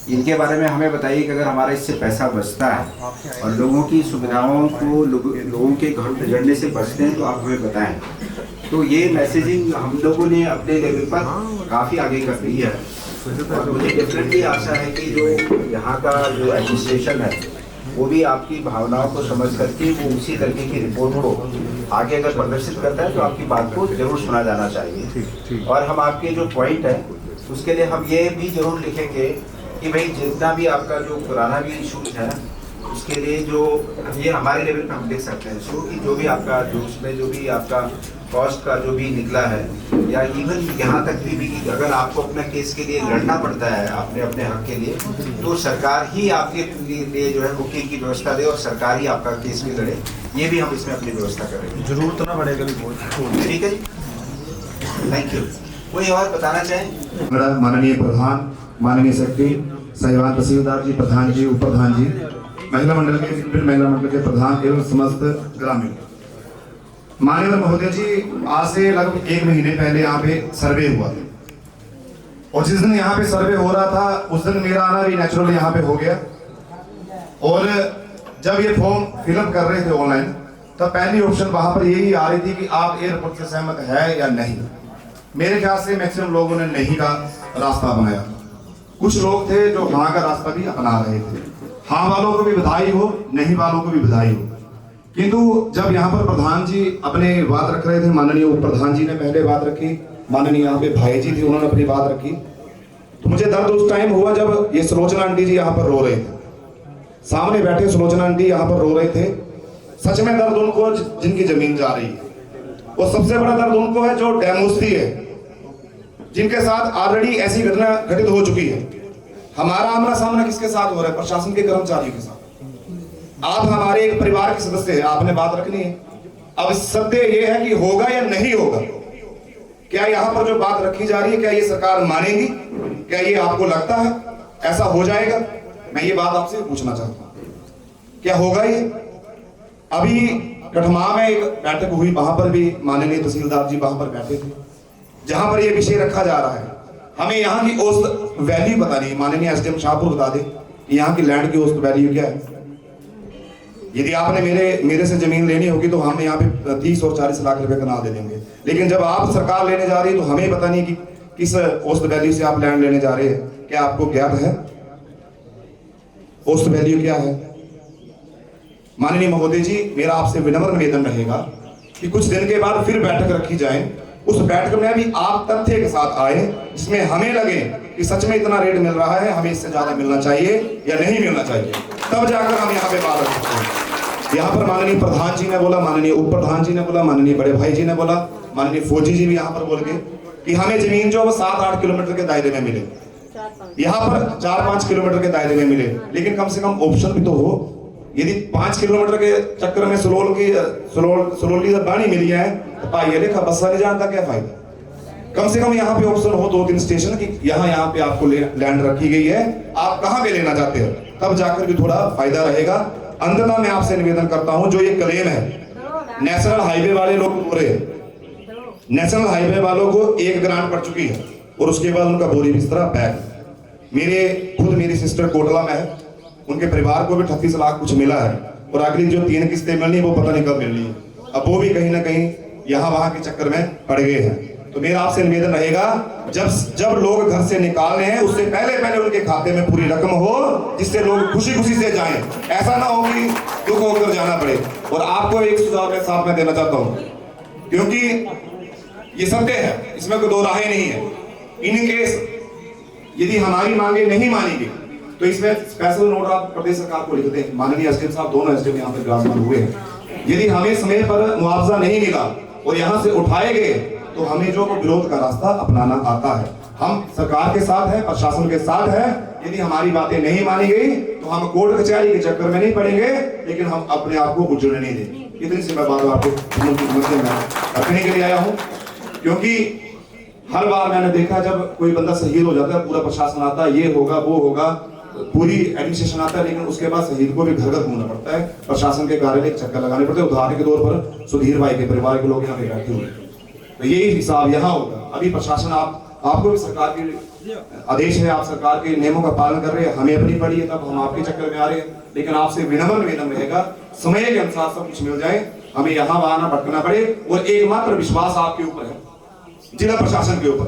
E: इनके बारे में हमें बताइए कि अगर हमारा इससे पैसा बचता है और लोगों की सुविधाओं को लोगों के घर गुजरने से बचते हैं तो आप हमें बताएं। तो ये मैसेजिंग हम लोगों ने अपने लेवल पर काफ़ी आगे कर दी है और मुझे डेफिनेटली आशा है कि जो यहाँ का जो एडमिनिस्ट्रेशन है वो भी आपकी भावनाओं को समझ करके वो उसी तरीके की रिपोर्ट को आगे अगर प्रदर्शित करता है तो आपकी बात को जरूर सुना जाना चाहिए। और हम आपके जो पॉइंट है उसके लिए हम ये भी जरूर लिखेंगे कि भाई जितना भी आपका जो पुराना भी इशूज है उसके लिए जो ये हमारे लेवल पे हम लिख सकते हैं सो कि जो भी आपका जो उसमें जो भी आपका कॉस्ट का जो भी निकला है या इवन यहाँ तक भी कि अगर आपको अपना केस के लिए लड़ना पड़ता है अपने अपने हक के लिए तो सरकार ही आपके लिए जो है बुकिंग की व्यवस्था दे और सरकार ही आपका केस भी लड़े, ये भी हम इसमें अपनी व्यवस्था करेंगे। जरूर तो ना बढ़ेगा भी बहुत, ठीक है जी, थैंक यू। कोई और बताना चाहें?
N: माननीय प्रधान, माननीय सेक्रेटरी, साहिवाल तहसीलदार जी, प्रधान जी, उप प्रधान जी, महिला मंडल के महिला मंडल के प्रधान एवं समस्त ग्रामीण, माननीय महोदय जी, आज से लगभग 1 महीने पहले यहाँ पे सर्वे हुआ था और जिस दिन यहाँ पे सर्वे हो रहा था उस दिन मेरा आना भी नेचुरली यहाँ पे हो गया। और जब ये फॉर्म फिलअप कर रहे थे ऑनलाइन तब पहली ऑप्शन वहां पर यही आ रही थी कि आप एयरपोर्ट से सहमत है या नहीं। मेरे ख्याल से मैक्सिमम लोगों ने नहीं का रास्ता अपनाया, कुछ लोग थे जो हाँ का रास्ता भी अपना रहे थे। हाँ वालों को भी बधाई हो, नहीं वालों को भी बधाई हो। किंतु जब यहाँ पर प्रधान जी अपने बात रख रहे थे, माननीय उप प्रधान जी ने पहले बात रखी, माननीय यहाँ पे भाई जी थे उन्होंने अपनी बात रखी, तो मुझे दर्द उस टाइम हुआ जब ये सुलोचना आंटी जी यहाँ पर रो रहे थे, सामने बैठे सुलोचना आंटी यहाँ पर रो रहे थे। सच में दर्द उनको जिनकी जमीन जा रही है और सबसे बड़ा दर्द उनको है जो डेमोस्ती है, जिनके साथ ऑलरेडी ऐसी घटना घटित हो चुकी है। हमारा आमना सामना किसके साथ हो रहा है? प्रशासन के कर्मचारियों के साथ। आप हमारे एक परिवार के सदस्य हैं, आपने बात रखनी है। अब सत्य यह है कि होगा या नहीं होगा, क्या यहाँ पर जो बात रखी जा रही है क्या ये सरकार मानेगी? क्या ये आपको लगता है ऐसा हो जाएगा? मैं ये बात आपसे पूछना चाहता हूँ, क्या होगा ये? अभी कठमा में एक बैठक हुई, वहां पर भी माननीय तहसीलदार जी वहां पर बैठे थे, जहां पर ये विषय रखा जा रहा है। हमें यहाँ की औसत वैल्यू पता नहीं, माननीय एसडीएम शाहपुर बता दे कि यहाँ की लैंड की औसत वैल्यू क्या है। यदि आपने मेरे से जमीन लेनी होगी तो हम यहाँ पे 30 और 40 लाख रुपए का ना दे देंगे, लेकिन जब आप सरकार लेने जा रही है तो हमें पता नहीं कि किस औसत वैल्यू से आप लैंड लेने जा रहे हैं। क्या आपको ज्ञात है औसत वैल्यू क्या है? माननीय महोदय जी, मेरा आपसे विनम्र निवेदन रहेगा कि कुछ दिन के बाद फिर बैठक रखी जाए, उस बैठक में भी आप तथ्य के साथ आए जिसमें हमें लगे कि सच में इतना रेट मिल रहा है, हमें इससे ज्यादा मिलना चाहिए या नहीं मिलना चाहिए, तब जाकर हम यहाँ पे बात रख सकते हैं। यहाँ पर माननीय प्रधान जी ने बोला, माननीय उप प्रधान जी ने बोला, माननीय बड़े भाई जी ने बोला, माननीय फौजी जी भी यहाँ पर बोल गए कि हमें जमीन जो 7-8 किलोमीटर के दायरे में मिले, यहाँ पर 4-5 किलोमीटर के दायरे में मिले, लेकिन कम से कम ऑप्शन भी तो हो। यदि 5 किलोमीटर के चक्कर में सुलोली से बानी मिली है तो पाइए लिखा बस नहीं जानता क्या फायदा। कम से कम यहाँ पे ऑप्शन हो 2-3 स्टेशन की यहाँ पे आपको लैंड रखी गई है, आप कहाँ पे लेना चाहते हो, तब जाकर भी थोड़ा फायदा रहेगा। अंततः मैं आपसे निवेदन करता हूँ, जो ये क्लेम है नेशनल हाईवे वाले लोग बोल रहे हैं, नेशनल हाईवे वालों को 1 ग्रांट पड़ चुकी है और उसके बाद उनका बोरी बिस्तरा पैक। मेरी सिस्टर कोटला में है, उनके परिवार को भी 38 लाख कुछ मिला है और अगली जो 3 किस्तें मिलनी है वो पता नहीं कब मिलनी है। अब वो भी कहीं ना कहीं यहाँ वहां के चक्कर में पड़ गए हैं। तो मेरा आपसे निवेदन रहेगा, जब लोग घर से निकाल रहे हैं उससे पहले उनके खाते में पूरी रकम हो, जिससे लोग खुशी खुशी से जाएं। ऐसा ना हो कि दुख होकर जाना पड़े। और आपको एक सुझाव के साथ मैं देना चाहता हूँ, क्योंकि ये सत्य है, इसमें कोई दो राहें नहीं है। इन केस यदि हमारी मांगे नहीं मानी गई तो इसमें स्पेशल नोट आप प्रदेश सरकार को लिख दें। माननीय एसडीएम साहब, दोनों एसडीएम यहाँ पे विराजमान हुए हैं। यदि हमें समय पर मुआवजा नहीं मिला और यहाँ से उठाए गए तो हमें जो विरोध का रास्ता अपनाना आता है। हम सरकार के साथ है, प्रशासन के साथ है। यदि हमारी बातें नहीं मानी गई तो हम कोर्ट कचहरी के चक्कर में नहीं पड़ेंगे, लेकिन हम अपने आप को उजड़ने नहीं देंगे। इतनी सी मैं बात आपको रखने के लिए आया हूँ, क्योंकि हर बार मैंने देखा जब कोई बंदा शहीद हो जाता है, पूरा प्रशासन आता है, ये होगा वो होगा, पूरी एडमिनिस्ट्रेशन आता है, लेकिन उसके बाद शहीद को भी घर घर घूमना पड़ता है, प्रशासन के कार्यालय चक्कर लगाने पड़ते हैं। उदाहरण के तौर पर सुधीर भाई के परिवार के लोग यहाँ पे बैठे हुए, तो यही हिसाब यहाँ होगा। अभी प्रशासन आपको भी सरकार के आदेश है, आप सरकार के नियमों का पालन कर रहे हैं, हमें अपनी पड़ी है तब हम आपके चक्कर में आ रहे हैं, लेकिन आपसे विनम्र निवेदन रहेगा समय के अनुसार सब कुछ मिल जाए, हमें यहाँ वहां भटकना पड़े। और एकमात्र विश्वास आपके ऊपर है, जिला प्रशासन के ऊपर।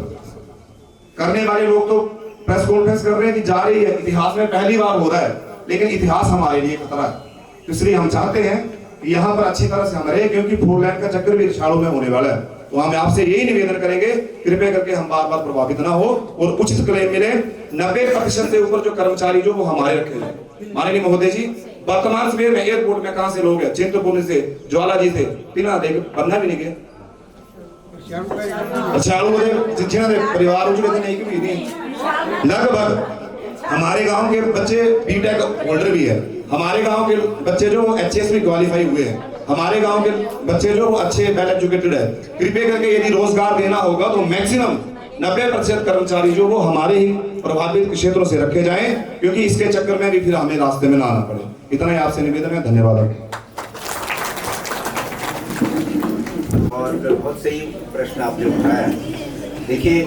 N: करने वाले लोग तो प्रेस कॉन्फ्रेंस कर रहे हैं कि जा रही है, इतिहास में पहली बार हो रहा है, लेकिन इतिहास हमारे लिए खतरा है। इसलिए हम चाहते हैं कि यहाँ पर अच्छी तरह से हम रहे, क्योंकि 4 लाइन का चक्कर भी रिछाड़ों में होने वाला है। तो हम आपसे यही निवेदन करेंगे, कृपया करके हम बार बार प्रभावित ना हो और उचित क्लेम मिले। 90% से ऊपर जो कर्मचारी जो वो हमारे रखे जाए। माननीय महोदय जी, वर्तमान समय में एयरपोर्ट में कहां से लोग हैं, चिंतपूर्णी से, ज्वाला जी से, तीना देख बनना भी नहीं गया। अच्छा जिन्होंने परिवार उजड़े नहीं कि नहीं, लगभग हमारे गांव के बच्चे बीटेक होल्डर भी है, हमारे गांव के बच्चे जो HSC में क्वालिफाई हुए हैं, हमारे गांव के बच्चे जो अच्छे वेल एजुकेटेड है। कृपया करके यदि रोजगार देना होगा तो मैक्सिमम 90% कर्मचारी जो वो हमारे ही प्रभावित क्षेत्रों से रखे जाएं, क्योंकि इसके चक्कर में भी फिर हमें रास्ते में ना आना पड़े। इतना ही आपसे निवेदन है, धन्यवाद।
A: और बहुत सही प्रश्न आपने उठाया। देखिए,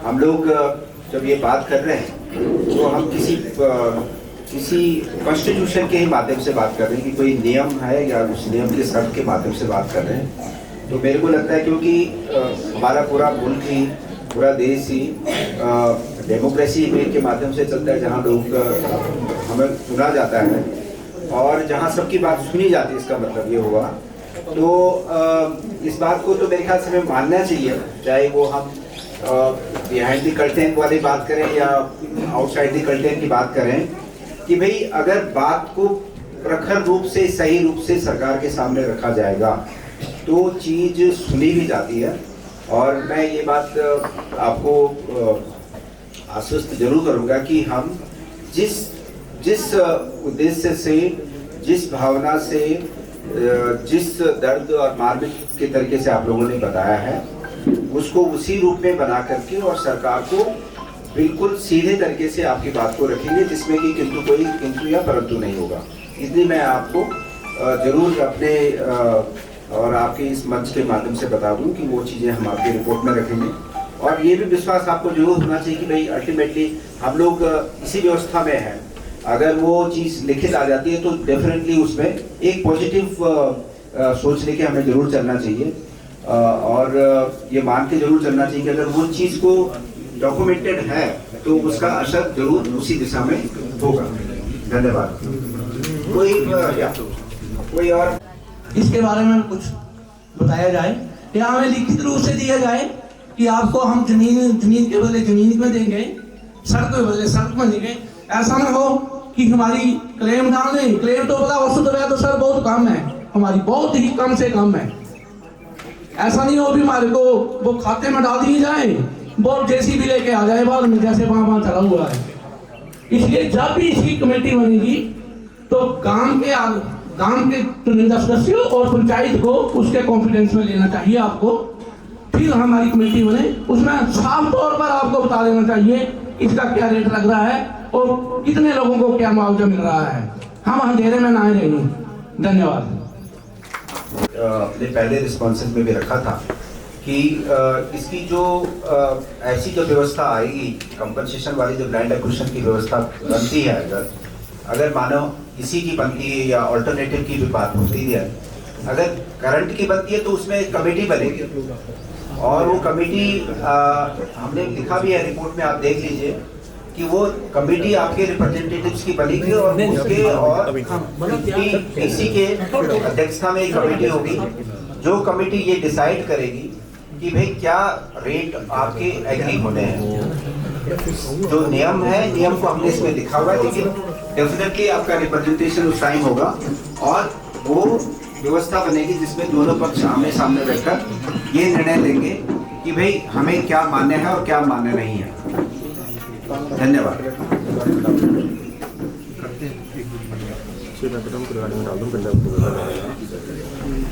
A: हम लोग जब ये बात कर रहे हैं तो हम किसी कॉन्स्टिट्यूशन के ही माध्यम से बात कर रहे हैं कि कोई नियम है या उस नियम के शर्त के माध्यम से बात कर रहे हैं। तो मेरे को लगता है क्योंकि हमारा पूरा मुल्क ही, पूरा देश ही डेमोक्रेसी के माध्यम से चलता है, जहाँ लोग हमें चुना जाता है और जहाँ सबकी बात सुनी जाती है, इसका मतलब ये हुआ। तो इस बात को तो मेरे ख्याल से हमें मानना चाहिए, चाहे वो हम बिहाइंड द कर्टेन वाली बात करें या आउटसाइड द कर्टेन की बात करें, कि भाई अगर बात को प्रखर रूप से, सही रूप से सरकार के सामने रखा जाएगा तो चीज़ सुनी भी जाती है। और मैं ये बात आपको आश्वस्त जरूर करूँगा कि हम जिस उद्देश्य से, जिस भावना से, जिस दर्द और मार्मिक के तरीके से आप लोगों ने बताया है, उसको उसी रूप में बना करके और सरकार को बिल्कुल सीधे तरीके से आपकी बात को रखेंगे, जिसमें कि किंतु या परंतु नहीं होगा। इसलिए मैं आपको जरूर अपने और आपके इस मंच के माध्यम से बता दूं कि वो चीज़ें हम आपकी रिपोर्ट में रखेंगे। और ये भी विश्वास आपको जरूर होना चाहिए कि भाई अल्टीमेटली हम लोग इसी व्यवस्था में हैं। अगर वो चीज़ लिखित आ जाती है तो डेफिनेटली उसमें एक पॉजिटिव सोच लेके हमें जरूर चलना चाहिए, और ये मान के जरूर चलना चाहिए कि अगर वो चीज़ को डॉक्यूमेंटेड है तो उसका असर जरूर उसी दिशा में होगा। धन्यवाद। कोई और
O: इसके बारे में कुछ बताया जाए या हमें लिखित रूप से दिया जाए कि आपको हम जमीन के बदले जमीन में देंगे, सड़क के बदले सड़क में देंगे। ऐसा ना हो कि हमारी क्लेम डाल दें। क्लेम तो बता वस्तु तो सर बहुत कम है, हमारी बहुत ही कम से कम है। ऐसा नहीं हो भी हमारे को वो खाते में डाल दिए जाए, वो JCB लेके आ जाए बाद में, जैसे वहां चला हुआ है। इसलिए जब भी इसकी कमेटी बनेगी तो गांव के चुनिंदा सदस्यों और पंचायत को उसके कॉन्फिडेंस में लेना चाहिए आपको। फिर हमारी कमेटी बने, उसमें साफ तौर पर आपको बता देना चाहिए इसका क्या रेट लग रहा है और कितने लोगों को क्या मुआवजा मिल रहा है। हम अंधेरे में ना रहेंगे। धन्यवाद।
A: अपने पहले रिस्पॉन्सेस में भी रखा था कि इसकी जो ऐसी जो व्यवस्था आएगी, कंपनसेशन वाली जो लैंड एक्विजिशन की व्यवस्था बनती है, अगर मानो इसी की बनती है या ऑल्टरनेटिव की भी बात होती है, अगर करंट की बनती है तो उसमें कमेटी बनेगी और वो कमेटी हमने लिखा भी है रिपोर्ट में, आप देख लीजिए कि वो कमेटी आपके रिप्रेजेंटेटिव्स की बनेगी और उसके और इसी के अध्यक्षता में एक कमेटी होगी जो कमेटी ये डिसाइड करेगी कि भाई क्या रेट आपके एग्री होने हैं। जो नियम है, नियम को हमने इसमें लिखा हुआ है, लेकिन डेफिनेटली आपका रिप्रेजेंटेशन उस टाइम होगा और वो व्यवस्था बनेगी जिसमें दोनों पक्ष आमने सामने बैठकर ये निर्णय लेंगे कि भाई हमें क्या मान्य है और क्या मान्य नहीं है। धन्यवाद।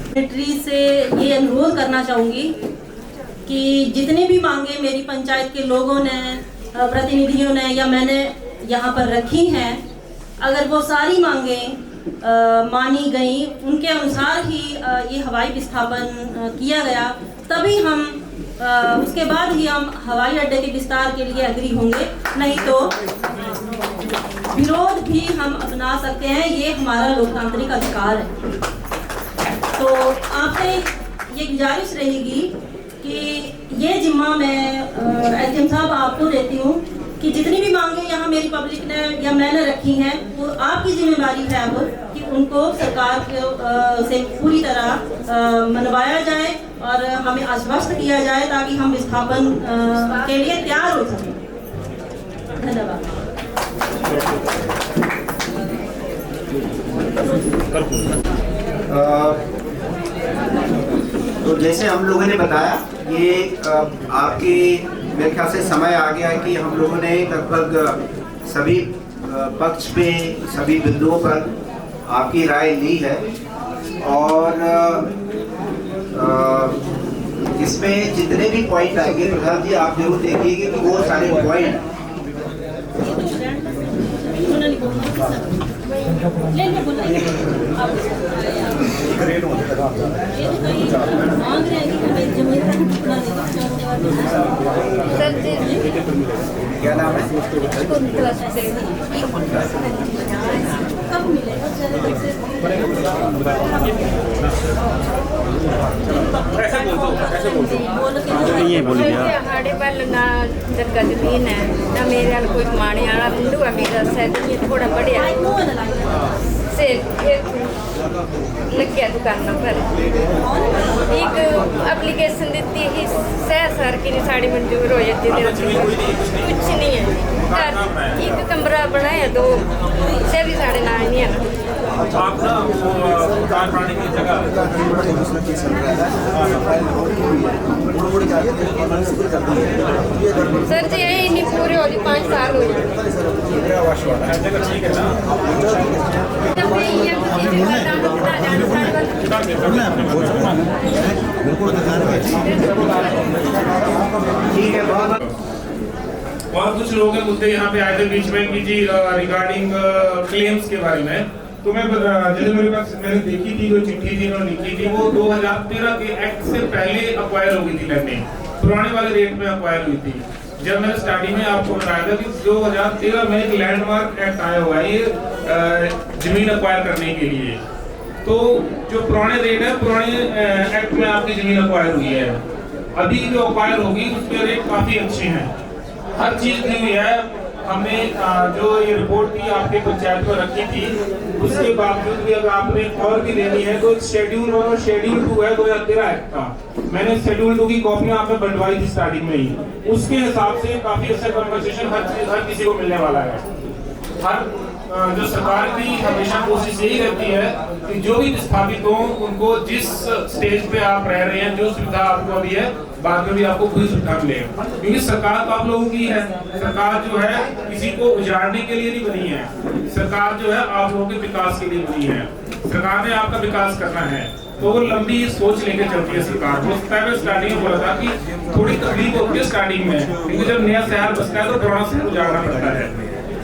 G: सेक्रेटरी से ये अनुरोध करना चाहूँगी कि जितने भी मांगे मेरी पंचायत के लोगों ने, प्रतिनिधियों ने या मैंने यहाँ पर रखी हैं, अगर वो सारी मांगे मानी गई, उनके अनुसार ही ये हवाई विस्थापन किया गया, तभी हम उसके बाद ही हम हवाई अड्डे के विस्तार के लिए एग्री होंगे, नहीं तो विरोध भी हम अपना सकते हैं। ये हमारा लोकतांत्रिक अधिकार है। तो आपसे ये गुजारिश रहेगी कि ये जिम्मा मैं एसडीएम साहब आपको देती हूँ कि जितनी भी मांगे यहाँ मेरी पब्लिक ने या मैंने रखी हैं, वो आपकी जिम्मेदारी है अब कि उनको सरकार से पूरी तरह मनवाया जाए और हमें आश्वस्त किया जाए ताकि हम विस्थापन के लिए तैयार हो सकें। धन्यवाद।
E: तो जैसे हम लोगों ने बताया, ये आपकी मेरे ख्याल से समय आ गया है कि हम लोगों ने लगभग सभी पक्ष पे, सभी बिंदुओं पर आपकी राय ली है और इसमें जितने भी पॉइंट आएंगे प्रधान जी आप जरूर देखिएगा कि वो सारे पॉइंट क्या नाम है?
P: हमारे वाल ना जगह जमीन है ना मेरे वाल कोई कमाने वाला मुंडू है, मेरा सैलरी थोड़ा बढ़िया से लग्या दुकानों पर एक एप्लीकेशन दी ही सर की साड़ी मंजूर हो जाती है। कुछ नहीं है, एक कमरा बनाया दो से भी साढ़े ना नहीं है। सर जी यही नहीं पूरे हो 5 साल हो
B: और कुछ लोगों के मुद्दे यहाँ पे आए थे बीच में कि जी रिगार्डिंग क्लेम्स के बारे में। तो मैं जैसे मेरे पास मैंने देखी थी जो चिट्ठी थी उन्होंने लिखी थी, वो 2013 के एक्ट से पहले अक्वायर हो गई थी लैंड, पुराने वाले रेट में अक्वायर हुई थी। जब मैंने स्टार्टिंग में आपको बताया था कि 2013 में एक लैंडमार्क एक्ट आया हुआ है ये जमीन अक्वायर करने के लिए। तो जो पुराने रेट है, पुराने एक्ट में आपकी जमीन अक्वायर हुई है। अभी जो अक्वायर होगी उसके रेट काफी अच्छे हैं, हर चीज दी हुई है। हमने जो ये रिपोर्ट थी आपके पंचायत में रखी थी, उसके बावजूद भी अगर आपने और भी लेनी है तो शेड्यूल 1 और शेड्यूल 2 है 2013 एक्ट का। मैंने शेड्यूल 2 की कॉपियां आपने बंटवाई थी स्टार्टिंग में ही, उसके हिसाब से काफी अच्छा कन्वर्सेशन हर किसी को मिलने वाला है। हर जो सरकार की हमेशा कोशिश यही रहती है कि जो भी विस्थापित हो उनको जिस स्टेज पे आप रह रहे हैं, जो सुविधा आपको अभी है, बाद में भी आपको पूरी सुविधा मिलेगा। क्योंकि सरकार तो आप लोगों की है, सरकार जो है किसी को उजाड़ने के लिए नहीं बनी है, सरकार जो है आप लोगों के विकास के लिए बनी है। सरकार ने आपका विकास करना है तो वो लंबी सोच लेके चलती है सरकार। वो पहले स्टार्टिंग में बोला था कि थोड़ी तकलीफ होती है स्टार्टिंग में, क्योंकि जब नया शहर बसता है तो पुराना शहर उजाड़ना पड़ता है।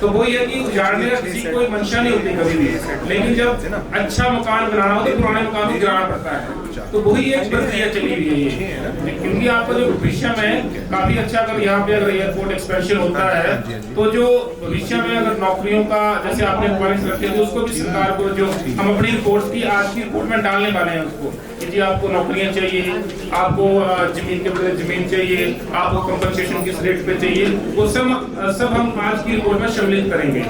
B: तो वो ये कि उजाड़ने का किसी कोई मंशा नहीं होती कभी भी, लेकिन जब अच्छा मकान बनाना हो तो पुराने मकान को गिराना पड़ता है। तो वही एक प्रक्रिया चली हुई है, क्योंकि आपका जो भविष्य में काफी अच्छा, अगर यहाँ पे अगर एयरपोर्ट एक्सपेंशन होता है तो जो भविष्य में अगर नौकरियों का जैसे आपने पॉइंट्स रखे थे उसको भी सरकार को, जो हम अपनी रिपोर्ट की आज की रिपोर्ट में डालने वाले हैं उसको कि जी आपको नौकरियां चाहिए, आपको जमीन के बदले जमीन चाहिए, आपको कंपनसेशन किस रेट पे चाहिए, वो सब हम आज की रिपोर्ट में सम्मिलित करेंगे।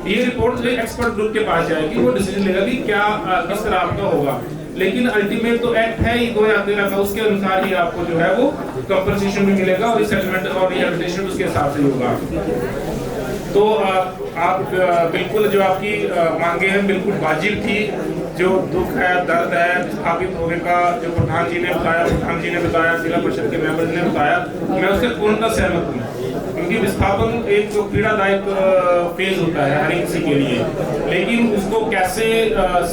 B: ये रिपोर्ट एक्सपर्ट ग्रुप के पास जाएगी, वो डिसीजन लेगा कि क्या किस तरह आपका होगा। लेकिन अल्टीमेट तो एक्ट है ही 2013 का, उसके अनुसार ही आपको जो है वो कंपनसेशन भी मिलेगा और रिसेटलमेंट और रिहैबिलिटेशन उसके हिसाब से होगा। तो आप बिल्कुल जो आपकी मांगे हैं बिल्कुल वाजिब थी। जो दुख है, दर्द है विस्थापित होने का, जो प्रधान जी ने बताया, जिला परिषद के मेंबर ने बताया, मैं उससे पूर्णतः सहमत हूँ। क्योंकि विस्थापन एक जो पीड़ादायक फेज होता है हर किसी के लिए, लेकिन उसको कैसे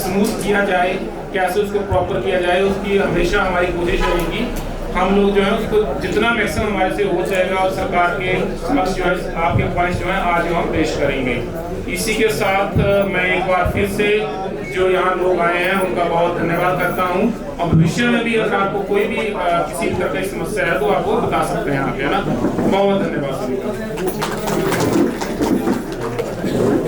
B: स्मूथ किया जाए, कैसे उसको प्रॉपर किया जाए, उसकी हमेशा हमारी कोशिश रहेगी। हम लोग जो है उसको जितना मैक्सिमम हमारे से हो जाएगा और सरकार के समक्ष जो है आपके पॉइंट्स जो है आज हम पेश करेंगे। इसी के साथ मैं एक बार फिर से जो यहाँ लोग आए हैं उनका बहुत धन्यवाद करता हूँ। और भविष्य में भी अगर आपको कोई भी किसी तरह की समस्या है तो आप वो बता सकते हैं यहाँ पे, है ना। बहुत धन्यवाद सभी का।